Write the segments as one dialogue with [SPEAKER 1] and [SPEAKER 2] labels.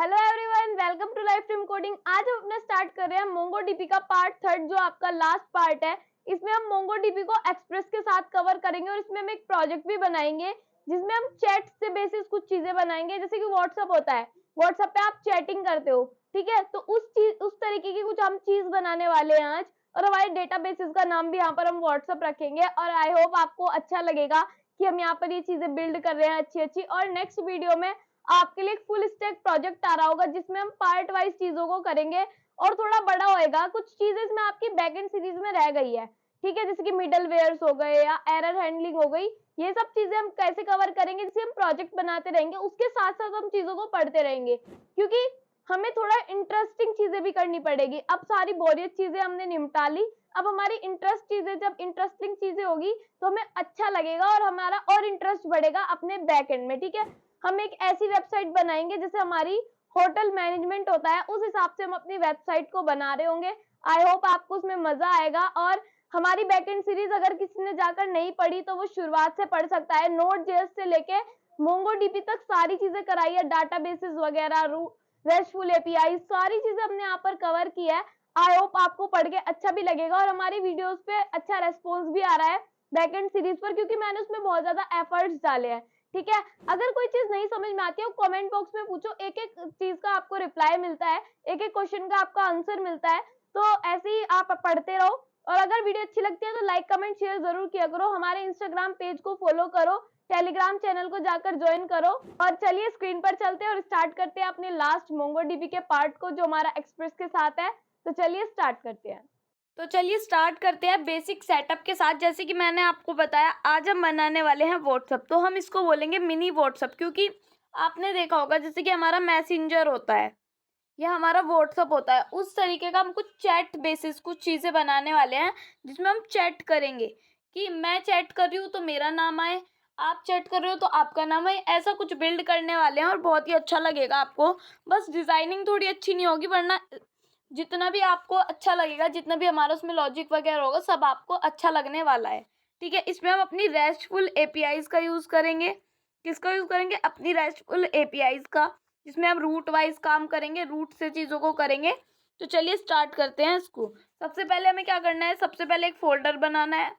[SPEAKER 1] Hello everyone, welcome to life stream coding. आज हम अपना स्टार्ट कर रहे हैं मोंगोडीबी का पार्ट थर्ड, जो आपका लास्ट पार्ट है। इसमें हम मोंगोडीबी को एक्सप्रेस के साथ कवर करेंगे और इसमें हम एक प्रोजेक्ट भी बनाएंगे जिसमें हम चैट से बेसिस कुछ चीजें बनाएंगे। जैसे कि व्हाट्सअप होता है, व्हाट्सअप पे आप चैटिंग करते हो, ठीक है, तो उस तरीके की कुछ हम चीज बनाने वाले हैं आज। और हमारे डेटा बेसिस का नाम भी यहाँ पर हम व्हाट्सअप रखेंगे। और आई होप आपको अच्छा लगेगा कि हम यहाँ पर ये चीजें बिल्ड कर रहे हैं अच्छी अच्छी। और नेक्स्ट वीडियो में आपके लिए एक फुल स्टैक प्रोजेक्ट आ रहा होगा जिसमें हम पार्ट वाइज चीजों को करेंगे और थोड़ा बड़ा होएगा। कुछ चीजें इसमें आपकी बैकएंड सीरीज में रह गई है, ठीक है, जैसे कि मिडल वेयर्स हो गए या एरर हैंडलिंग हो गई। ये सब चीजें हम कैसे कवर करेंगे, जैसे हम प्रोजेक्ट बनाते रहेंगे उसके साथ साथ हम चीजों को पढ़ते रहेंगे, क्योंकि हमें थोड़ा इंटरेस्टिंग चीजें भी करनी पड़ेगी। अब सारी बोरियत चीजें हमने निपटा ली, अब हमारी इंटरेस्ट चीजें, जब इंटरेस्टिंग चीजें होगी तो हमें अच्छा लगेगा और हमारा और इंटरेस्ट बढ़ेगा अपने बैक एंड में, ठीक है। हम एक ऐसी वेबसाइट बनाएंगे जैसे हमारी होटल मैनेजमेंट होता है, उस हिसाब से हम अपनी वेबसाइट को बना रहे होंगे। आई होप आपको उसमें मजा आएगा। और हमारी बैकएंड सीरीज अगर किसी ने जाकर नहीं पढ़ी तो वो शुरुआत से पढ़ सकता है। नोड जेएस से लेके मोंगोडीबी तक सारी चीजें कराई है, डाटाबेसेस वगैरह, रेस्टफुल एपीआई, सारी चीजें हमने यहाँ पर कवर की है। आई होप आपको पढ़ के अच्छा भी लगेगा और हमारी वीडियोस पे अच्छा रेस्पॉन्स भी आ रहा है बैकएंड सीरीज पर, क्योंकि मैंने उसमें बहुत ज्यादा एफर्ट्स डाले हैं, ठीक है। अगर कोई चीज नहीं समझ में आती है वो कमेंट बॉक्स में पूछो, एक एक चीज का आपको रिप्लाई मिलता है, एक एक क्वेश्चन का आपका आंसर मिलता है। तो ऐसे ही आप पढ़ते रहो। और अगर वीडियो अच्छी लगती है तो लाइक कमेंट शेयर जरूर किया करो। हमारे इंस्टाग्राम पेज को फॉलो करो, टेलीग्राम चैनल को जाकर ज्वाइन करो। और चलिए स्क्रीन पर चलते हैं और स्टार्ट करते हैं अपने लास्ट मोंगोडीबी के पार्ट को जो हमारा एक्सप्रेस के साथ है। तो चलिए स्टार्ट करते हैं।
[SPEAKER 2] तो चलिए स्टार्ट करते हैं बेसिक सेटअप के साथ। जैसे कि मैंने आपको बताया, आज हम बनाने वाले हैं व्हाट्सअप। तो हम इसको बोलेंगे मिनी व्हाट्सअप, क्योंकि आपने देखा होगा जैसे कि हमारा मैसेंजर होता है या हमारा व्हाट्सअप होता है, उस तरीके का हम कुछ चैट बेसिस कुछ चीज़ें बनाने वाले हैं जिसमें हम चैट करेंगे कि मैं चैट कर रही हूँ तो मेरा नाम आए, आप चैट कर रहे हो तो आपका नाम आए। ऐसा कुछ बिल्ड करने वाले हैं और बहुत ही अच्छा लगेगा आपको। बस डिज़ाइनिंग थोड़ी अच्छी नहीं होगी, वरना जितना भी आपको अच्छा लगेगा, जितना भी हमारा उसमें लॉजिक वगैरह होगा, सब आपको अच्छा लगने वाला है, ठीक है। इसमें हम अपनी रेस्टफुल एपीआईज का यूज़ करेंगे। किसका यूज़ करेंगे? अपनी रेस्टफुल एपीआईज का, जिसमें हम रूट वाइज काम करेंगे, रूट से चीज़ों को करेंगे। तो चलिए स्टार्ट करते हैं इसको। सबसे पहले हमें क्या करना है? सबसे पहले एक फोल्डर बनाना है,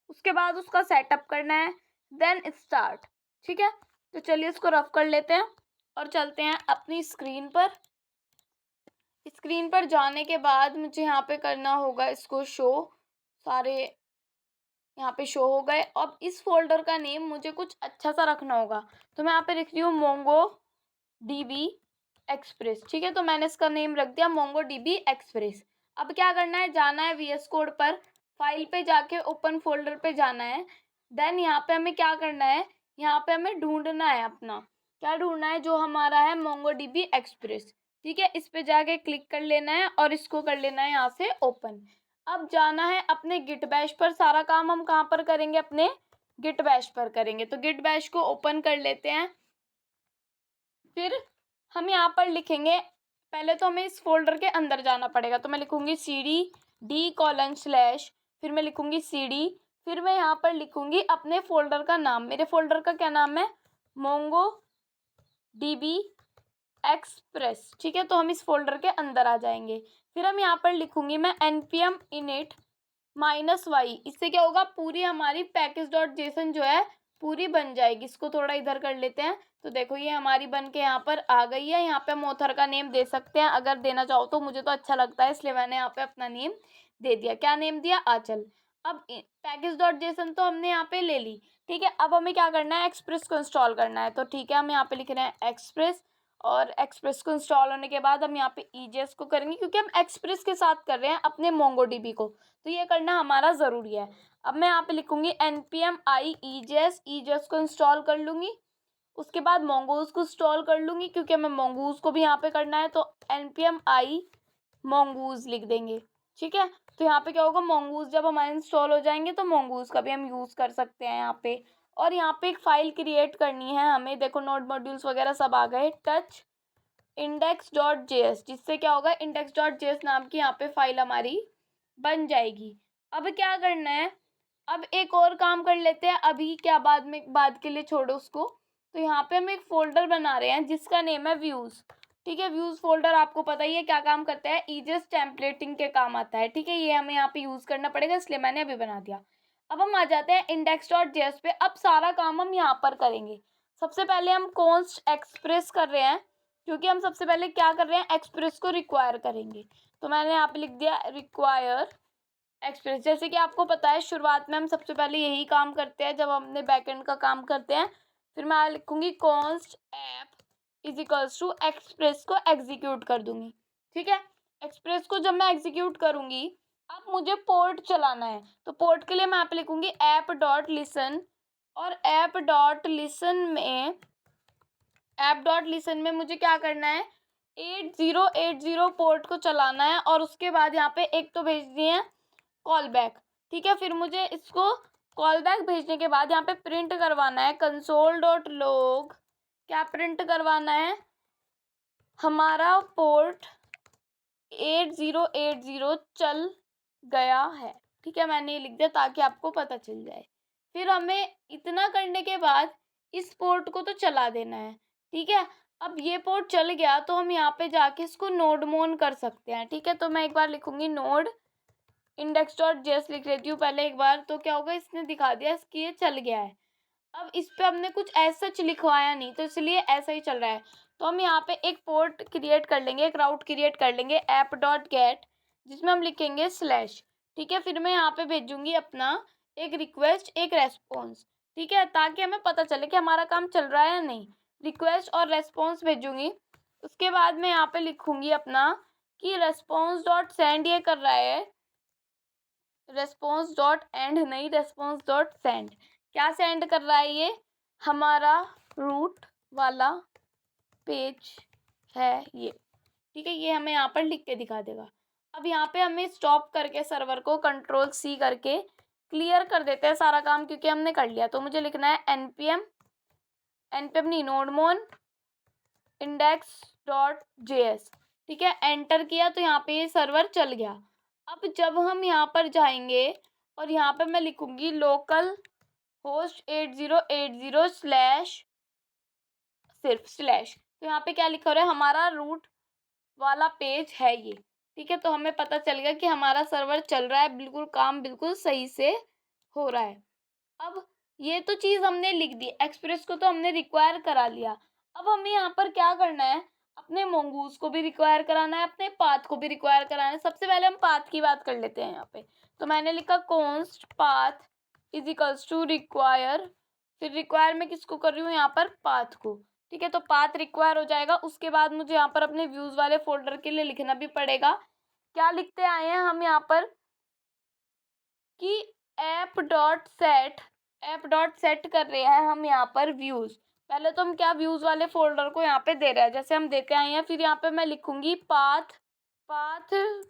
[SPEAKER 2] उसके बाद उसका सेटअप करना है, देन स्टार्ट, ठीक है। तो चलिए इसको रफ कर लेते हैं और चलते हैं अपनी स्क्रीन पर। स्क्रीन पर जाने के बाद मुझे यहाँ पे करना होगा इसको शो। सारे यहाँ पे शो हो गए। अब इस फोल्डर का नेम मुझे कुछ अच्छा सा रखना होगा, तो मैं यहाँ पे लिख रही हूँ मोंगो डीबी एक्सप्रेस, ठीक है। तो मैंने इसका नेम रख दिया मोंगो डीबी एक्सप्रेस। अब क्या करना है? जाना है वीएस कोड पर, फाइल पे जाके ओपन फोल्डर पे जाना है। देन यहाँ पे हमें क्या करना है? यहाँ पे हमें ढूंढना है अपना, क्या ढूंढना है? जो हमारा है मोंगो डीबी एक्सप्रेस, ठीक है। इस पे जाके क्लिक कर लेना है और इसको कर लेना है यहाँ से ओपन। अब जाना है अपने गिट बैश पर। सारा काम हम कहाँ पर करेंगे? अपने गिट बैश पर करेंगे। तो गिट बैश को ओपन कर लेते हैं। फिर हम यहाँ पर लिखेंगे, पहले तो हमें इस फोल्डर के अंदर जाना पड़ेगा। तो मैं लिखूंगी cd:/, फिर मैं लिखूंगी cd, फिर मैं यहाँ पर लिखूंगी अपने फोल्डर का नाम। मेरे फोल्डर का क्या नाम है? मोंगो डीबी एक्सप्रेस, ठीक है। तो हम इस फोल्डर के अंदर आ जाएंगे। फिर हम यहाँ पर लिखूंगी मैं npm init -y। इससे क्या होगा? पूरी हमारी package.json जो है पूरी बन जाएगी। इसको थोड़ा इधर कर लेते हैं। तो देखो ये हमारी बन के यहाँ पर आ गई है। यहाँ पे हम ऑथर का नेम दे सकते हैं अगर देना चाहो तो। मुझे तो अच्छा लगता है इसलिए मैंने यहाँ पे अपना नेम दे दिया। क्या नेम दिया? आंचल। अब package.json तो हमने यहाँ पे ले ली, ठीक है। अब हमें क्या करना है? एक्सप्रेस को इंस्टॉल करना है। तो ठीक है, हम यहाँ पे लिख रहे हैं एक्सप्रेस, और एक्सप्रेस को इंस्टॉल होने के बाद हम यहाँ पे ईजेएस को करेंगे, क्योंकि हम एक्सप्रेस के साथ कर रहे हैं अपने मोंगोडीबी को, तो ये करना हमारा ज़रूरी है। अब मैं यहाँ पे लिखूंगी npm i ईजेएस को इंस्टॉल कर लूँगी। उसके बाद मोंगोज को इंस्टॉल कर लूँगी, क्योंकि हमें मोंगोज को भी यहाँ पे करना है। तो npm i मोंगोज लिख देंगे, ठीक है। तो यहाँ पे क्या होगा? मोंगोज जब हमारे इंस्टॉल हो जाएंगे तो मोंगोज का भी हम यूज़ कर सकते हैं यहाँ पे। और यहाँ पे एक फ़ाइल क्रिएट करनी है हमें। देखो नोड मॉड्यूल्स वगैरह सब आ गए। टच index.js, जिससे क्या होगा? index.js नाम की यहाँ पे फाइल हमारी बन जाएगी। अब क्या करना है? अब एक और काम कर लेते हैं, अभी क्या, बाद के लिए छोड़ो उसको। तो यहाँ पे हम एक फोल्डर बना रहे हैं जिसका नेम है व्यूज़। ठीक है। व्यूज़ फोल्डर आपको पता ही है क्या काम करता है, ईजेस टेम्पलेटिंग के काम आता है। ठीक है, ये हमें यहाँ पे यूज़ करना पड़ेगा, इसलिए मैंने अभी बना दिया। अब हम आ जाते हैं index.js पे। अब सारा काम हम यहाँ पर करेंगे। सबसे पहले हम कॉन्स्ट एक्सप्रेस कर रहे हैं, क्योंकि हम सबसे पहले क्या कर रहे हैं, एक्सप्रेस को रिक्वायर करेंगे। तो मैंने यहाँ पे लिख दिया रिक्वायर एक्सप्रेस। जैसे कि आपको पता है शुरुआत में हम सबसे पहले यही काम करते हैं जब हम अपने बैकएंड का काम करते हैं। फिर मैं लिखूंगी const app is equals to express को एग्जीक्यूट कर दूंगी। ठीक है, एक्सप्रेस को जब मैं एग्जीक्यूट करूंगी, अब मुझे पोर्ट चलाना है। तो पोर्ट के लिए मैं यहाँ पे लिखूंगी ऐप डॉट लिसन, और ऐप डॉट लिसन में मुझे क्या करना है, 8080 पोर्ट को चलाना है, और उसके बाद यहाँ पे एक तो भेज दिए हैं कॉल बैक। ठीक है, फिर मुझे इसको कॉल बैक भेजने के बाद यहाँ पे प्रिंट करवाना है कंसोल डॉट लॉग। क्या प्रिंट करवाना है, हमारा पोर्ट 8080 चल गया है। ठीक है, मैंने ये लिख दिया ताकि आपको पता चल जाए। फिर हमें इतना करने के बाद इस पोर्ट को तो चला देना है। ठीक है, अब ये पोर्ट चल गया तो हम यहाँ पे जाके इसको नोड मोन कर सकते हैं। ठीक है, तो मैं एक बार लिखूंगी नोड index.js लिख लेती हूँ पहले एक बार। तो क्या होगा, इसने दिखा दिया कि ये चल गया है। अब इस पे हमने कुछ ऐसा सच लिखवाया नहीं, तो इसलिए ऐसा ही चल रहा है। तो हम यहाँ पे एक पोर्ट क्रिएट कर लेंगे, एक राउट क्रिएट कर लेंगे ऐप डॉट गेट, जिसमें हम लिखेंगे स्लैश। ठीक है, फिर मैं यहाँ पे भेजूंगी अपना एक रिक्वेस्ट एक रेस्पॉन्स। ठीक है, ताकि हमें पता चले कि हमारा काम चल रहा है या नहीं। रिक्वेस्ट और रेस्पॉन्स भेजूंगी। उसके बाद मैं यहाँ पे लिखूंगी अपना कि रेस्पॉन्स डॉट सेंड ये कर रहा है, रेस्पॉन्स डॉट एंड नहीं, रेस्पॉन्स डॉट सेंड। क्या सेंड कर रहा है, ये हमारा रूट वाला पेज है ये। ठीक है, ये हमें यहाँ पर लिख के दिखा देगा। अब यहाँ पे हमें स्टॉप करके सर्वर को Ctrl+C करके क्लियर कर देते हैं सारा काम, क्योंकि हमने कर लिया। तो मुझे लिखना है npm नहीं, नोडमोन index.js। ठीक है, एंटर किया तो यहाँ पे ये सर्वर चल गया। अब जब हम यहाँ पर जाएंगे और यहाँ पे मैं लिखूंगी लोकल होस्ट 8080 सिर्फ स्लैश, तो यहाँ पे क्या लिखा हो रहा है, हमारा रूट वाला पेज है ये। ठीक है, तो हमें पता चल गया कि हमारा सर्वर चल रहा है, बिल्कुल काम बिल्कुल सही से हो रहा है। अब ये तो चीज़ हमने लिख दी, एक्सप्रेस को तो हमने रिक्वायर करा लिया। अब हमें यहाँ पर क्या करना है, अपने मोंगूज को भी रिक्वायर कराना है, अपने पाथ को भी रिक्वायर कराना है। सबसे पहले हम पाथ की बात कर लेते हैं यहाँ पे। तो मैंने लिखा const path is equals to require. फिर रिक्वायर में किसको कर रही हूँ, यहाँ पर पाथ को। ठीक है, तो पाथ रिक्वायर हो जाएगा। उसके बाद मुझे यहाँ पर अपने व्यूज़ वाले फोल्डर के लिए लिखना भी पड़ेगा। क्या लिखते आए हैं हम यहाँ पर कि ऐप डॉट सेट कर रहे हैं हम यहाँ पर व्यूज़। पहले तो हम क्या व्यूज़ वाले फोल्डर को यहाँ पे दे रहे हैं, जैसे हम देते आए हैं। फिर यहाँ पे मैं लिखूंगी पाथ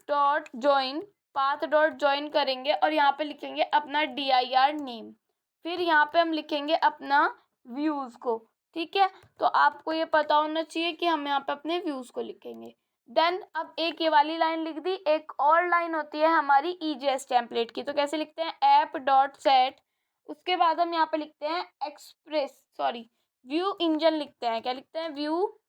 [SPEAKER 2] डॉट ज्वाइन करेंगे, और यहाँ पे लिखेंगे अपना dir नेम। फिर यहाँ पे हम लिखेंगे अपना व्यूज़ को। ठीक है, तो आपको ये पता होना चाहिए कि हम यहाँ पे अपने व्यूज़ को लिखेंगे। देन अब एक ये वाली लाइन लिख दी, एक और लाइन होती है हमारी ईजेएस टेम्पलेट की। तो कैसे लिखते हैं, ऐप डॉट सेट, उसके बाद हम यहाँ पे लिखते हैं व्यू इंजन लिखते हैं। क्या लिखते हैं, व्यू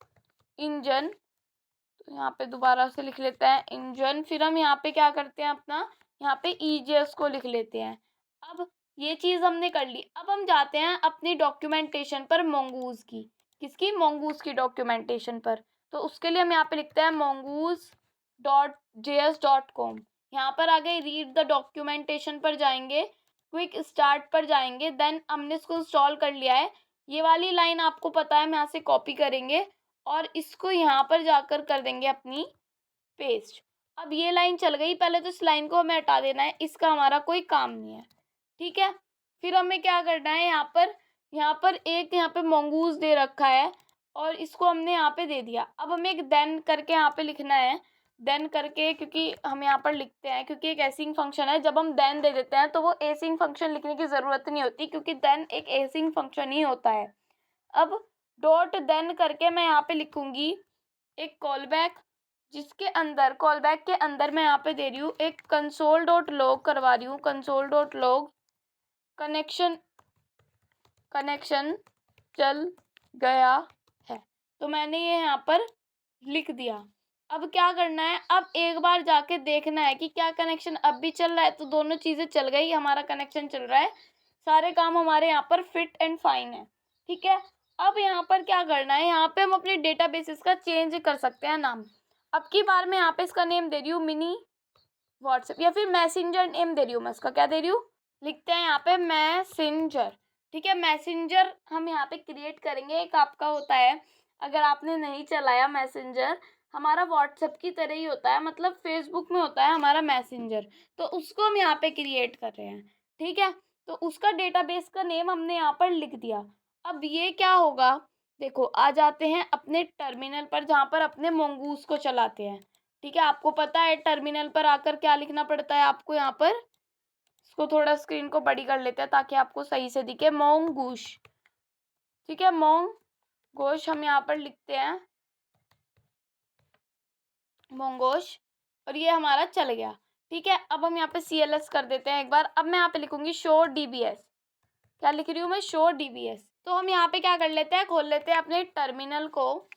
[SPEAKER 2] इंजन। तो यहाँ पे दोबारा से लिख लेते हैं इंजन। फिर हम यहाँ पे क्या करते हैं, अपना यहाँ पे ईजेएस को लिख लेते हैं। अब ये चीज़ हमने कर ली। अब हम जाते हैं अपनी डॉक्यूमेंटेशन पर मोंगूज की। किसकी, मोंगूज की डॉक्यूमेंटेशन पर। तो उसके लिए हम यहाँ पे लिखते हैं mongoose.js.com। यहाँ पर आगे रीड द डॉक्यूमेंटेशन पर जाएंगे, क्विक स्टार्ट पर जाएंगे। देन हमने इसको इंस्टॉल कर लिया है। ये वाली लाइन आपको पता है, हम यहाँ से कॉपी करेंगे और इसको यहाँ पर जाकर कर देंगे अपनी पेस्ट। अब ये लाइन चल गई, पहले तो इस लाइन को हमें हटा देना है, इसका हमारा कोई काम नहीं है। ठीक है, फिर हमें क्या करना है, यहाँ पर एक यहाँ पे mongoose दे रखा है और इसको हमने यहाँ पे दे दिया। अब हमें एक देन करके यहाँ पे लिखना है, देन करके, क्योंकि हम यहाँ पर लिखते हैं, क्योंकि एक एसिंग फंक्शन है। जब हम देन दे देते हैं तो वो एसिंग फंक्शन लिखने की ज़रूरत नहीं होती, क्योंकि देन एक एसिंग फंक्शन ही होता है। अब डॉट देन करके मैं यहाँ पे लिखूंगी एक कॉल बैक, जिसके अंदर कॉल बैक के अंदर मैं यहाँ पे दे रही हूँ एक कंसोल डॉट लॉग करवा रही हूँ, कंसोल डॉट लॉग कनेक्शन चल गया है। तो मैंने ये यहाँ पर लिख दिया। अब क्या करना है, अब एक बार जाके देखना है कि क्या कनेक्शन अब भी चल रहा है, तो दोनों चीज़ें चल गई, हमारा कनेक्शन चल रहा है, सारे काम हमारे यहाँ पर फिट एंड फाइन है। ठीक है, अब यहाँ पर क्या करना है, यहाँ पे हम अपने डेटाबेसेस का चेंज कर सकते हैं नाम। अब की बार मैं यहाँ पे इसका नेम दे रही हूँ मिनी व्हाट्सएप, या फिर मैसेंजर नेम दे रही हूँ मैं इसका, क्या दे रही हूँ, लिखते हैं यहाँ पे मैसेंजर। ठीक है, मैसेंजर हम यहाँ पे क्रिएट करेंगे। एक आपका होता है, अगर आपने नहीं चलाया मैसेंजर, हमारा व्हाट्सएप की तरह ही होता है, मतलब फेसबुक में होता है हमारा मैसेंजर, तो उसको हम यहाँ पे क्रिएट कर रहे हैं। ठीक है, तो उसका डेटाबेस का नेम हमने यहाँ पर लिख दिया। अब ये क्या होगा, देखो आ जाते हैं अपने टर्मिनल पर, जहाँ पर अपने मोंगूस को चलाते हैं। ठीक है, आपको पता है टर्मिनल पर आकर क्या लिखना पड़ता है आपको यहाँ पर, इसको थोड़ा स्क्रीन को बड़ी कर लेते हैं ताकि आपको सही से दिखे, मोंगूश। ठीक है, मोंगोश हम यहाँ पर लिखते हैं, मोंगोश, और ये हमारा चल गया। ठीक है, अब हम यहाँ पे CLS कर देते हैं एक बार। अब मैं यहाँ पे लिखूंगी शो DBS, क्या लिख रही हूँ मैं, शो DBS। तो हम यहाँ पे क्या कर लेते हैं, खोल लेते हैं अपने टर्मिनल को।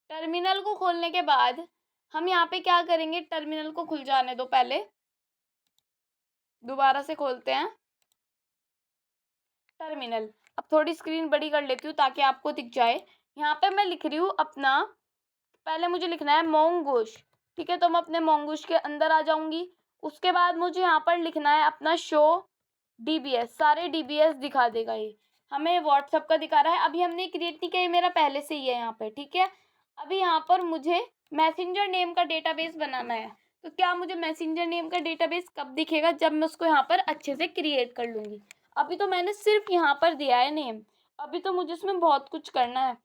[SPEAKER 2] टर्मिनल को खोलने के बाद हम यहाँ पे क्या करेंगे, टर्मिनल को खुल जाने दो पहले, दोबारा से खोलते हैं टर्मिनल। अब थोड़ी स्क्रीन बड़ी कर लेती हूँ ताकि आपको दिख जाए। यहाँ पे मैं लिख रही हूँ अपना, पहले मुझे लिखना है मोंगोश। ठीक है, तो मैं अपने मोंगोश के अंदर आ जाऊंगी। उसके बाद मुझे यहाँ पर लिखना है अपना शो DBS, सारे DBS दिखा देगा ये, हमें व्हाट्सएप का दिखा रहा है। अभी हमने क्रिएट नहीं किया, ये मेरा पहले से ही है यहाँ पे। ठीक है, अभी यहाँ पर मुझे मैसेंजर नेम का डेटाबेस बनाना है। तो क्या मुझे मैसेंजर नेम का डेटाबेस कब दिखेगा, जब मैं उसको यहाँ पर अच्छे से क्रिएट कर लूँगी। अभी तो मैंने सिर्फ यहाँ पर दिया है नेम, अभी तो मुझे इसमें बहुत कुछ करना है।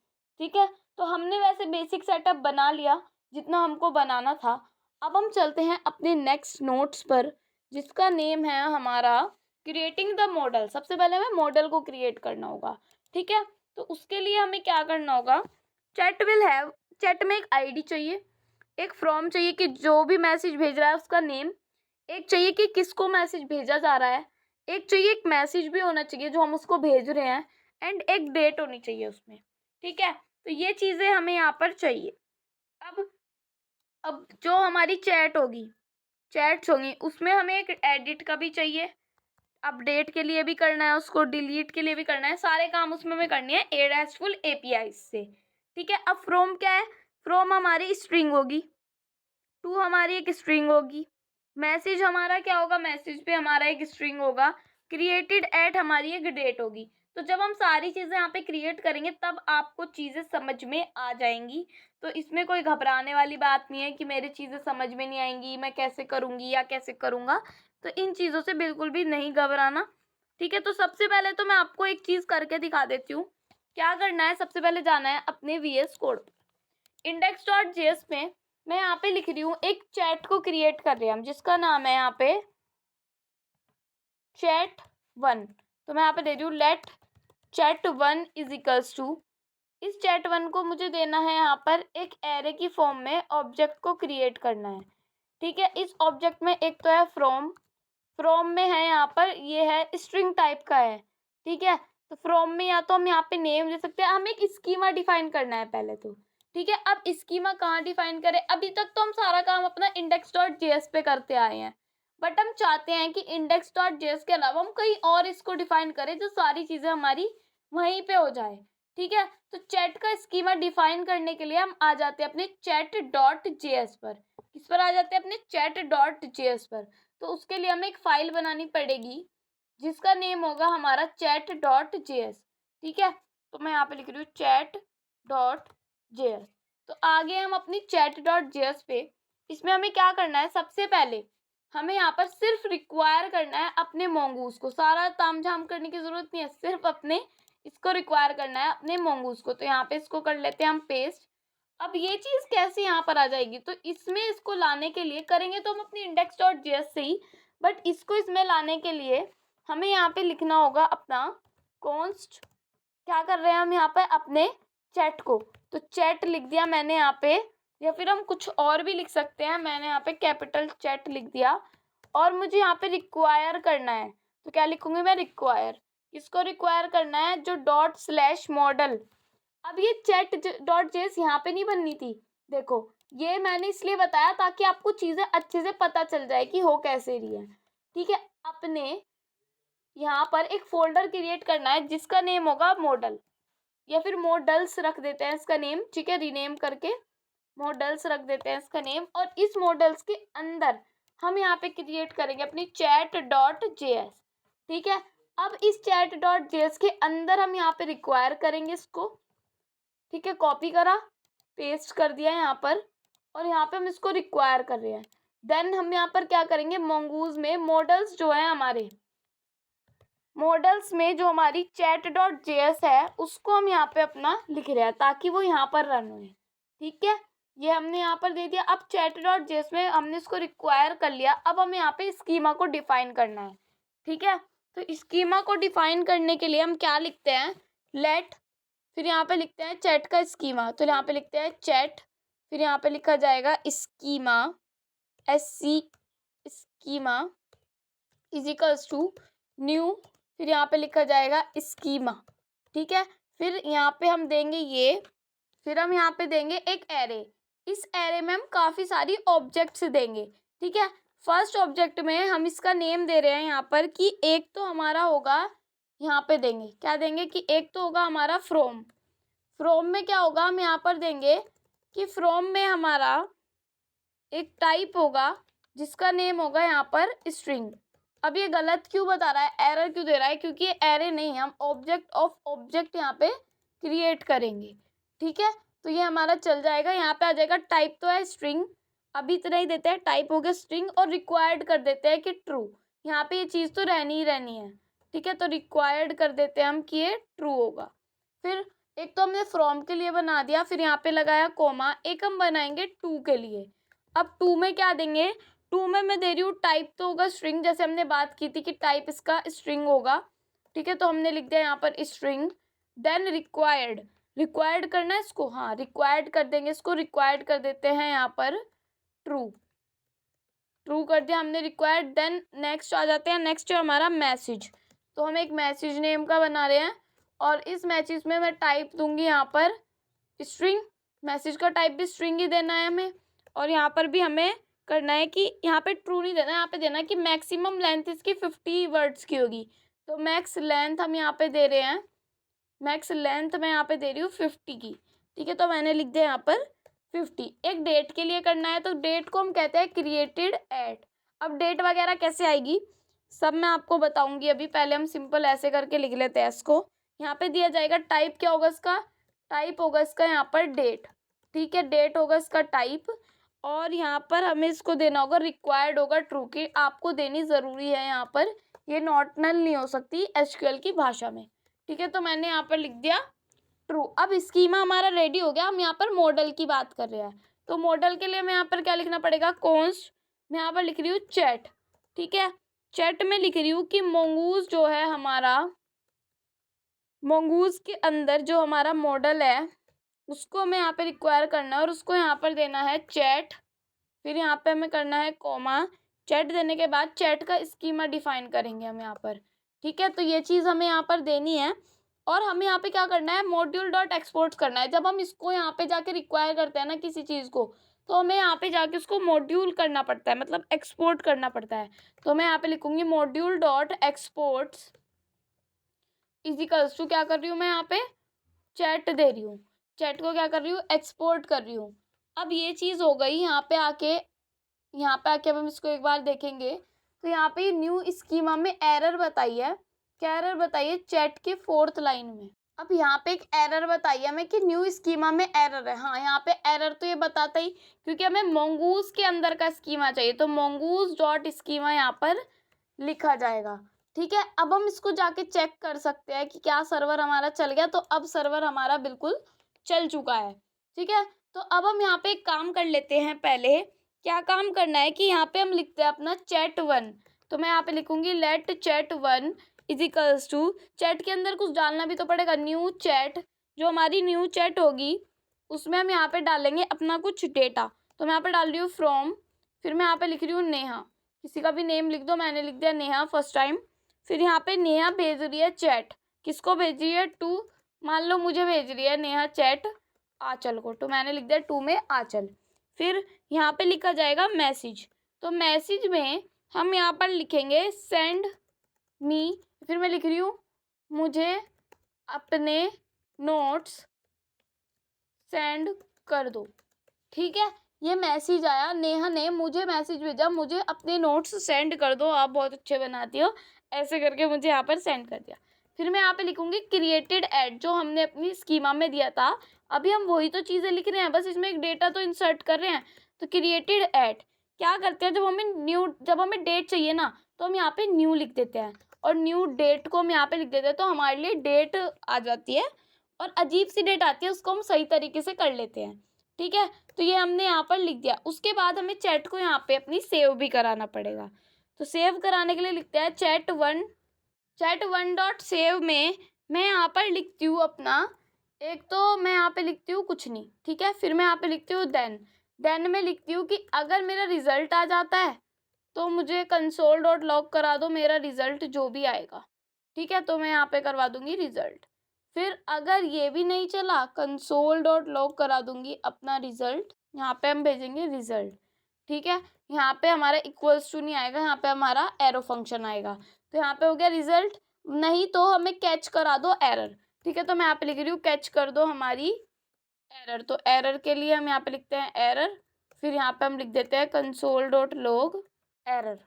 [SPEAKER 2] ठीक है, तो हमने वैसे बेसिक सेटअप बना लिया जितना हमको बनाना था। अब हम चलते हैं अपने नेक्स्ट नोट्स पर, जिसका नेम है हमारा क्रिएटिंग द मॉडल। सबसे पहले हमें मॉडल को क्रिएट करना होगा। ठीक है, तो उसके लिए हमें क्या करना होगा, चैट विल हैव, चैट में एक ID चाहिए, एक फ्रॉम चाहिए कि जो भी मैसेज भेज रहा है उसका नेम, एक चाहिए कि किसको मैसेज भेजा जा रहा है, एक चाहिए एक मैसेज भी होना चाहिए जो हम उसको भेज रहे हैं, एंड एक डेट होनी चाहिए उसमें। ठीक है, तो ये चीज़ें हमें यहाँ पर चाहिए। अब जो हमारी चैट होगी, चैट्स होंगी, उसमें हमें एक एडिट का भी चाहिए, अपडेट के लिए भी करना है, उसको डिलीट के लिए भी करना है, सारे काम उसमें हमें करनी है एडैशफुल API से। ठीक है, अब फ्रॉम क्या है, फ्रॉम हमारी स्ट्रिंग होगी, टू हमारी एक स्ट्रिंग होगी, मैसेज हमारा क्या होगा, मैसेज पे हमारा एक स्ट्रिंग होगा, क्रिएटेड एट हमारी एक डेट होगी। तो जब हम सारी चीज़ें यहाँ पे क्रिएट करेंगे तब आपको चीज़ें समझ में आ जाएंगी। तो इसमें कोई घबराने वाली बात नहीं है कि मेरी चीज़ें समझ में नहीं आएंगी, मैं कैसे करूँगी या कैसे करूँगा, तो इन चीज़ों से बिल्कुल भी नहीं घबराना। ठीक है, तो सबसे पहले तो मैं आपको एक चीज़ करके दिखा देती हूँ। क्या करना है, सबसे पहले जाना है अपने VS कोड, index.js में मैं यहाँ पे लिख रही हूँ, एक चैट को क्रिएट कर रहे हैं हम, जिसका नाम है यहाँ पे chat1। तो मैं यहाँ पे दे रही हूँ late chat1 is equals to, इस chat1 को मुझे देना है यहाँ पर एक एरे की फॉर्म में, ऑब्जेक्ट को क्रिएट करना है। ठीक है, इस ऑब्जेक्ट में एक तो है फ्रॉम में है यहाँ पर, ये है स्ट्रिंग टाइप का है। ठीक है, तो फ्रॉम में या तो हम यहाँ पे नेम दे सकते हैं, हमें एक स्कीमा डिफाइन करना है पहले तो। ठीक है, अब स्कीमा कहाँ डिफाइन करें, अभी तक तो हम सारा काम अपना index.js पे करते आए हैं, बट हम चाहते हैं कि index.js के अलावा हम कहीं और इसको डिफाइन करें जो सारी चीज़ें हमारी वहीं पे हो जाए। ठीक है, तो चैट का स्कीमा डिफाइन करने के लिए हम आ जाते हैं अपने chat.js पर। किस पर आ जाते हैं, अपने chat.js पर। तो उसके लिए हमें एक फाइल बनानी पड़ेगी जिसका नेम होगा हमारा chat.js। ठीक है, तो मैं यहाँ पे लिख रही हूँ chat.js। तो आगे हम अपनी chat.js पे, इसमें हमें क्या करना है, सबसे पहले हमें यहाँ पर सिर्फ रिक्वायर करना है अपने मोंगूस को, सारा तामझाम करने की जरूरत नहीं है, सिर्फ अपने इसको रिक्वायर करना है अपने मोंगूस को। तो यहाँ पे इसको कर लेते हैं हम पेस्ट। अब ये चीज़ कैसे यहाँ पर आ जाएगी, तो इसमें इसको लाने के लिए करेंगे तो हम अपनी index.js से ही, बट इसको इसमें लाने के लिए हमें यहाँ पे लिखना होगा अपना कॉन्स्ट, क्या कर रहे हैं हम यहाँ पे अपने चैट को, तो चैट लिख दिया मैंने यहाँ पे, या फिर हम कुछ और भी लिख सकते हैं, मैंने यहाँ पे कैपिटल चैट लिख दिया। और मुझे यहाँ पे रिक्वायर करना है, तो क्या लिखूंगी मैं, रिक्वायर, इसको रिक्वायर करना है जो ./model। अब ये chat.js यहाँ पे नहीं बननी थी, देखो ये मैंने इसलिए बताया ताकि आपको चीज़ें अच्छे से पता चल जाए कि हो कैसे रही है। ठीक है, अपने यहाँ पर एक फोल्डर क्रिएट करना है जिसका नेम होगा मॉडल, या फिर मॉडल्स रख देते हैं इसका नेम। ठीक है, रीनेम करके मॉडल्स रख देते हैं इसका नेम। और इस मॉडल्स के अंदर हम यहाँ पे क्रिएट करेंगे अपनी chat.js। ठीक है, अब इस chat.js के अंदर हम यहाँ पे रिक्वायर करेंगे इसको। ठीक है, कॉपी करा, पेस्ट कर दिया यहाँ पर, और यहाँ पे हम इसको रिक्वायर कर रहे हैं। देन हम यहाँ पर क्या करेंगे, mongoose में मॉडल्स जो है हमारे, मॉडल्स में जो हमारी chat.js है उसको हम यहाँ पे अपना लिख रहे हैं ताकि वो यहाँ पर रन हो। ठीक है, ये हमने यहाँ पर दे दिया। अब chat.js में हमने इसको रिक्वायर कर लिया। अब हमें यहाँ पे स्कीमा को डिफाइन करना है। ठीक है, तो स्कीमा को डिफाइन करने के लिए हम क्या लिखते हैं, लेट, फिर यहाँ पे लिखते हैं चैट का स्कीमा, तो यहाँ पे लिखते हैं चैट, फिर यहाँ पे लिखा जाएगा schema, SC schema is equals to new, फिर यहाँ पे लिखा जाएगा स्कीमा। ठीक है, फिर यहाँ पे हम देंगे ये, फिर हम यहाँ पे देंगे एक एरे। इस एरे में हम काफ़ी सारी ऑब्जेक्ट्स देंगे। ठीक है, फर्स्ट ऑब्जेक्ट में हम इसका नेम दे रहे हैं यहाँ पर कि एक तो हमारा होगा, यहाँ पे देंगे क्या देंगे कि एक तो होगा हमारा फ्रॉम। फ्रॉम में क्या होगा, हम यहाँ पर देंगे कि फ्रॉम में हमारा एक टाइप होगा जिसका नेम होगा यहाँ पर स्ट्रिंग। अब ये गलत क्यों बता रहा है, एरर क्यों दे रहा है, क्योंकि ये एरे नहीं, हम ऑब्जेक्ट ऑफ ऑब्जेक्ट यहाँ पे क्रिएट करेंगे। ठीक है, तो ये हमारा चल जाएगा, यहाँ पे आ जाएगा टाइप तो है स्ट्रिंग, अभी इतना ही देते हैं, टाइप हो गया स्ट्रिंग, और रिक्वायर्ड कर देते हैं कि ट्रू। यहाँ पे ये चीज़ तो रहनी ही रहनी है। ठीक है, तो रिक्वायर्ड कर देते हैं हम कि ये ट्रू होगा। फिर एक तो हमने फ्रॉम के लिए बना दिया, फिर यहाँ पे लगाया कोमा, एक हम बनाएंगे टू के लिए। अब टू में क्या देंगे, टू में मैं दे रही हूँ टाइप तो होगा स्ट्रिंग, जैसे हमने बात की थी कि टाइप इसका स्ट्रिंग होगा। ठीक है, तो हमने लिख दिया यहाँ पर स्ट्रिंग। देन रिक्वायर्ड, रिक्वायर्ड करना है इसको, हाँ रिक्वायर्ड कर देंगे इसको, रिक्वायर्ड कर देते हैं यहाँ पर ट्रू, ट्रू कर दिया हमने रिक्वायर्ड। देन नेक्स्ट आ जाते हैं, नेक्स्ट है हमारा मैसेज, तो हम एक मैसेज नेम का बना रहे हैं, और इस मैसेज में मैं टाइप दूंगी यहाँ पर स्ट्रिंग, मैसेज का टाइप भी स्ट्रिंग ही देना है हमें। और यहाँ पर भी हमें करना है कि यहाँ पे ट्रू नहीं देना है, यहाँ पे देना है कि मैक्सिमम लेंथ इसकी 50 वर्ड्स की होगी, तो मैक्स लेंथ हम यहाँ पे दे रहे हैं, मैक्स लेंथ मैं यहाँ पे दे रही हूँ 50 की। ठीक है, तो मैंने लिख दिया यहाँ पर 50। एक डेट के लिए करना है, तो डेट को हम कहते हैं क्रिएटेड एट। अब डेट वगैरह कैसे आएगी सब मैं आपको बताऊंगी, अभी पहले हम सिंपल ऐसे करके लिख लेते हैं इसको। यहाँ पे दिया जाएगा टाइप, क्या होगा इसका, टाइप होगा इसका यहाँ पर डेट। ठीक है, डेट होगा इसका टाइप, और यहाँ पर हमें इसको देना होगा, रिक्वायर्ड होगा ट्रू, की आपको देनी ज़रूरी है यहाँ पर, ये नॉट नल नहीं हो सकती SQL की भाषा में। ठीक है, तो मैंने यहाँ पर लिख दिया ट्रू। अब स्कीमा हमारा रेडी हो गया, हम यहाँ पर मॉडल की बात कर रहे हैं, तो मॉडल के लिए मैं यहाँ पर क्या लिखना पड़ेगा, कॉन्स्ट, मैं यहाँ पर लिख रही हूँ चैट। ठीक है, चैट में लिख रही हूँ कि mongoose जो है हमारा, mongoose के अंदर जो हमारा मॉडल है उसको हमें यहाँ पे रिक्वायर करना है, और उसको यहाँ पर देना है चैट, फिर यहाँ पे हमें करना है कोमा, चैट देने के बाद चैट का स्कीमा डिफाइन करेंगे हम यहाँ पर। ठीक है, तो ये चीज़ हमें यहाँ पर देनी है, और हमें यहाँ पे क्या करना है, मॉड्यूल डॉट एक्सपोर्ट करना है। जब हम इसको यहाँ पे जाके रिक्वायर करते हैं ना किसी चीज़ को, तो हमें यहाँ पे जाके उसको मॉड्यूल करना पड़ता है, मतलब एक्सपोर्ट करना पड़ता है। तो मैं यहाँ पे लिखूंगी module dot exports is equals to, क्या कर रही हूँ मैं यहाँ पे चैट दे रही हूँ, चैट को क्या कर रही हूँ, एक्सपोर्ट कर रही हूँ। अब ये चीज़ हो गई, यहाँ पे आके अब हम इसको एक बार देखेंगे, तो यहाँ पे न्यू स्कीमा में एरर बताई है, क्या एरर बताई है, चैट के 4th लाइन में। अब यहाँ पे एक एरर बताई है हमें कि न्यू स्कीमा में एरर है। हाँ, यहाँ पे एरर तो ये बताता ही, क्योंकि हमें mongoose के अंदर का स्कीमा चाहिए, तो mongoose डॉट स्कीमा यहाँ पर लिखा जाएगा। ठीक है, अब हम इसको जाके चेक कर सकते हैं कि क्या सर्वर हमारा चल गया, तो अब सर्वर हमारा बिल्कुल चल चुका है। ठीक है, तो अब हम यहाँ पे एक काम कर लेते हैं, पहले क्या काम करना है कि यहाँ पे हम लिखते हैं अपना chat1, तो मैं यहाँ पे लिखूंगी let chat1 is equals to, chat के अंदर कुछ डालना भी तो पड़ेगा, न्यू चैट, जो हमारी न्यू चैट होगी उसमें हम यहाँ पे डालेंगे अपना कुछ डेटा। तो मैं यहाँ पे डाल रही हूँ फ्रॉम, फिर मैं यहाँ पे लिख रही हूँ नेहा, किसी का भी नेम लिख दो, मैंने लिख दिया नेहा फर्स्ट टाइम। फिर यहाँ पे नेहा भेज रही है चैट, किसको भेज रही है, टू, मान लो मुझे भेज रही है नेहा चैट, आंचल को, तो मैंने लिख दिया टू में आंचल। फिर यहाँ पे लिखा जाएगा मैसेज, तो मैसेज में हम यहाँ पर लिखेंगे सेंड मी, फिर मैं लिख रही हूँ मुझे अपने नोट्स सेंड कर दो। ठीक है, ये मैसेज आया, नेहा ने मुझे मैसेज भेजा, मुझे अपने नोट्स सेंड कर दो, आप बहुत अच्छे बनाती हो, ऐसे करके मुझे यहाँ पर सेंड कर दिया। फिर मैं यहाँ पे लिखूंगी क्रिएटेड एड, जो हमने अपनी स्कीमा में दिया था, अभी हम वही तो चीज़ें लिख रहे हैं, बस इसमें एक डेटा तो इंसर्ट कर रहे हैं। तो क्रिएटेड एड क्या करते हैं, जब हमें डेट चाहिए ना, तो हम यहाँ पे न्यू लिख देते हैं, और न्यू डेट को हम यहाँ पे लिख देते हैं, तो हमारे लिए डेट आ जाती है, और अजीब सी डेट आती है, उसको हम सही तरीके से कर लेते हैं। ठीक है, तो ये हमने यहाँ पर लिख दिया। उसके बाद हमें चैट को यहाँ पे अपनी सेव भी कराना पड़ेगा, तो सेव कराने के लिए लिखते हैं चैट वन डॉट सेव में मैं यहाँ पर लिखती हूँ अपना, एक तो मैं यहाँ पे लिखती हूँ कुछ नहीं, ठीक है, फिर मैं यहाँ पे लिखती हूँ देन में लिखती हूँ कि अगर मेरा रिजल्ट आ जाता है तो मुझे कंसोल डॉट लॉग करा दो मेरा रिजल्ट जो भी आएगा। ठीक है, तो मैं यहाँ पे करवा दूंगी रिजल्ट। फिर अगर ये भी नहीं चला, कंसोल डॉट लॉग करा दूंगी अपना रिजल्ट, यहाँ पे हम भेजेंगे रिजल्ट। ठीक है, यहाँ पे हमारा इक्वल्स टू नहीं आएगा, यहाँ पे हमारा एरो फंक्शन आएगा, तो यहाँ पे हो गया रिजल्ट। नहीं तो हमें कैच करा दो एरर। ठीक है, तो मैं यहाँ पे लिख रही हूँ कैच कर दो हमारी एरर, तो एरर के लिए हम यहाँ पे लिखते हैं एरर, फिर यहाँ पे हम लिख देते हैं कंसोल डॉट लॉग एरर।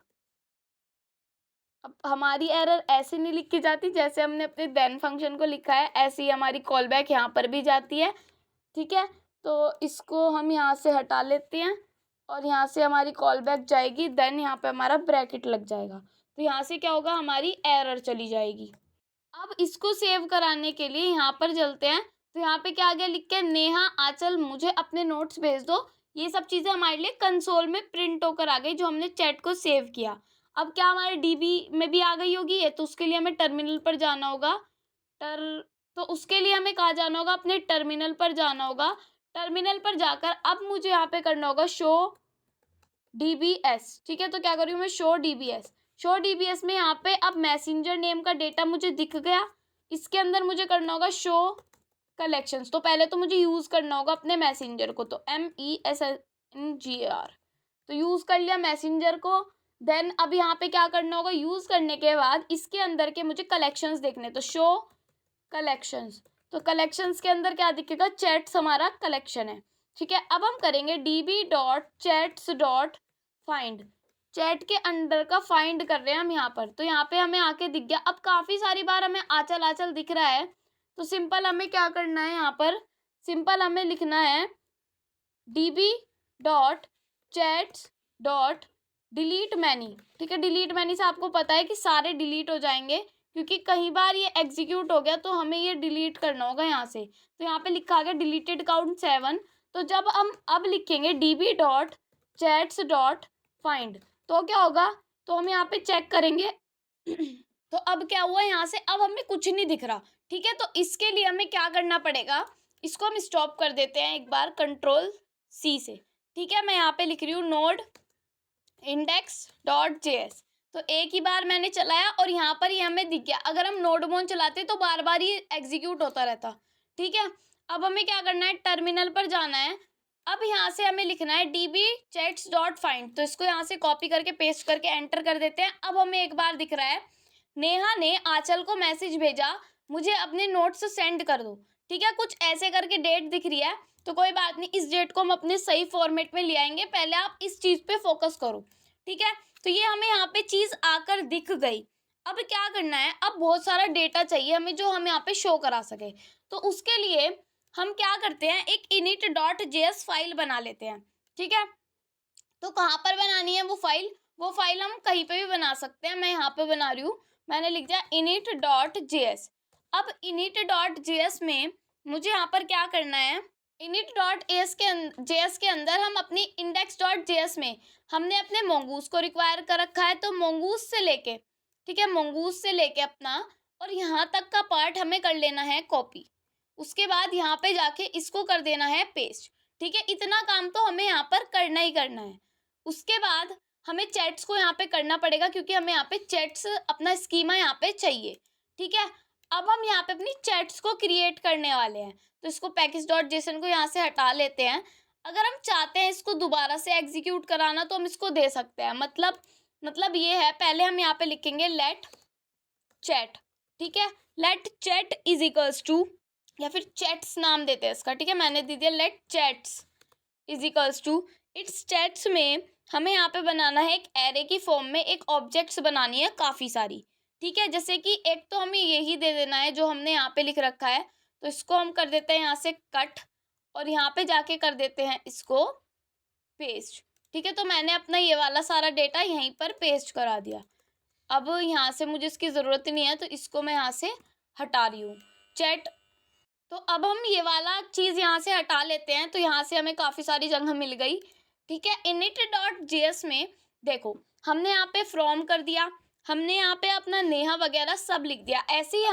[SPEAKER 2] अब हमारी एरर ऐसे नहीं लिखी जाती जैसे हमने अपने देन फंक्शन को लिखा है, ऐसे ही हमारी कॉल बैक यहाँ पर भी जाती है। ठीक है, तो इसको हम यहाँ से हटा लेते हैं, और यहाँ से हमारी कॉल बैक जाएगी, देन यहाँ पे हमारा ब्रैकेट लग जाएगा, तो यहाँ से क्या होगा, हमारी एरर चली जाएगी। अब इसको सेव कराने के लिए यहाँ पर चलते हैं, तो यहाँ पे क्या आ गया लिख के, नेहा आंचल मुझे अपने नोट्स भेज दो। ये सब चीज़ें हमारे लिए कंसोल में प्रिंट होकर आ गई, जो हमने चैट को सेव किया। अब क्या हमारे डीबी में भी आ गई होगी ये, तो उसके लिए हमें टर्मिनल पर जाना होगा। तो उसके लिए हमें कहाँ जाना होगा, अपने टर्मिनल पर जाना होगा। टर्मिनल पर जाकर अब मुझे यहाँ पे करना होगा शो DBS। ठीक है, तो क्या करूँ मैं, शो DBS में यहाँ पे अब मैसेंजर नेम का डेटा मुझे दिख गया। इसके अंदर मुझे करना होगा शो कलेक्शंस, तो पहले तो मुझे यूज़ करना होगा अपने मैसेंजर को, तो MESSENGR, तो यूज़ कर लिया मैसेंजर को। देन अब यहाँ पे क्या करना होगा, यूज़ करने के बाद इसके अंदर के मुझे कलेक्शंस देखने, तो शो कलेक्शंस, तो कलेक्शंस के अंदर क्या दिखेगा, चैट्स हमारा कलेक्शन है। ठीक है, अब हम करेंगे db.chats.find, चैट के अंदर का फाइंड कर रहे हैं हम यहाँ पर, तो यहाँ पे हमें आके दिख गया। अब काफ़ी सारी बार हमें आंचल दिख रहा है, तो सिंपल हमें क्या करना है, यहाँ पर सिंपल हमें लिखना है db.chats.delete many। ठीक है, डिलीट मैनी से आपको पता है कि सारे डिलीट हो जाएंगे, क्योंकि कई बार ये एग्जीक्यूट हो गया तो हमें ये डिलीट करना होगा यहाँ से। तो यहाँ पे लिखा गया डिलीटेड काउंट 7, तो जब हम अब लिखेंगे db.chats.find, तो क्या होगा, तो हम यहाँ पे चेक करेंगे तो अब क्या हुआ, यहाँ से अब हमें कुछ नहीं दिख रहा। ठीक है, तो इसके लिए हमें क्या करना पड़ेगा, इसको हम स्टॉप कर देते हैं एक बार Ctrl+C से। ठीक है, मैं यहाँ पे लिख रही हूँ नोड index.js, तो एक ही बार मैंने चलाया और यहाँ पर ही हमें दिख गया। अगर हम नोड मोन चलाते तो बार बार ये एग्जीक्यूट होता रहता। ठीक है, अब हमें क्या करना है, टर्मिनल पर जाना है। अब यहाँ से हमें लिखना है db.chats.find, तो इसको यहाँ से कॉपी करके पेस्ट करके एंटर कर देते हैं। अब हमें एक बार दिख रहा है, नेहा ने आंचल को मैसेज भेजा, मुझे अपने नोट्स सेंड कर दो। ठीक है, कुछ ऐसे करके डेट दिख रही है, तो कोई बात नहीं, इस डेट को हम अपने सही फॉर्मेट में ले आएंगे, पहले आप इस चीज़ पे फोकस करो। ठीक है, तो ये हमें यहाँ पे चीज़ आकर दिख गई। अब क्या करना है, अब बहुत सारा डेटा चाहिए हमें जो हम यहाँ पे शो करा सके, तो उसके लिए हम क्या करते हैं, एक init.js फाइल बना लेते हैं। ठीक है, तो कहाँ पर बनानी है वो फाइल हम कहीं पे भी बना सकते हैं, मैं यहाँ पे बना रही हूँ, मैंने लिख दिया init.js। अब init.js में मुझे यहाँ पर क्या करना है, init.js के अंदर हम अपनी index.js में हमने अपने mongoose को रिक्वायर कर रखा है, तो mongoose से लेके, ठीक है, mongoose से लेके अपना और यहाँ तक का पार्ट हमें कर लेना है कॉपी, उसके बाद यहाँ पे जाके इसको कर देना है पेस्ट। ठीक है, इतना काम तो हमें यहाँ पर करना ही करना है। उसके बाद हमें चैट्स को यहाँ पे करना पड़ेगा, क्योंकि हमें यहाँ पे चैट्स अपना स्कीमा यहाँ पे चाहिए। ठीक है, अब हम यहाँ पे अपनी चैट्स को क्रिएट करने वाले हैं, तो इसको पैकेज डॉट जेसन को यहाँ से हटा लेते हैं। अगर हम चाहते हैं इसको दोबारा से एग्जीक्यूट कराना तो हम इसको दे सकते हैं। मतलब ये है, पहले हम यहाँ पे लिखेंगे लेट चैट, ठीक है। Let chat is equals to, या फिर चैट्स नाम देते हैं इसका, ठीक है। मैंने दे दिया let chats is equals to its chats में हमें यहाँ पे बनाना है एक एरे की फॉर्म में एक ऑब्जेक्ट्स बनानी है काफ़ी सारी, ठीक है। जैसे कि एक तो हमें यही दे देना है जो हमने यहाँ पे लिख रखा है, तो इसको हम कर देते हैं यहाँ से कट और यहाँ पे जाके कर देते हैं इसको पेस्ट, ठीक है। तो मैंने अपना ये वाला सारा डेटा यहीं पर पेस्ट करा दिया। अब यहाँ से मुझे इसकी ज़रूरत नहीं है तो इसको मैं यहाँ से हटा रही हूँ चैट। तो अब हम ये वाला चीज़ यहाँ से हटा लेते हैं, तो यहाँ से हमें काफ़ी सारी जगह मिल गई, ठीक है। init.js में देखो हमने यहाँ पे फ्रॉम कर दिया, हमने यहाँ पे अपना नेहा वगैरह सब लिख दिया। ऐसे ही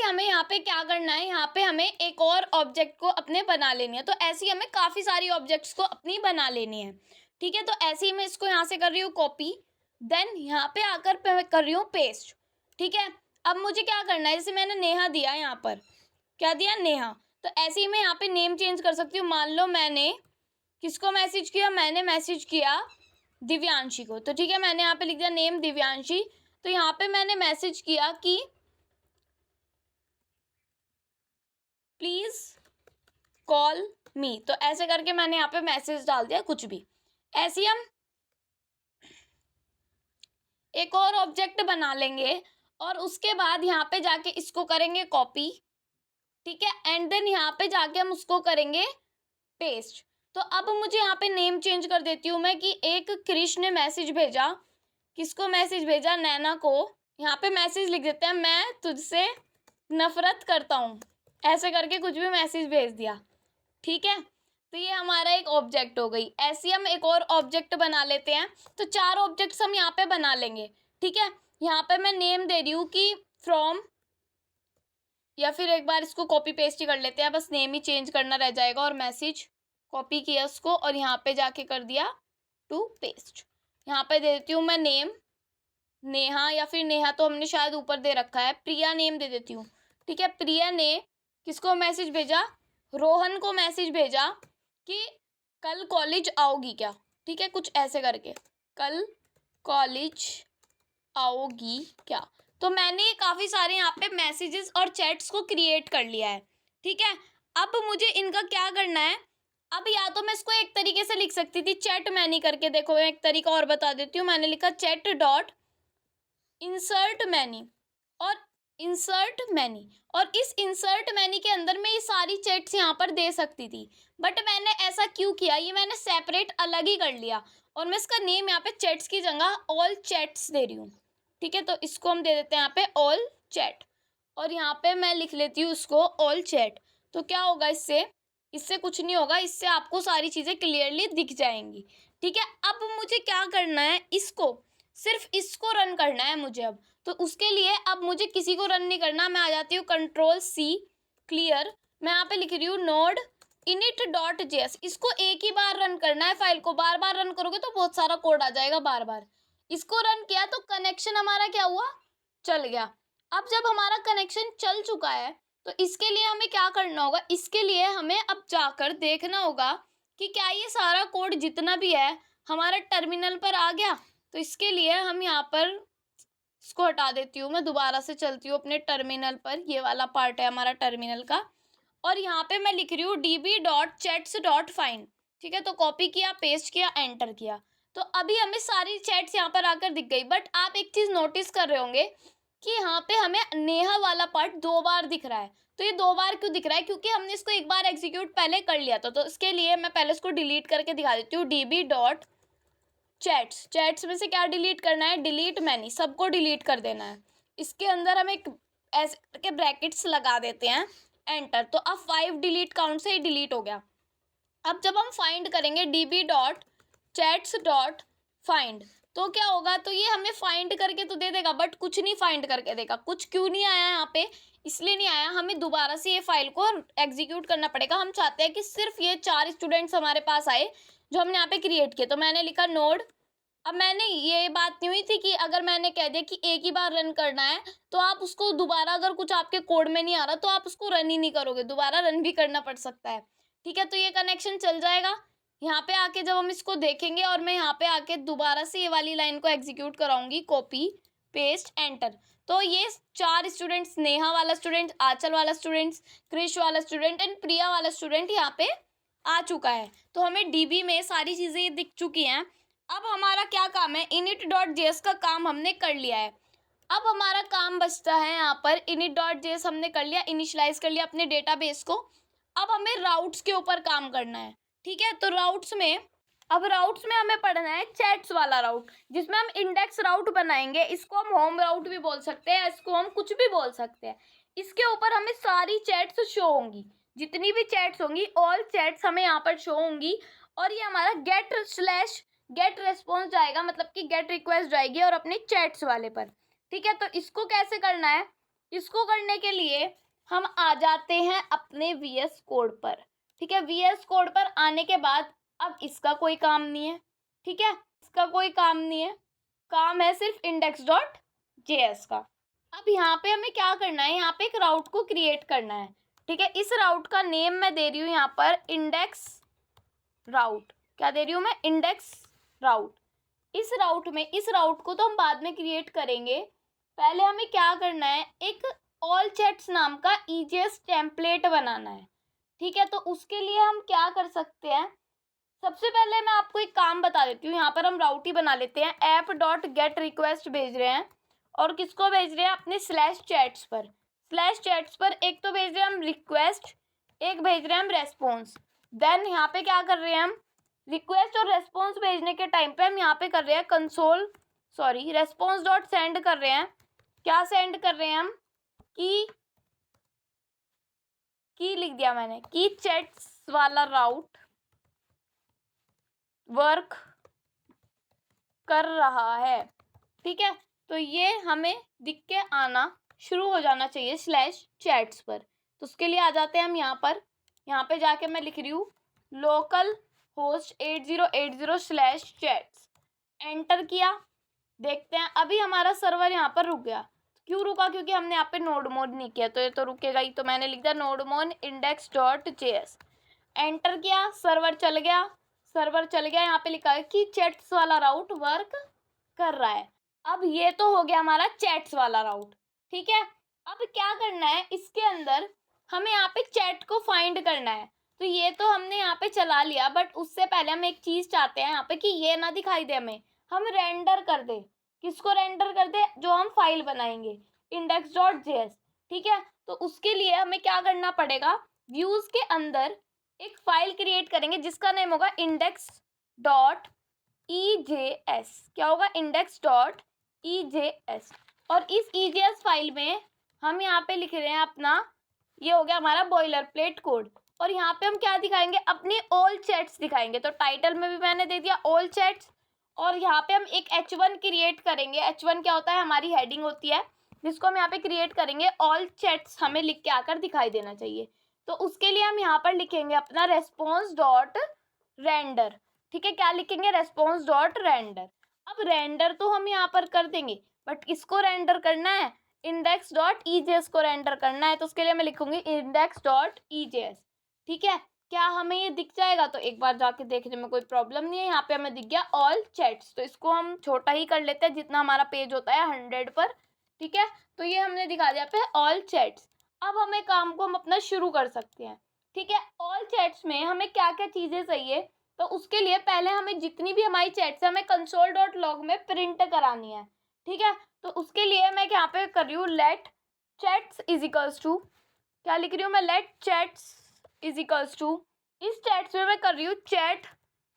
[SPEAKER 2] हमें यहाँ पे क्या करना है, यहाँ पे हमें एक और ऑब्जेक्ट को अपने बना लेनी है। तो ऐसे ही हमें काफ़ी सारी ऑब्जेक्ट्स को अपनी बना लेनी है, ठीक है। तो ऐसे ही मैं इसको यहाँ से कर रही हूँ कॉपी, देन यहाँ पे आकर कर रही हूँ पेस्ट, ठीक है। अब मुझे क्या करना है, जैसे मैंने नेहा दिया, यहाँ पर क्या दिया, नेहा। तो ऐसे ही मैं यहाँ पे नेम चेंज कर सकती हूँ। मान लो मैंने किसको मैसेज किया, मैंने मैसेज किया दिव्यांशी को, तो ठीक है मैंने यहाँ पे लिख दिया नेम दिव्यांशी। तो यहाँ पे मैंने मैसेज किया कि प्लीज कॉल मी, तो ऐसे करके मैंने यहाँ पे मैसेज डाल दिया कुछ भी। ऐसे ही हम एक और ऑब्जेक्ट बना लेंगे और उसके बाद यहाँ पे जाके इसको करेंगे कॉपी, ठीक है। एंड देन यहाँ पे जाके हम उसको करेंगे पेस्ट। तो अब मुझे यहाँ पे नेम चेंज कर देती हूँ मैं कि एक क्रिश ने मैसेज भेजा, किसको मैसेज भेजा, नैना को। यहाँ पे मैसेज लिख देते हैं मैं तुझसे नफरत करता हूँ, ऐसे करके कुछ भी मैसेज भेज दिया, ठीक है। तो ये हमारा एक ऑब्जेक्ट हो गई। ऐसे ही हम एक और ऑब्जेक्ट बना लेते हैं, तो 4 ऑब्जेक्ट्स हम यहाँ पे बना लेंगे, ठीक है। यहाँ पे मैं नेम दे रही हूँ कि फ्रॉम, या फिर एक बार इसको कॉपी पेस्ट ही कर लेते हैं, बस नेम ही चेंज करना रह जाएगा। और मैसेज कॉपी किया उसको और यहाँ पे जाके कर दिया टू पेस्ट। यहाँ पे दे देती हूँ मैं नेम नेहा, या फिर नेहा तो हमने शायद ऊपर दे रखा है, प्रिया नेम दे देती हूँ, ठीक है। प्रिया ने किसको मैसेज भेजा, रोहन को मैसेज भेजा कि कल कॉलेज आओगी क्या, ठीक है, कुछ ऐसे करके, कल कॉलेज आओगी क्या। तो मैंने काफ़ी सारे यहाँ पे मैसेजेस और चैट्स को क्रिएट कर लिया है, ठीक है। अब मुझे इनका क्या करना है, अब या तो मैं इसको एक तरीके से लिख सकती थी चैट मैनी करके, देखो मैं एक तरीका और बता देती हूँ। मैंने लिखा चैट डॉट इंसर्ट मैनी और इस इंसर्ट मैनी के अंदर मैं ये सारी चैट्स यहाँ पर दे सकती थी, बट मैंने ऐसा क्यों किया, ये मैंने सेपरेट अलग ही कर लिया और मैं इसका नेम यहाँ पे चैट्स की जगह ऑल चैट्स दे रही हूँ, ठीक है। तो इसको हम दे देते हैं यहाँ पे ऑल चैट और यहाँ पे मैं लिख लेती हूँ उसको ऑल चैट। तो क्या होगा, इससे कुछ नहीं होगा, इससे आपको सारी चीज़ें क्लियरली दिख जाएंगी, ठीक है। अब मुझे क्या करना है, सिर्फ इसको रन करना है मुझे अब। तो उसके लिए अब मुझे किसी को रन नहीं करना, मैं आ जाती हूँ Ctrl+C क्लियर। मैं यहाँ पे लिख रही हूँ नोड init.js, इसको एक ही बार रन करना है, फाइल को बार बार रन करोगे तो बहुत सारा कोड आ जाएगा बार बार। इसको रन किया तो कनेक्शन हमारा क्या हुआ, चल गया। अब जब हमारा कनेक्शन चल चुका है तो इसके लिए हमें क्या करना होगा, इसके लिए हमें अब जाकर देखना होगा कि क्या ये सारा कोड जितना भी है हमारा टर्मिनल पर आ गया। तो इसके लिए हम यहाँ पर इसको हटा देती हूँ, मैं दोबारा से चलती हूँ अपने टर्मिनल पर, ये वाला पार्ट है हमारा टर्मिनल का। और यहाँ पे मैं लिख रही हूँ db.chats.find, ठीक है। तो कॉपी किया, पेस्ट किया, एंटर किया, तो अभी हमें सारी चैट्स यहाँ पर आकर दिख गई। बट आप एक चीज़ नोटिस कर रहे होंगे कि यहाँ पे हमें नेहा वाला पार्ट 2 बार दिख रहा है। तो ये 2 बार क्यों दिख रहा है, क्योंकि हमने इसको एक बार एग्जीक्यूट पहले कर लिया था। तो इसके लिए मैं पहले इसको डिलीट करके दिखा देती हूँ, चैट्स में से क्या डिलीट करना है, डिलीट मैनी, सबको डिलीट कर देना है। इसके अंदर हम एक ऐसे करके ब्रैकेट्स लगा देते हैं, एंटर। तो अब 5 डिलीट काउंट से ही डिलीट हो गया। अब जब हम फाइंड करेंगे db.chats.find तो क्या होगा, तो ये हमें फाइंड करके तो दे देगा बट कुछ नहीं फाइंड करके देगा। कुछ क्यों नहीं आया यहाँ पे, इसलिए नहीं आया, हमें दोबारा से ये फाइल को एग्जीक्यूट करना पड़ेगा। हम चाहते हैं कि सिर्फ ये 4 स्टूडेंट्स हमारे पास आए जो हमने यहाँ पे क्रिएट किए। तो मैंने लिखा नोड अब मैंने ये बात नहीं हुई थी कि अगर मैंने कह दिया कि एक ही बार रन करना है तो आप उसको दोबारा, अगर कुछ आपके कोड में नहीं आ रहा तो आप उसको रन ही नहीं करोगे, दोबारा रन भी करना पड़ सकता है। ठीक है, तो ये कनेक्शन चल जाएगा। यहाँ पे आके जब हम इसको देखेंगे और मैं यहाँ पे आके दोबारा से ये वाली लाइन को एग्जीक्यूट कराऊंगी, कॉपी पेस्ट एंटर, तो ये 4 स्टूडेंट्स, नेहा वाला स्टूडेंट, आंचल वाला स्टूडेंट, क्रिश वाला स्टूडेंट एंड प्रिया वाला स्टूडेंट यहाँ पे आ चुका है। तो हमें डीबी में सारी चीज़ें ये दिख चुकी हैं। अब हमारा क्या काम है, init.js का काम हमने कर लिया है। अब हमारा काम बचता है यहाँ पर, init.js हमने कर लिया, इनिशियलाइज कर लिया अपने डेटाबेस को। अब हमें राउट्स के ऊपर काम करना है। ठीक है, तो राउट्स में हमें पढ़ना है चैट्स वाला राउट, जिसमें हम इंडेक्स राउट बनाएंगे। इसको हम होम राउट भी बोल सकते हैं, इसको हम कुछ भी बोल सकते हैं। इसके ऊपर हमें सारी चैट्स शो होंगी, जितनी भी चैट्स होंगी ऑल चैट्स हमें यहाँ पर शो होंगी। और ये हमारा गेट रेस्पॉन्स जाएगा, मतलब कि गेट रिक्वेस्ट जाएगी और अपने चैट्स वाले पर। ठीक है, तो इसको कैसे करना है, इसको करने के लिए हम आ जाते हैं अपने VS कोड पर। ठीक है, VS कोड पर आने के बाद अब इसका कोई काम नहीं है। ठीक है, इसका कोई काम नहीं है, काम है सिर्फ index.js का। अब यहाँ पे हमें क्या करना है, यहाँ पे एक राउट को क्रिएट करना है। ठीक है, इस राउट का नेम मैं दे रही हूँ यहाँ पर इंडेक्स राउट। क्या दे रही हूँ मैं, इंडेक्स राउट। इस राउट को तो हम बाद में क्रिएट करेंगे। पहले हमें क्या करना है, एक ऑल चैट्स नाम का EJS टेम्पलेट बनाना है। ठीक है, तो उसके लिए हम क्या कर सकते हैं, सबसे पहले मैं आपको एक काम बता देती हूँ। यहाँ पर हम राउट ही बना लेते हैं, app.getRequest भेज रहे हैं और किसको भेज रहे हैं, अपने /chats पर एक तो भेज रहे हैं हम रिक्वेस्ट, एक भेज रहे हैं हम रेस्पॉन्स। देन यहाँ पे क्या कर रहे हैं हम, रिक्वेस्ट और रेस्पॉन्स भेजने के टाइम पे हम यहाँ पे कर रहे हैं response.send कर रहे हैं। क्या सेंड कर रहे हैं हम, की लिख दिया मैंने, कि चैट्स वाला राउट वर्क कर रहा है। ठीक है, तो ये हमें दिख के आना शुरू हो जाना चाहिए /chats पर। तो उसके लिए आ जाते हैं हम यहाँ पर, यहाँ पे जाके मैं लिख रही हूँ localhost 8080/chats, एंटर किया। देखते हैं अभी हमारा सर्वर यहाँ पर रुक गया। क्यों रुका, क्योंकि हमने यहाँ पे नोड मोड नहीं किया, तो ये तो रुकेगा ही। तो मैंने लिख दिया nodemon index.js, एंटर किया, सर्वर चल गया। यहाँ पे लिखा है कि चैट्स वाला राउट वर्क कर रहा है। अब ये तो हो गया हमारा चैट्स वाला राउट। ठीक है, अब क्या करना है, इसके अंदर हमें यहाँ पे चैट को फाइंड करना है। तो ये तो हमने यहाँ पे चला लिया, बट उससे पहले हम एक चीज चाहते हैं यहाँ पे कि ये ना दिखाई दे हमें, हम रेंडर कर दे। किसको रेंडर कर दे, जो हम फाइल बनाएंगे index.js। ठीक है, तो उसके लिए हमें क्या करना पड़ेगा, व्यूज के अंदर एक फाइल क्रिएट करेंगे जिसका नेम होगा index.ejs। क्या होगा, index.ejs। और इस EJS फाइल में हम यहाँ पे लिख रहे हैं अपना, ये हो गया हमारा बॉयलर प्लेट कोड। और यहाँ पे हम क्या दिखाएंगे, अपनी ऑल चैट्स दिखाएंगे। तो टाइटल में भी मैंने दे दिया ऑल चैट्स, और यहाँ पे हम एक H1 क्रिएट करेंगे। H1 क्या होता है, हमारी हेडिंग होती है, जिसको हम यहाँ पे क्रिएट करेंगे। ऑल चैट्स हमें लिख के आकर दिखाई देना चाहिए। तो उसके लिए हम यहाँ पर लिखेंगे अपना response.render। ठीक है, क्या लिखेंगे, response.render। अब रेंडर तो हम यहाँ पर कर देंगे, बट इसको रेंडर करना है, index.ejs को रेंडर करना है। तो उसके लिए मैं लिखूंगी index.ejs। ठीक है, क्या हमें ये दिख जाएगा, तो एक बार जाके देखने में कोई प्रॉब्लम नहीं है। यहाँ पे हमें दिख गया ऑल चैट्स। तो इसको हम छोटा ही कर लेते हैं, जितना हमारा पेज होता है 100 पर। ठीक है, तो ये हमने दिखा दिया पे ऑल चैट्स। अब हमें काम को हम अपना शुरू कर सकते हैं। ठीक है, ऑल चैट्स में हमें क्या क्या चीज़ें चाहिए, तो उसके लिए पहले हमें जितनी भी हमारी चैट्स है हमें console.log में प्रिंट करानी है। ठीक है, तो उसके लिए मैं यहाँ पे कर रही हूँ let chats is equals to, क्या लिख रही हूँ मैं, let chats is equals to, इस चैट्स में मैं कर रही हूँ चैट,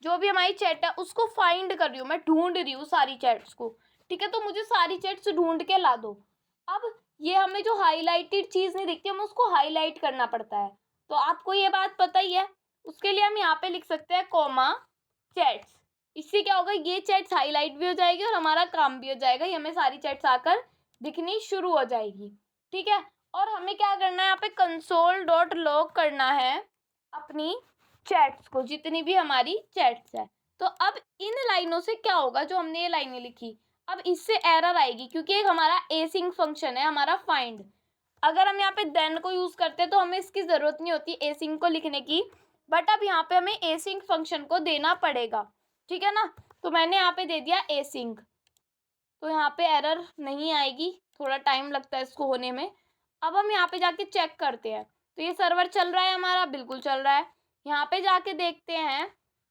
[SPEAKER 2] जो भी हमारी चैट है उसको फाइंड कर रही हूँ, मैं ढूंढ रही हूँ सारी चैट्स को। ठीक है, तो मुझे सारी चैट्स ढूंढ के ला दो। अब ये हमें जो हाईलाइटेड चीज़ नहीं दिखती, हमें उसको हाईलाइट करना पड़ता है। तो आपको ये बात पता ही है। उसके लिए हम यहाँ पे लिख सकते हैं कॉमा चैट्स। इससे क्या होगा, ये चैट्स हाईलाइट भी हो जाएगी और हमारा काम भी हो जाएगा। ये हमें सारी चैट्स आकर दिखनी शुरू हो जाएगी। ठीक है, और हमें क्या करना है, यहाँ पे console.log करना है अपनी चैट्स को, जितनी भी हमारी चैट्स है। तो अब इन लाइनों से क्या होगा, जो हमने ये लाइनें लिखी, अब इससे एरर आएगी क्योंकि एक हमारा एसिंक फंक्शन है हमारा फाइंड। अगर हम यहाँ पे देन को यूज करते हैं तो हमें इसकी जरूरत नहीं होती एसिंक को लिखने की, बट अब यहाँ पे हमें एसिंक फंक्शन को देना पड़ेगा, ठीक है ना। तो मैंने यहाँ पे दे दिया एसिंक, तो यहाँ पे एरर नहीं आएगी, थोड़ा टाइम लगता है इसको होने में। अब हम यहाँ पे जाके चेक करते हैं, तो ये सर्वर चल रहा है हमारा, बिल्कुल चल रहा है। यहाँ पे जाके देखते हैं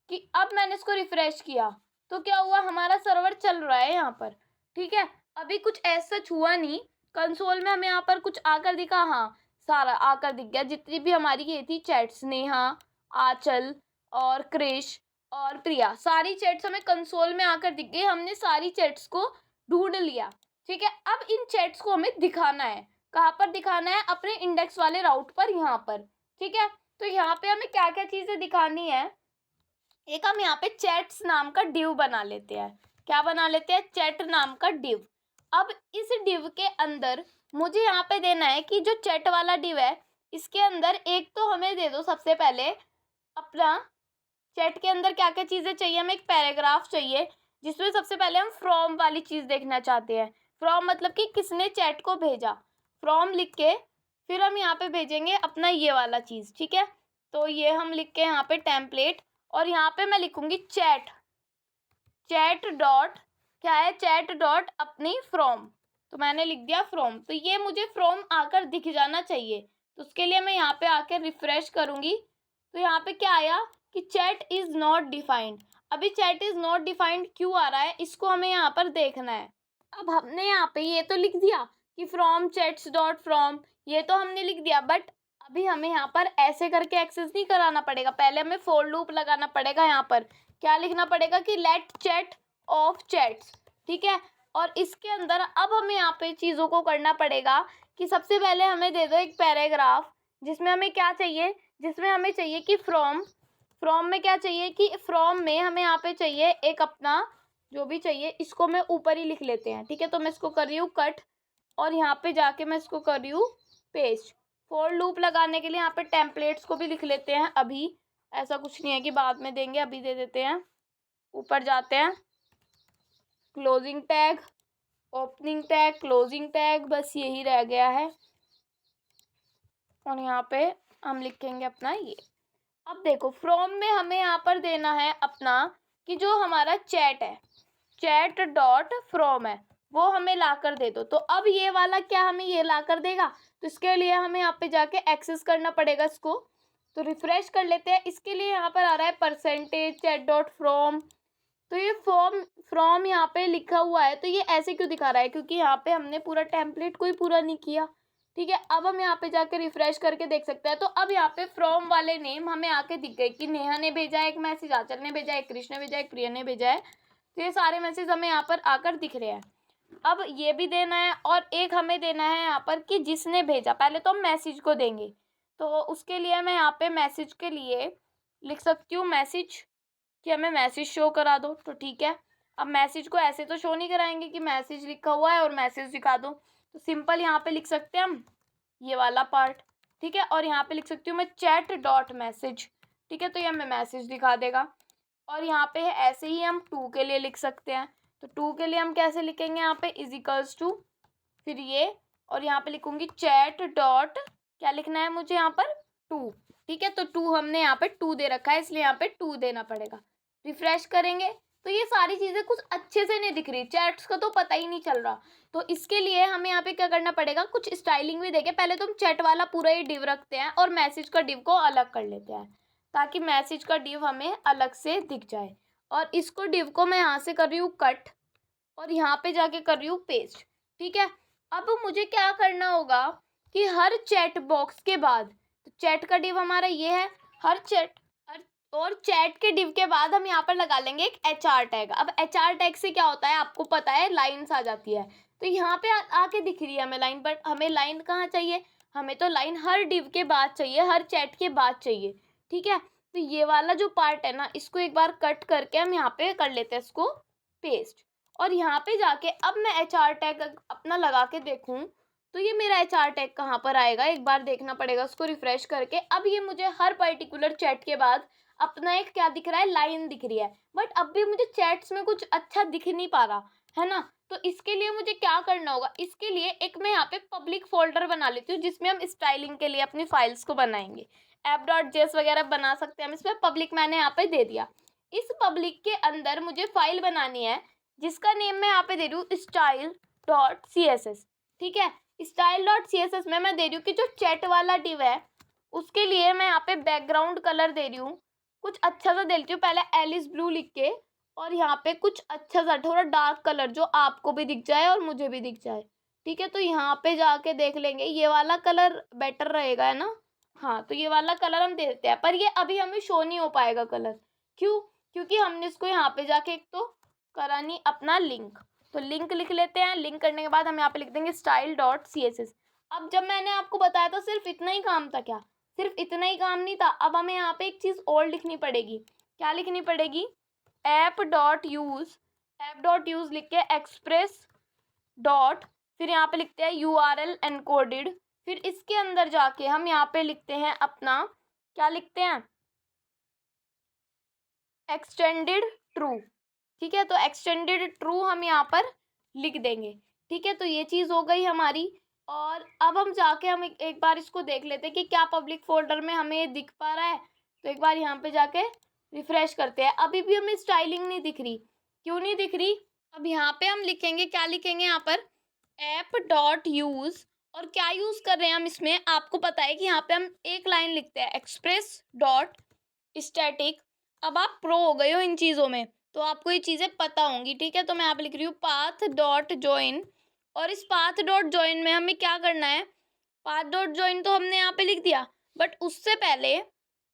[SPEAKER 2] कि अब मैंने इसको रिफ्रेश किया तो क्या हुआ, हमारा सर्वर चल रहा है यहाँ पर, ठीक है। अभी कुछ ऐसा हुआ नहीं, कंसोल में हमें यहाँ पर कुछ आकर दिखा, हाँ सारा आकर दिख गया, जितनी भी हमारी ये थी चैट, स्नेहा, आंचल और क्रिश और प्रिया, सारी चैट्स हमें कंसोल में आकर दिख गई। हमने सारी चैट्स को ढूंढ लिया, ठीक है। अब इन चैट्स को हमें दिखाना है, कहाँ पर दिखाना है, अपने इंडेक्स वाले राउट पर, यहाँ पर, ठीक है। तो यहाँ पे हमें क्या क्या चीजें दिखानी है, एक हम यहाँ पे चैट्स नाम का डिव बना लेते हैं। क्या बना लेते हैं, चैट नाम का डिव। अब इस डिव के अंदर मुझे यहाँ पे देना है कि जो चैट वाला डिव है इसके अंदर एक तो हमें दे दो सबसे पहले अपना चैट के अंदर क्या क्या चीजें चाहिए, हमें एक पैराग्राफ चाहिए जिसमें सबसे पहले हम फ्रॉम वाली चीज देखना चाहते हैं। फ्रॉम मतलब कि किसने चैट को भेजा, फ्रॉम लिख के फिर हम यहाँ पे भेजेंगे अपना ये वाला चीज, ठीक है। तो ये हम लिख के यहाँ पे टेम्पलेट, और यहाँ पे मैं लिखूंगी चैट, चैट डॉट क्या है, चैट डॉट अपनी फ्रॉम, तो मैंने लिख दिया फ्रॉम। तो ये मुझे फ्रॉम आकर दिख जाना चाहिए, तो उसके लिए मैं यहाँ पे आकर रिफ्रेश करूंगी, तो यहाँ पे क्या आया कि चैट इज नॉट डिफाइंड। अभी चैट इज नॉट डिफाइंड क्यों आ रहा है, इसको हमें यहाँ पर देखना है। अब हमने यहाँ पे ये तो लिख दिया कि फ्रॉम चैट्स डॉट फ्रॉम, ये तो हमने लिख दिया, बट अभी हमें यहाँ पर ऐसे करके एक्सेस नहीं कराना पड़ेगा, पहले हमें फॉर लूप लगाना पड़ेगा। यहाँ पर क्या लिखना पड़ेगा कि लेट चैट ऑफ चैट्स, ठीक है। और इसके अंदर अब हमें यहाँ पे चीज़ों को करना पड़ेगा कि सबसे पहले हमें दे दो एक पैराग्राफ, जिसमें हमें क्या चाहिए, जिसमें हमें चाहिए कि फ्रॉम में क्या चाहिए कि फ्रॉम में हमें यहाँ पे चाहिए एक अपना जो भी चाहिए, इसको मैं ऊपर ही लिख लेते हैं, ठीक है। तो मैं इसको कर रही हूँ कट, और यहाँ पे जाके मैं इसको कर रही हूँ पेस्ट। फॉर लूप लगाने के लिए यहाँ पे टेम्पलेट्स को भी लिख लेते हैं, अभी ऐसा कुछ नहीं है कि बाद में देंगे, अभी दे देते हैं। ऊपर जाते हैं, closing tag, opening tag, closing tag, बस यही रह गया है। और यहाँ पे हम लिखेंगे अपना ये। अब देखो फ्रॉम में हमें यहाँ पर देना है अपना कि जो हमारा चैट है, चैट डॉट फ्रॉम है, वो हमें ला कर दे दो। तो अब ये वाला क्या हमें ये ला कर देगा, तो इसके लिए हमें यहाँ पे जाके एक्सेस करना पड़ेगा इसको। तो रिफ्रेश कर लेते हैं, इसके लिए यहाँ पर आ रहा है परसेंटेज चैट डॉट फ्रॉम। तो ये फ्रॉम यहाँ पे लिखा हुआ है, तो ये ऐसे क्यों दिखा रहा है, क्योंकि यहाँ पे हमने पूरा टेम्पलेट को ही पूरा नहीं किया, ठीक है। अब हम यहाँ पे जाके रिफ्रेश करके देख सकते हैं। तो अब यहाँ पे फ्रॉम वाले नेम हमें आके दिख गए कि नेहा ने भेजा है एक मैसेज, आंचल ने भेजा है, कृष्ण ने भेजा है, प्रिया ने भेजा है। तो ये सारे मैसेज हमें यहाँ पर आकर दिख रहे हैं। अब ये भी देना है, और एक हमें देना है यहाँ पर कि जिसने भेजा, पहले तो हम मैसेज को देंगे। तो उसके लिए मैं यहाँ पे मैसेज के लिए लिख सकती हूँ मैसेज, कि हमें मैसेज शो करा दो, तो ठीक है। अब मैसेज को ऐसे तो शो नहीं कराएंगे कि मैसेज लिखा हुआ है और मैसेज दिखा दो, तो सिंपल यहाँ पे लिख सकते हैं हम ये वाला पार्ट, ठीक है। और यहाँ पे लिख सकती हूँ मैं चैट डॉट मैसेज, ठीक है। तो ये हमें मैसेज दिखा देगा। और यहाँ पे ऐसे ही हम 2 के लिए लिख सकते हैं, तो 2 के लिए हम कैसे लिखेंगे, यहाँ पे इज इक्वल्स टू फिर ये, और यहाँ पे लिखूंगी चैट डॉट क्या लिखना है मुझे यहाँ पर 2, ठीक है। तो 2 हमने यहाँ पे 2 दे रखा है, इसलिए यहाँ पे 2 देना पड़ेगा। रिफ्रेश करेंगे तो ये सारी चीज़ें कुछ अच्छे से नहीं दिख रही, चैट्स का तो पता ही नहीं चल रहा। तो इसके लिए हमें यहाँ पे क्या करना पड़ेगा, कुछ स्टाइलिंग भी देके पहले तो हम चैट वाला पूरा ही डिव रखते हैं और मैसेज का डिव को अलग कर लेते हैं, ताकि मैसेज का डिव हमें अलग से दिख जाए। और इसको डिव को मैं यहाँ से कर रही हूँ कट, और यहाँ पे जाके कर रही हूँ पेस्ट, ठीक है। अब मुझे क्या करना होगा कि हर चैट बॉक्स के बाद, तो चैट का डिव हमारा ये है, हर चैट और चैट के डिव के बाद हम यहाँ पर लगा लेंगे एक HR टैग। अब HR टैग से क्या होता है आपको पता है, लाइन्स आ जाती है। तो यहाँ पे आके दिख रही है हमें लाइन, बट हमें लाइन कहाँ चाहिए, हमें तो लाइन हर डिव के बाद चाहिए, हर चैट के बाद चाहिए, ठीक है। तो ये वाला जो पार्ट है ना, इसको एक बार कट करके हम यहाँ पे कर लेते हैं इसको पेस्ट। और यहाँ पे जाके अब मैं HR टैग अपना लगा के देखूँ तो ये मेरा HR टैग कहाँ पर आएगा, एक बार देखना पड़ेगा उसको रिफ्रेश करके। अब ये मुझे हर पर्टिकुलर चैट के बाद अपना एक क्या दिख रहा है, लाइन दिख रही है, बट अब भी मुझे चैट्स में कुछ अच्छा दिख नहीं पा रहा है ना। तो इसके लिए मुझे क्या करना होगा, इसके लिए एक मैं यहाँ पे पब्लिक फोल्डर बना लेती हूँ जिसमें हम स्टाइलिंग के लिए अपनी फाइल्स को बनाएंगे। app.js वगैरह बना सकते हैं हम इसमें, पब्लिक मैंने यहाँ पे दे दिया। इस पब्लिक के अंदर मुझे फाइल बनानी है जिसका नेम मैं यहाँ पे दे रही हूँ style.css। ठीक है, style.css में मैं दे रही हूँ कि जो चैट वाला डिव है उसके लिए मैं यहाँ पे बैकग्राउंड कलर दे रही हूँ, कुछ अच्छा सा दे लेती हूँ पहले एलिस ब्लू लिख के, और यहाँ पे कुछ अच्छा सा थोड़ा डार्क कलर जो आपको भी दिख जाए और मुझे भी दिख जाए। ठीक है, तो यहाँ पे जाके देख लेंगे, ये वाला कलर बेटर रहेगा है ना। हाँ, तो ये वाला कलर हम दे देते हैं, पर ये अभी हमें शो नहीं हो पाएगा कलर। क्यों? क्योंकि हमने इसको यहाँ पे जाके एक तो करा नहीं अपना लिंक, तो लिंक लिख लेते हैं। लिंक करने के बाद हम यहाँ पे लिख देंगे style.css। अब जब मैंने आपको बताया था सिर्फ इतना ही काम था क्या, सिर्फ इतना ही काम नहीं था, अब हमें यहाँ पे एक चीज़ और लिखनी पड़ेगी। क्या लिखनी पड़ेगी? app.use लिख के एक्सप्रेस डॉट, फिर यहाँ पे लिखते हैं URL एनकोडेड, फिर इसके अंदर जाके हम यहाँ पे लिखते हैं अपना, क्या लिखते हैं, एक्सटेंडेड ट्रू। ठीक है, तो एक्सटेंडेड ट्रू हम यहाँ पर लिख देंगे। ठीक है, तो ये चीज़ हो गई हमारी। और अब हम जाके हम एक बार इसको देख लेते हैं कि क्या पब्लिक फोल्डर में हमें ये दिख पा रहा है। तो एक बार यहाँ पे जाके रिफ्रेश करते हैं, अभी भी हमें स्टाइलिंग नहीं दिख रही। क्यों नहीं दिख रही? अब यहाँ पे हम लिखेंगे, क्या लिखेंगे यहाँ पर, app.use, और क्या यूज़ कर रहे हैं हम इसमें, आपको पता है कि यहाँ पे हम एक लाइन लिखते हैं एक्सप्रेस डॉट स्टैटिक। अब आप प्रो हो गए हो इन चीज़ों में तो आपको ये चीज़ें पता होंगी। ठीक है, तो मैं यहाँ पे लिख रही हूँ पाथ डॉट ज्वाइन, और इस पाथ डॉट ज्वाइन में हमें क्या करना है, पाथ डॉट ज्वाइन तो हमने यहाँ पे लिख दिया, बट उससे पहले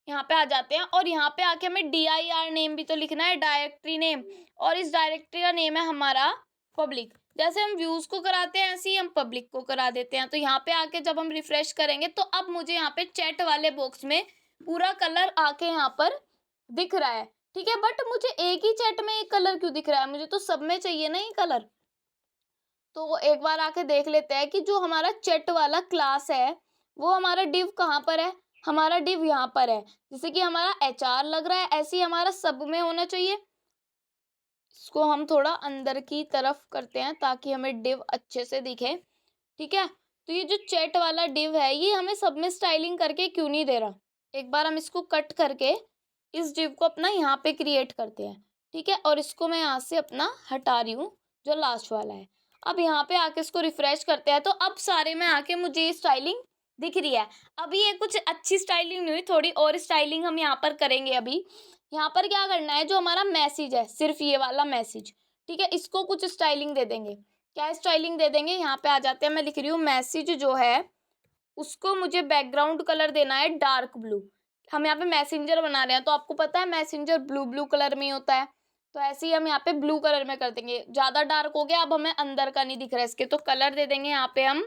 [SPEAKER 2] यहाँ पे आ जाते हैं और यहाँ पे आके हमें dir नेम भी तो लिखना है, डायरेक्टरी नेम, और इस डायरेक्टरी का नेम है हमारा पब्लिक। जैसे हम व्यूज़ को कराते हैं ऐसे ही हम पब्लिक को करा देते हैं। तो यहाँ पे आके जब हम रिफ्रेश करेंगे तो अब मुझे यहाँ पे चैट वाले बॉक्स में पूरा कलर आके यहाँ पर दिख रहा है। ठीक है, बट मुझे एक ही चैट में एक कलर क्यों दिख रहा है, मुझे तो सब में चाहिए ना ये कलर। तो एक बार आके देख लेते हैं कि जो हमारा चैट वाला क्लास है वो हमारा डिव कहाँ पर है। हमारा डिव यहाँ पर है, जैसे कि हमारा HR लग रहा है ऐसे ही हमारा सब में होना चाहिए। इसको हम थोड़ा अंदर की तरफ करते हैं ताकि हमें डिव अच्छे से दिखे। ठीक है, तो ये जो चैट वाला डिव है ये हमें सब में स्टाइलिंग करके क्यों नहीं दे रहा। एक बार हम इसको कट करके इस डिव को अपना यहाँ पे क्रिएट करते हैं। ठीक है, और इसको मैं यहाँ से अपना हटा रही हूँ जो लास्ट वाला है। अब यहाँ पे आके इसको रिफ्रेश करते हैं तो अब सारे में आके मुझे ये स्टाइलिंग दिख रही है। अभी ये कुछ अच्छी स्टाइलिंग नहीं हुई, थोड़ी और स्टाइलिंग हम यहाँ पर करेंगे। अभी यहाँ पर क्या करना है, जो हमारा मैसेज है सिर्फ ये वाला मैसेज, ठीक है, इसको कुछ स्टाइलिंग दे देंगे। क्या स्टाइलिंग दे देंगे, यहाँ पे आ जाते हैं, मैं लिख रही हूँ मैसेज जो है उसको मुझे बैकग्राउंड कलर देना है डार्क ब्लू। हम यहाँ पे मैसेंजर बना रहे हैं तो आपको पता है मैसेंजर ब्लू ब्लू कलर में ही होता है, तो ऐसे ही हम यहाँ पे ब्लू कलर में कर देंगे। ज़्यादा डार्क हो गया, अब हमें अंदर का नहीं दिख रहा है इसके, तो कलर दे देंगे यहाँ पे हम